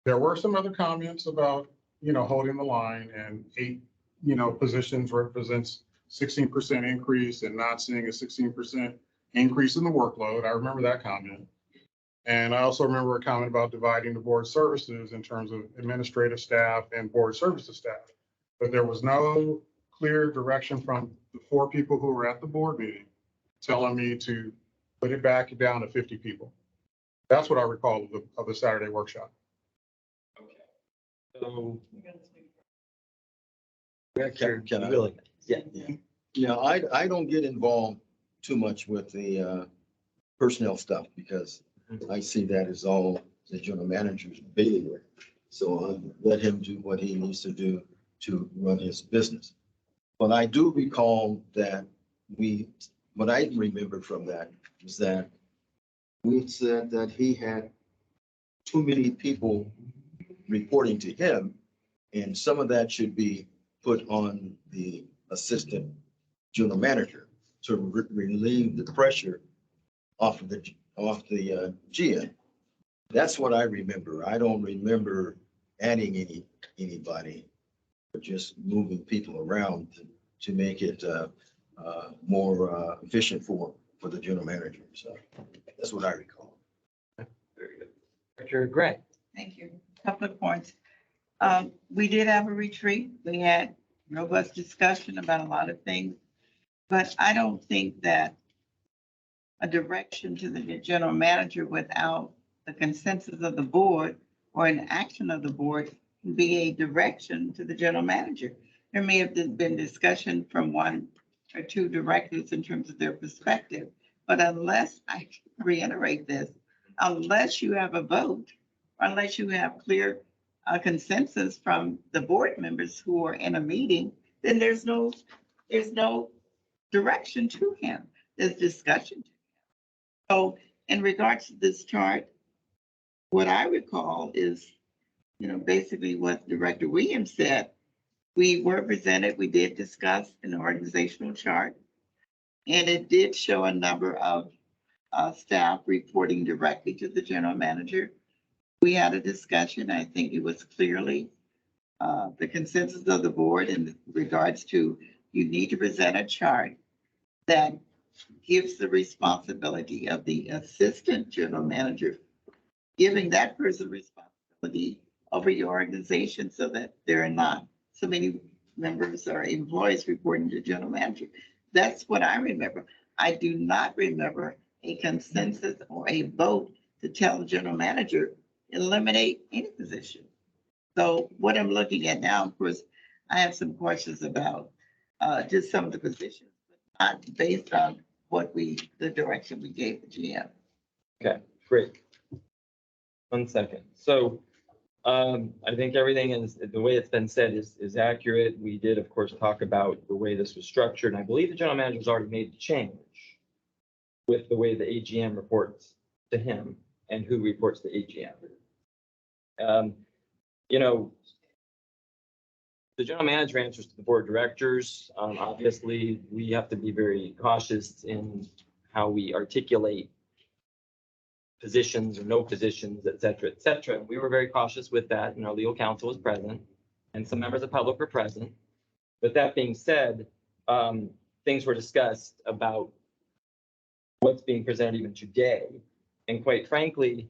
There were some other comments about, you know, holding the line, and 8, you know, positions represents 16% increase and not seeing a 16% increase in the workload. I remember that comment. And I also remember a comment about dividing the board services in terms of administrative staff and board services staff. But there was no clear direction from the 4 people who were at the board meeting telling me to put it back down to 50 people. That's what I recall of the Saturday workshop. So, Can I? really, yeah, Yeah, I don't get involved too much with the personnel stuff because I see that as all the general manager's bailiwick. So I let him do what he needs to do to run his business. But I do recall that what I remember from that is that we said that he had too many people reporting to him, and some of that should be put on the assistant general manager to relieve the pressure off the GM. That's what I remember. I don't remember adding anybody, but just moving people around to make it more efficient for the general manager. So that's what I recall. Very good. Director Gray. Thank you. Couple of points. We did have a retreat. We had robust discussion about a lot of things. But I don't think that a direction to the general manager without the consensus of the board or an action of the board can be a direction to the general manager. There may have been discussion from one or two directors in terms of their perspective, but unless, I reiterate this, unless you have a vote, or unless you have clear consensus from the board members who are in a meeting, then there's no direction to him. There's discussion. So in regards to this chart, what I recall is, basically what Director Williams said. We were presented, we did discuss an organizational chart, and it did show a number of staff reporting directly to the general manager. We had a discussion. I think it was clearly the consensus of the board in regards to you need to present a chart that gives the responsibility of the assistant general manager, giving that person responsibility over your organization so that there are not so many members or employees reporting to general manager. That's what I remember. I do not remember a consensus or a vote to tell the general manager, eliminate any position. So what I'm looking at now, of course, I have some questions about just some of the positions, but not based on the direction we gave the GM. Okay, great. 1 second. So I think everything is, the way it's been said is accurate. We did, of course, talk about the way this was structured. And I believe the general manager's already made the change with the way the AGM reports to him and who reports to AGM. The general manager answers to the board of directors. Obviously, we have to be very cautious in how we articulate positions or no positions, et cetera, et cetera. And we were very cautious with that, and our legal counsel was present, and some members of the public were present. But that being said, things were discussed about what's being presented even today. And quite frankly,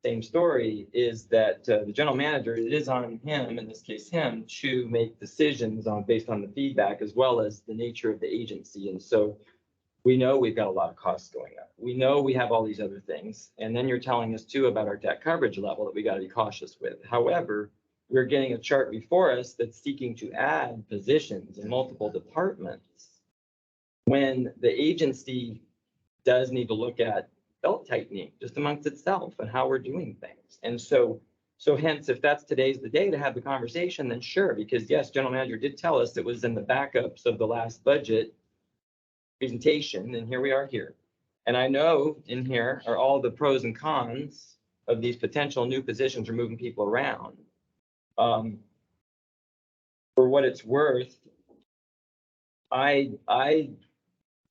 same story is that the general manager, it is on him, in this case him, to make decisions based on the feedback as well as the nature of the agency. And so we know we've got a lot of costs going up. We know we have all these other things. And then you're telling us too about our debt coverage level that we got to be cautious with. However, we're getting a chart before us that's seeking to add positions in multiple departments when the agency does need to look at belt tightening just amongst itself and how we're doing things. And so hence, if that's today's the day to have the conversation, then sure, because yes, general manager did tell us it was in the backups of the last budget presentation, and here we are here. And I know in here are all the pros and cons of these potential new positions or moving people around. For what it's worth, I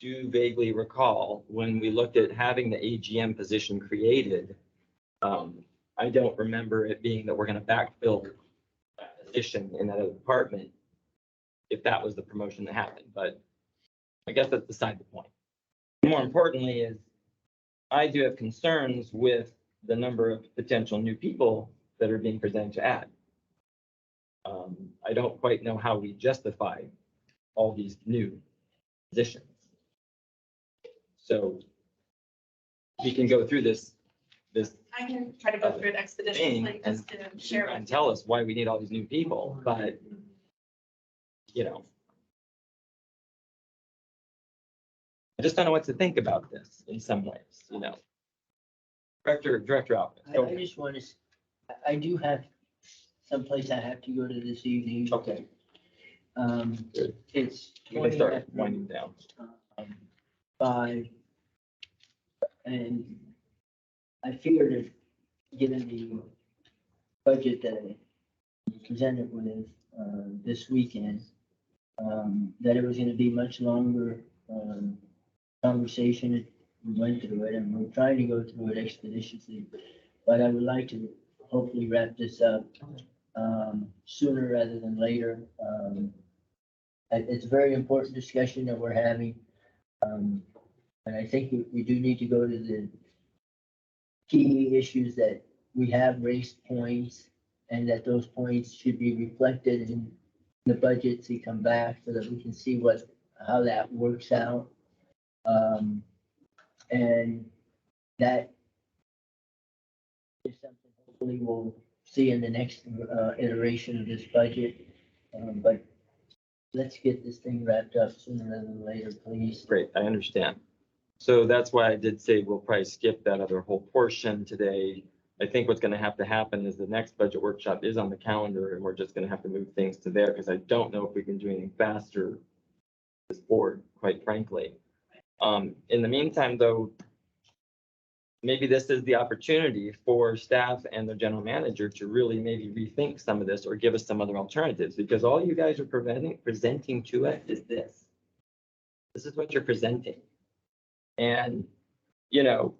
do vaguely recall when we looked at having the AGM position created. I don't remember it being that we're going to backfill that position in that other department if that was the promotion that happened, but I guess that's beside the point. More importantly is I do have concerns with the number of potential new people that are being presented to add. I don't quite know how we justify all these new positions. So we can go through this I can try to go through it expeditiously thing just to share and with tell you. us why we need all these new people, but I just don't know what to think about this in some ways, Director Alves. I just want to, I do have someplace I have to go to this evening. Okay, Good. It's we can 20 start after, winding down. 5. And I figured that given the budget that I presented with this weekend, that it was going to be much longer conversation. We went through it and we're trying to go through it expeditiously, but I would like to hopefully wrap this up sooner rather than later. It's a very important discussion that we're having. And I think we do need to go to the key issues that we have raised points and that those points should be reflected in the budget to come back so that we can see how that works out. And that is something hopefully we'll see in the next iteration of this budget. But let's get this thing wrapped up sooner rather than later, please. Great, I understand. So that's why I did say we'll probably skip that other whole portion today. I think what's gonna have to happen is the next budget workshop is on the calendar and we're just gonna have to move things to there because I don't know if we can do anything faster. This board, quite frankly. In the meantime, though, maybe this is the opportunity for staff and the general manager to really maybe rethink some of this or give us some other alternatives, because all you guys are presenting to us is this. This is what you're presenting. And, you know,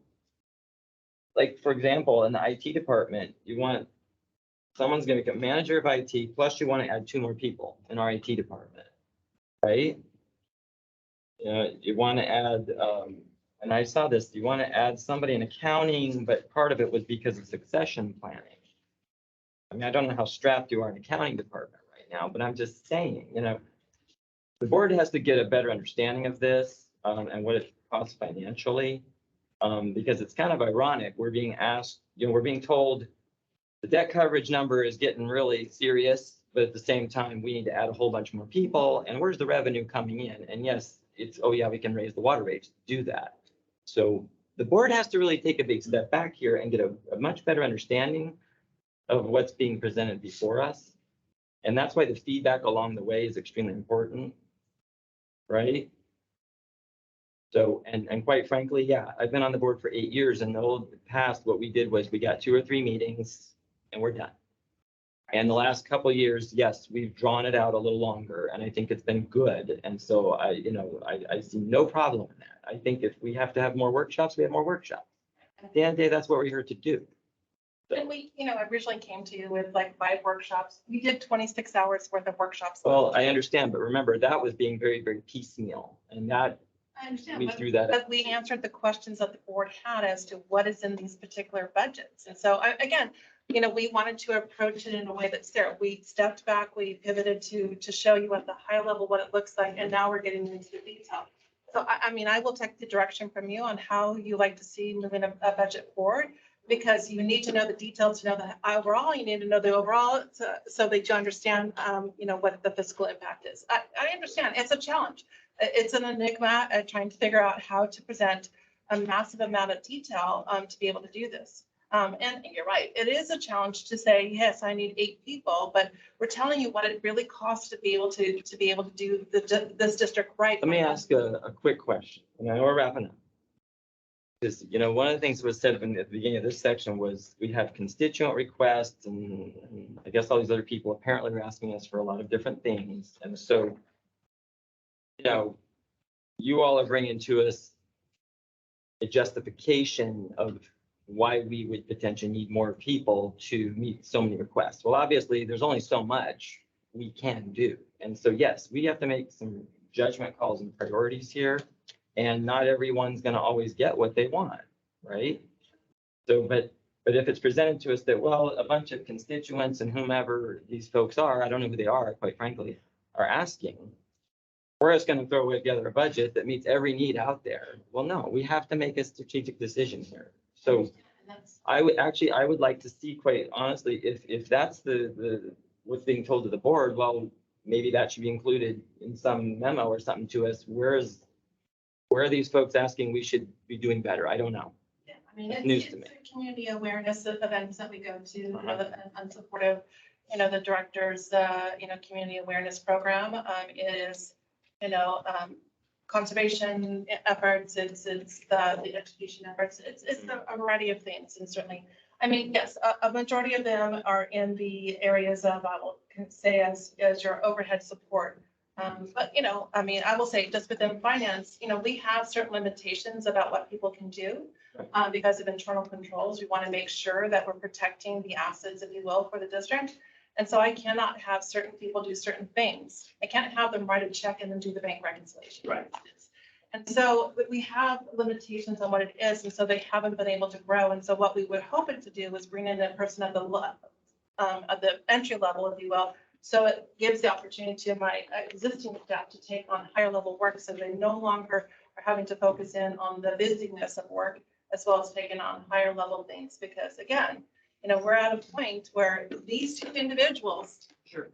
like, for example, in the IT department, you want, someone's gonna become manager of IT, plus you want to add 2 more people in our IT department, right? You want to add, and I saw this, you want to add somebody in accounting, but part of it was because of succession planning. I mean, I don't know how strapped you are in accounting department right now, but I'm just saying, the board has to get a better understanding of this, and what it costs financially. Because it's kind of ironic, we're being asked, we're being told the debt coverage number is getting really serious, but at the same time, we need to add a whole bunch more people, and where's the revenue coming in? And yes, it's, oh yeah, we can raise the water rates, do that. So the board has to really take a big step back here and get a much better understanding of what's being presented before us. And that's why the feedback along the way is extremely important, right? So, and quite frankly, yeah, I've been on the board for 8 years, and in the old past, what we did was we got 2 or 3 meetings and we're done. And the last couple of years, yes, we've drawn it out a little longer, and I think it's been good. And so I see no problem in that. I think if we have to have more workshops, we have more workshops. At the end of the day, that's what we're here to do. And we, originally came to you with like 5 workshops. We did 26 hours worth of workshops. Well, I understand, but remember, that was being very, very piecemeal, and that, I understand, we but- threw that. But we answered the questions that the board had as to what is in these particular budgets. And so again, we wanted to approach it in a way that's fair. We stepped back, we pivoted to show you at the high level what it looks like, and now we're getting into the detail. So I will take the direction from you on how you like to see moving a budget forward, because you need to know the details to know the overall, you need to know the overall so that you understand, what the fiscal impact is. I understand, it's a challenge. It's an enigma trying to figure out how to present a massive amount of detail to be able to do this. And you're right, it is a challenge to say, yes, I need 8 people, but we're telling you what it really costs to be able to do this district right. Let me ask a quick question, and I know we're wrapping up. Because, one of the things that was said at the beginning of this section was we have constituent requests, and I guess all these other people apparently were asking us for a lot of different things. And so, you all are bringing to us a justification of why we would potentially need more people to meet so many requests. Well, obviously, there's only so much we can do. And so, yes, we have to make some judgment calls and priorities here. And not everyone's going to always get what they want, right? So, but if it's presented to us that, well, a bunch of constituents and whomever these folks are, I don't know who they are, quite frankly, are asking, we're just going to throw together a budget that meets every need out there. Well, no, we have to make a strategic decision here. So I would like to see, quite honestly, if that's the what's being told to the board, well, maybe that should be included in some memo or something to us. Where are these folks asking we should be doing better? I don't know. Yeah, I mean, it's News to me. a community awareness of events that we go to, Uh-huh. and supportive, the director's, community awareness program. It is, conservation efforts, it's the education efforts, it's a variety of things. And certainly, I mean, yes, a majority of them are in the areas of, I will say as your overhead support. But, I will say just within finance, we have certain limitations about what people can do because of internal controls. We want to make sure that we're protecting the assets, if you will, for the district. And so I cannot have certain people do certain things. I can't have them write a check and then do the bank reconciliation. Right. And so we have limitations on what it is, and so they haven't been able to grow. And so what we would hope it to do is bring in a person at the entry level, if you will. So it gives the opportunity to my existing staff to take on higher level work, so they no longer are having to focus in on the busyness of work, as well as taking on higher level things. Because again, we're at a point where these two individuals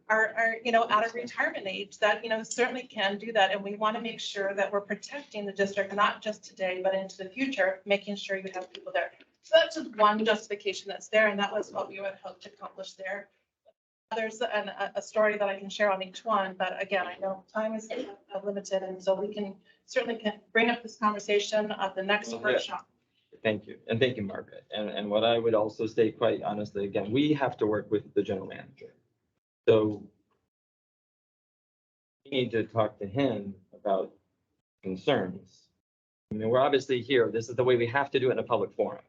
are, at a retirement age that, certainly can do that. And we want to make sure that we're protecting the district, not just today, but into the future, making sure you have people there. So that's just one justification that's there, and that was what we would hope to accomplish there. There's a story that I can share on each one, but again, I know time is limited, and so we can certainly bring up this conversation at the next workshop. Thank you. And thank you, Margaret. And what I would also say, quite honestly, again, we have to work with the general manager. So we need to talk to him about concerns. I mean, we're obviously here. This is the way we have to do it in a public forum.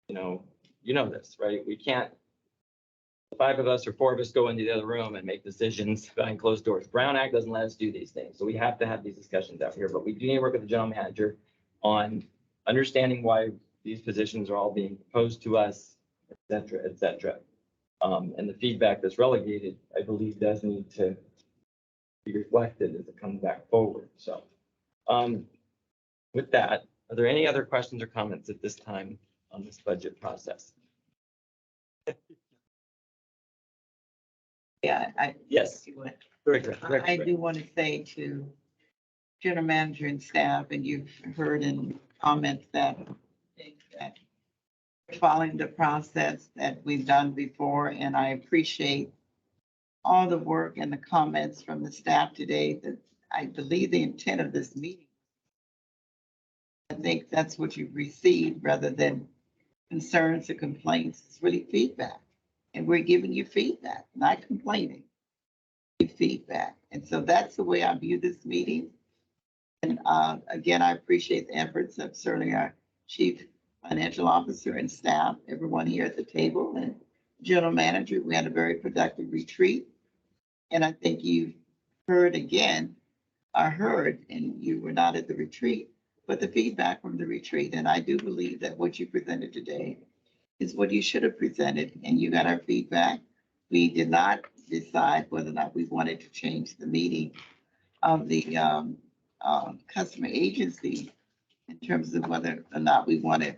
You know this, right? We can't, the 5 of us or 4 of us go into the other room and make decisions behind closed doors. Brown Act doesn't let us do these things. So we have to have these discussions out here, but we do need to work with the general manager on understanding why these positions are all being proposed to us, et cetera, et cetera. And the feedback that's relegated, I believe, does need to be reflected as it comes back forward. So with that, are there any other questions or comments at this time on this budget process? Yeah, Yes. Director, I do want to say to general manager and staff, and you've heard in comments that following the process that we've done before, and I appreciate all the work and the comments from the staff today. That I believe the intent of this meeting. I think that's what you've received rather than concerns or complaints. It's really feedback. And we're giving you feedback, not complaining. Feedback. And so that's the way I view this meeting. And again, I appreciate the efforts of certainly our chief financial officer and staff, everyone here at the table, and general manager. We had a very productive retreat. And I think you heard again, and you were not at the retreat, but the feedback from the retreat. And I do believe that what you presented today is what you should have presented, and you got our feedback. We did not decide whether or not we wanted to change the meeting of the customer agency in terms of whether or not we want to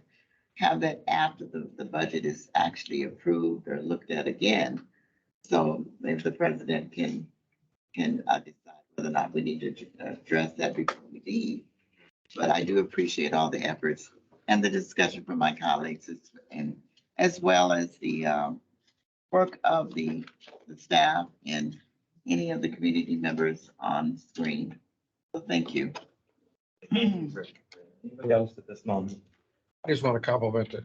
have that after the budget is actually approved or looked at again. So if the president can decide whether or not we need to address that before we leave. But I do appreciate all the efforts and the discussion from my colleagues, and as well as the work of the staff and any of the community members on screen. So thank you. Anybody else at this moment? I just want to compliment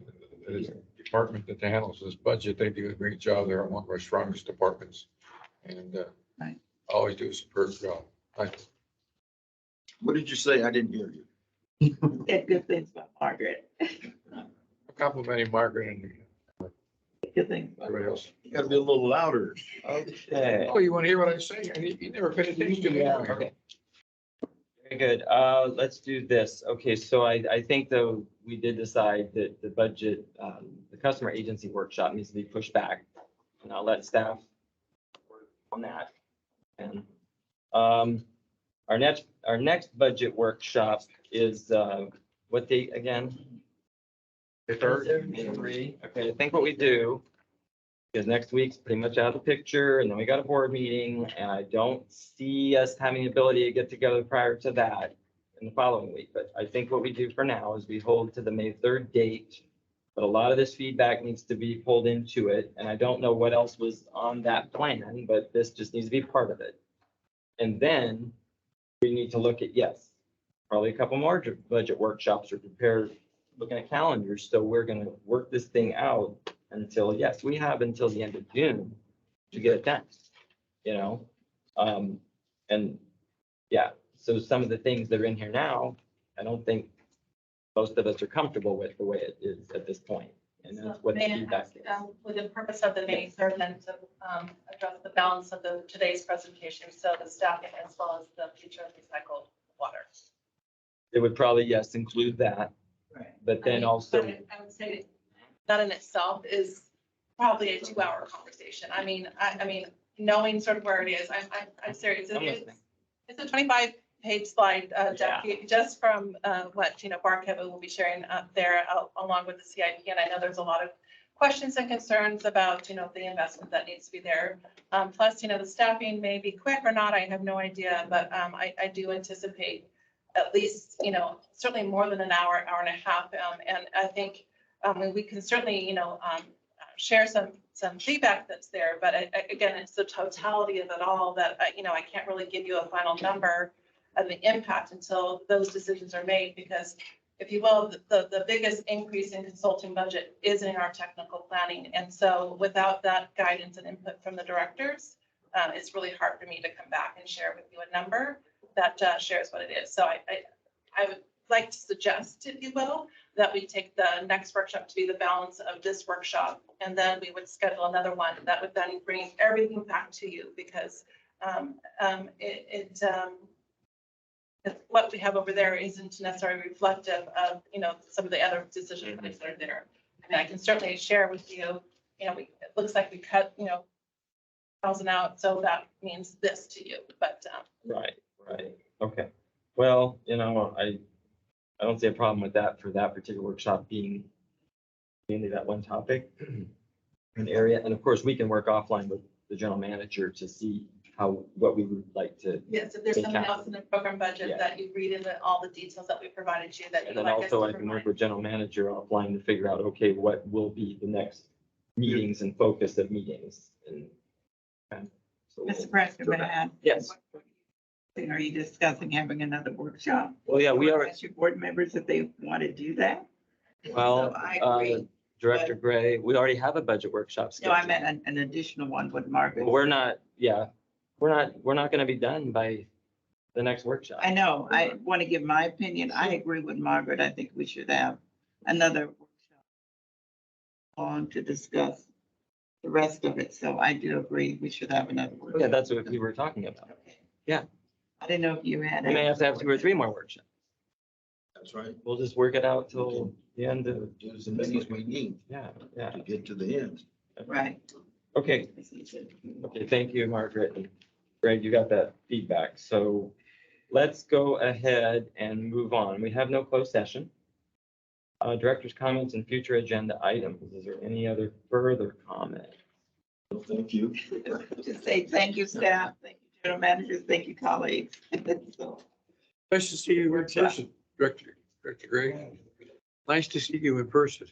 the department that handles this budget. They do a great job. They're one of our strongest departments, and Right. always do a superb job. Thanks. What did you say? I didn't hear you. Said good things about Margaret. Complimenting Margaret and Good things. everybody else. You gotta be a little louder. Okay. Oh, you want to hear what I say? You never paid attention to me. Yeah. Okay. Very good. Let's do this. Okay, so I think though, we did decide that the budget, the customer agency workshop needs to be pushed back. And I'll let staff work on that. And our next budget workshop is what date again? The third. May 3. Okay, I think what we do is next week's pretty much out of the picture, and then we got a board meeting, and I don't see us having the ability to get together prior to that in the following week. But I think what we do for now is we hold to the May 3rd date. But a lot of this feedback needs to be pulled into it, and I don't know what else was on that plan, but this just needs to be part of it. And then we need to look at, yes, probably a couple more budget workshops or prepare, looking at calendars. So we're gonna work this thing out until, yes, we have until the end of June to get it done, and yeah, so some of the things that are in here now, I don't think most of us are comfortable with the way it is at this point. and that's what the May I feedback ask, is. with the purpose of the May third, then to address the balance of today's presentation, so the staffing as well as the future of recycled water. It would probably, yes, include that, Right. but I then mean, also, but I would say that in itself is probably a 2-hour conversation. I mean, knowing sort of where it is, I'm serious. I'm listening. It's a 25-page slide, Jackie, just from what, Bar Kevin will be sharing up there along with the CIP. And I know there's a lot of questions and concerns about, the investment that needs to be there. Plus, the staffing may be quick or not, I have no idea, but I do anticipate at least, certainly more than an hour, hour and a half. And I think we can certainly, share some feedback that's there, but again, it's the totality of it all that, I can't really give you a final number of the impact until those decisions are made, because if you will, the biggest increase in consulting budget is in our technical planning. And so without that guidance and input from the directors, it's really hard for me to come back and share with you a number that shares what it is. So I would like to suggest, if you will, that we take the next workshop to be the balance of this workshop, and then we would schedule another one that would then bring everything back to you, because what we have over there isn't necessarily reflective of, some of the other decisions that are there. And I can certainly share with you, it looks like we cut, 1,000 out, so that means this to you, but right, okay. Well, I don't see a problem with that for that particular workshop being mainly that one topic, an area. And of course, we can work offline with the general manager to see what we would like to. yes, if there's Take something out. else in the program budget Yeah. that you read in all the details that we provided you that And you'd then like us also to I can work provide. with general manager offline to figure out, okay, what will be the next meetings and focus of meetings and. So Mr. President, may I ask? Yes. Are you discussing having another workshop? Well, yeah, we are, Ask your board members if they want to do that? well, So I agree. Director Gray, we already have a budget workshop No, I scheduled. meant an additional one with Margaret. We're not gonna be done by the next workshop. I know, I want to give my opinion. I agree with Margaret. I think we should have another workshop on to discuss the rest of it. So I do agree, we should have another workshop. Yeah, that's what we were talking about. Okay. Yeah. I didn't know if you had. We may have to have 2 or 3 more workshops. That's right. We'll just work it out till the end of, Do as many as we need yeah. to get to the end. Right. Okay, thank you, Margaret. And Greg, you got that feedback. So let's go ahead and move on. We have no closed session. Director's comments and future agenda items. Is there any other further comment? Well, thank you. Just say thank you, staff, thank you, general managers, thank you, colleagues. So, Nice to see you in person, Director Gray. Nice to see you in person.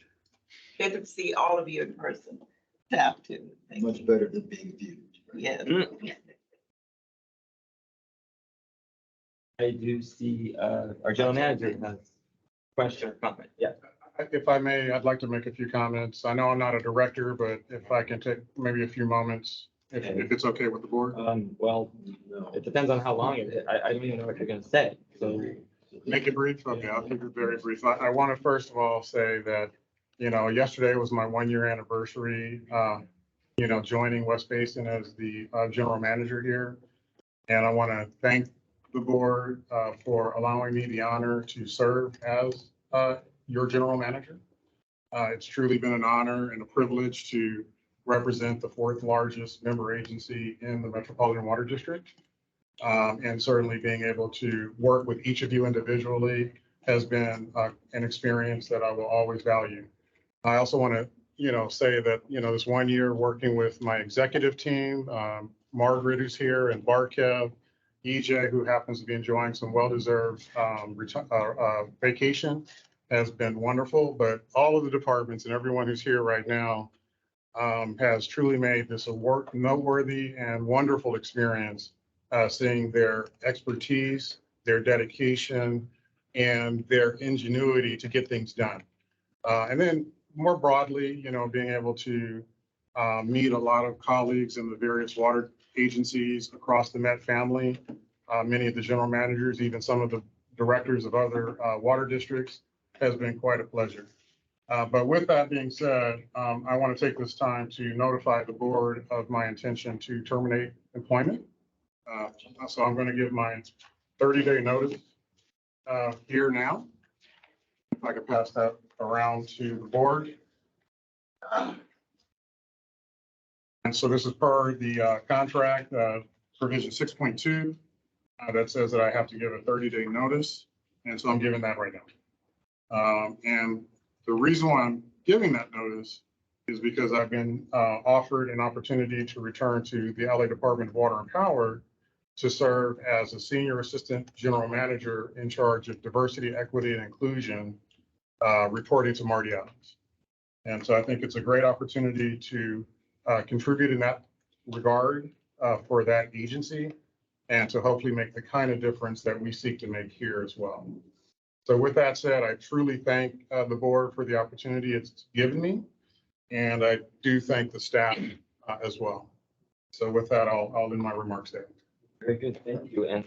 good to see all of you in person. Staff too. Thank Much you. better than being viewed. Yes. I do see our general manager has a question or comment. Yeah. If I may, I'd like to make a few comments. I know I'm not a director, but if I can take maybe a few moments, if it's okay with the board. Well, it depends on how long it is. I don't even know what you're gonna say. So Make it brief? Okay, I'll keep it very brief. I want to first of all say that, yesterday was my 1-year anniversary, joining West Basin as the general manager here. And I want to thank the board for allowing me the honor to serve as your general manager. It's truly been an honor and a privilege to represent the 4th largest member agency in the Metropolitan Water District. And certainly being able to work with each of you individually has been an experience that I will always value. I also want to, say that, this 1 year working with my executive team, Margaret who's here, and Barkev, EJ, who happens to be enjoying some well-deserved vacation, has been wonderful. But all of the departments and everyone who's here right now has truly made this a noteworthy and wonderful experience, seeing their expertise, their dedication, and their ingenuity to get things done. And then more broadly, being able to meet a lot of colleagues in the various water agencies across the Met family, many of the general managers, even some of the directors of other water districts, has been quite a pleasure. But with that being said, I want to take this time to notify the board of my intention to terminate employment. So I'm going to give my 30-day notice here now. If I could pass that around to the board. And so this is per the contract provision 6.2 that says that I have to give a 30-day notice. And so I'm giving that right now. And the reason why I'm giving that notice is because I've been offered an opportunity to return to the LA Department of Water and Power to serve as a senior assistant general manager in charge of diversity, equity, and inclusion, reporting to Marty Adams. And so I think it's a great opportunity to contribute in that regard for that agency and to hopefully make the kind of difference that we seek to make here as well. So with that said, I truly thank the board for the opportunity it's given me. And I do thank the staff as well. So with that, I'll end my remarks there. Very good, thank you. And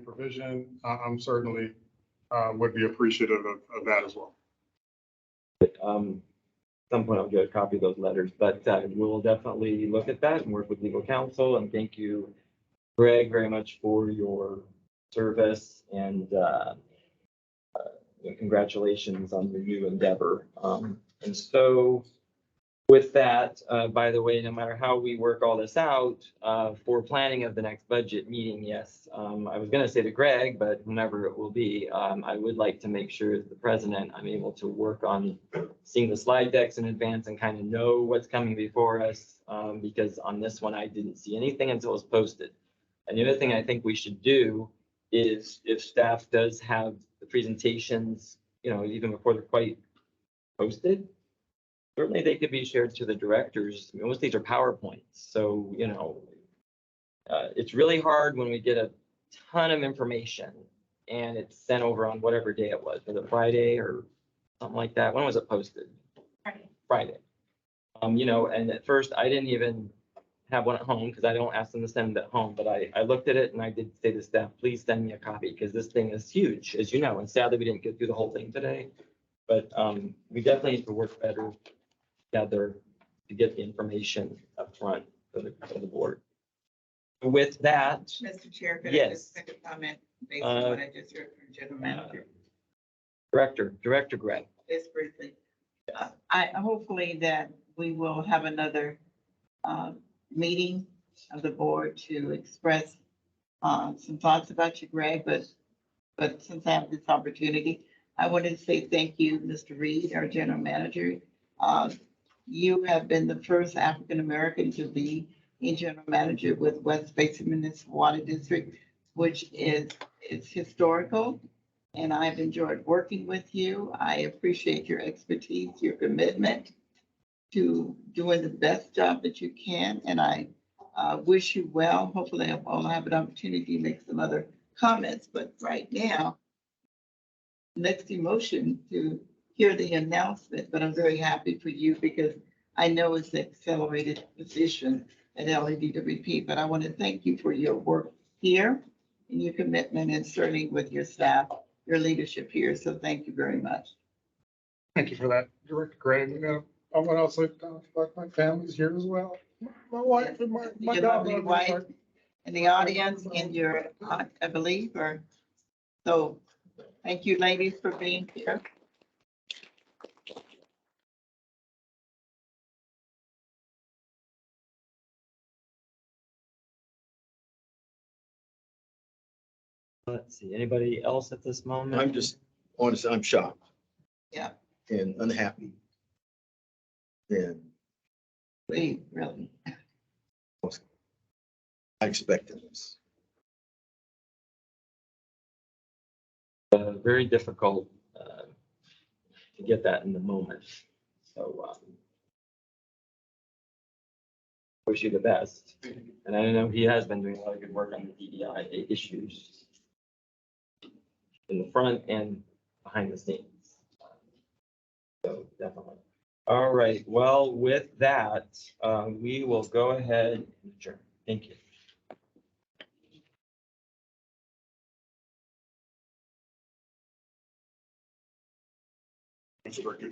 provision, I'm certainly would be appreciative of that as well. at some point I'll get a copy of those letters, but we'll definitely look at that and work with legal counsel. And thank you, Greg, very much for your service and congratulations on your new endeavor. And so with that, by the way, no matter how we work all this out, for planning of the next budget meeting, yes, I was gonna say to Greg, but whomever it will be, I would like to make sure as the president, I'm able to work on seeing the slide decks in advance and kind of know what's coming before us, because on this one, I didn't see anything until it was posted. And the other thing I think we should do is if staff does have the presentations, even before they're quite posted, certainly they could be shared to the directors. Most of these are PowerPoints. So, it's really hard when we get a ton of information and it's sent over on whatever day it was it Friday or something like that? When was it posted? Friday. And at first I didn't even have one at home because I don't ask them to send it at home, but I looked at it and I did say to staff, please send me a copy because this thing is huge, as you know, and sadly we didn't get through the whole thing today. But we definitely need to work better together to get the information up front for the board. With that, Mr. Chair, could I yes. just make a comment based on what I just heard from General Manager? Director Greg. Just briefly. I hopefully that we will have another meeting of the board to express some thoughts about you, Greg, but since I have this opportunity, I wanted to say thank you, Mr. Reed, our General Manager. You have been the first African-American to be a General Manager with West Basin Municipal Water District, which is historical. And I've enjoyed working with you. I appreciate your expertise, your commitment to doing the best job that you can. And I wish you well. Hopefully I'll have an opportunity to make some other comments, but right now, next emotion to hear the announcement, but I'm very happy for you because I know it's an accelerated position at LADWP, but I want to thank you for your work here and your commitment and certainly with your staff, your leadership here. So thank you very much. Thank you for that, Director Greg. I want to also like my family's here as well. My wife and my Your daughter. lovely wife in the audience and your aunt, I believe, or so. Thank you, ladies, for being here. Let's see, anybody else at this moment? I'm just, honestly, I'm shocked. Yeah. And unhappy. And Really. I expected this. Very difficult to get that in the moment. So wish you the best. And I know he has been doing a lot of good work on the DEI issues in the front and behind the scenes. So definitely. All right, well, with that, we will go ahead and adjourn. Thank you. Mr. Director,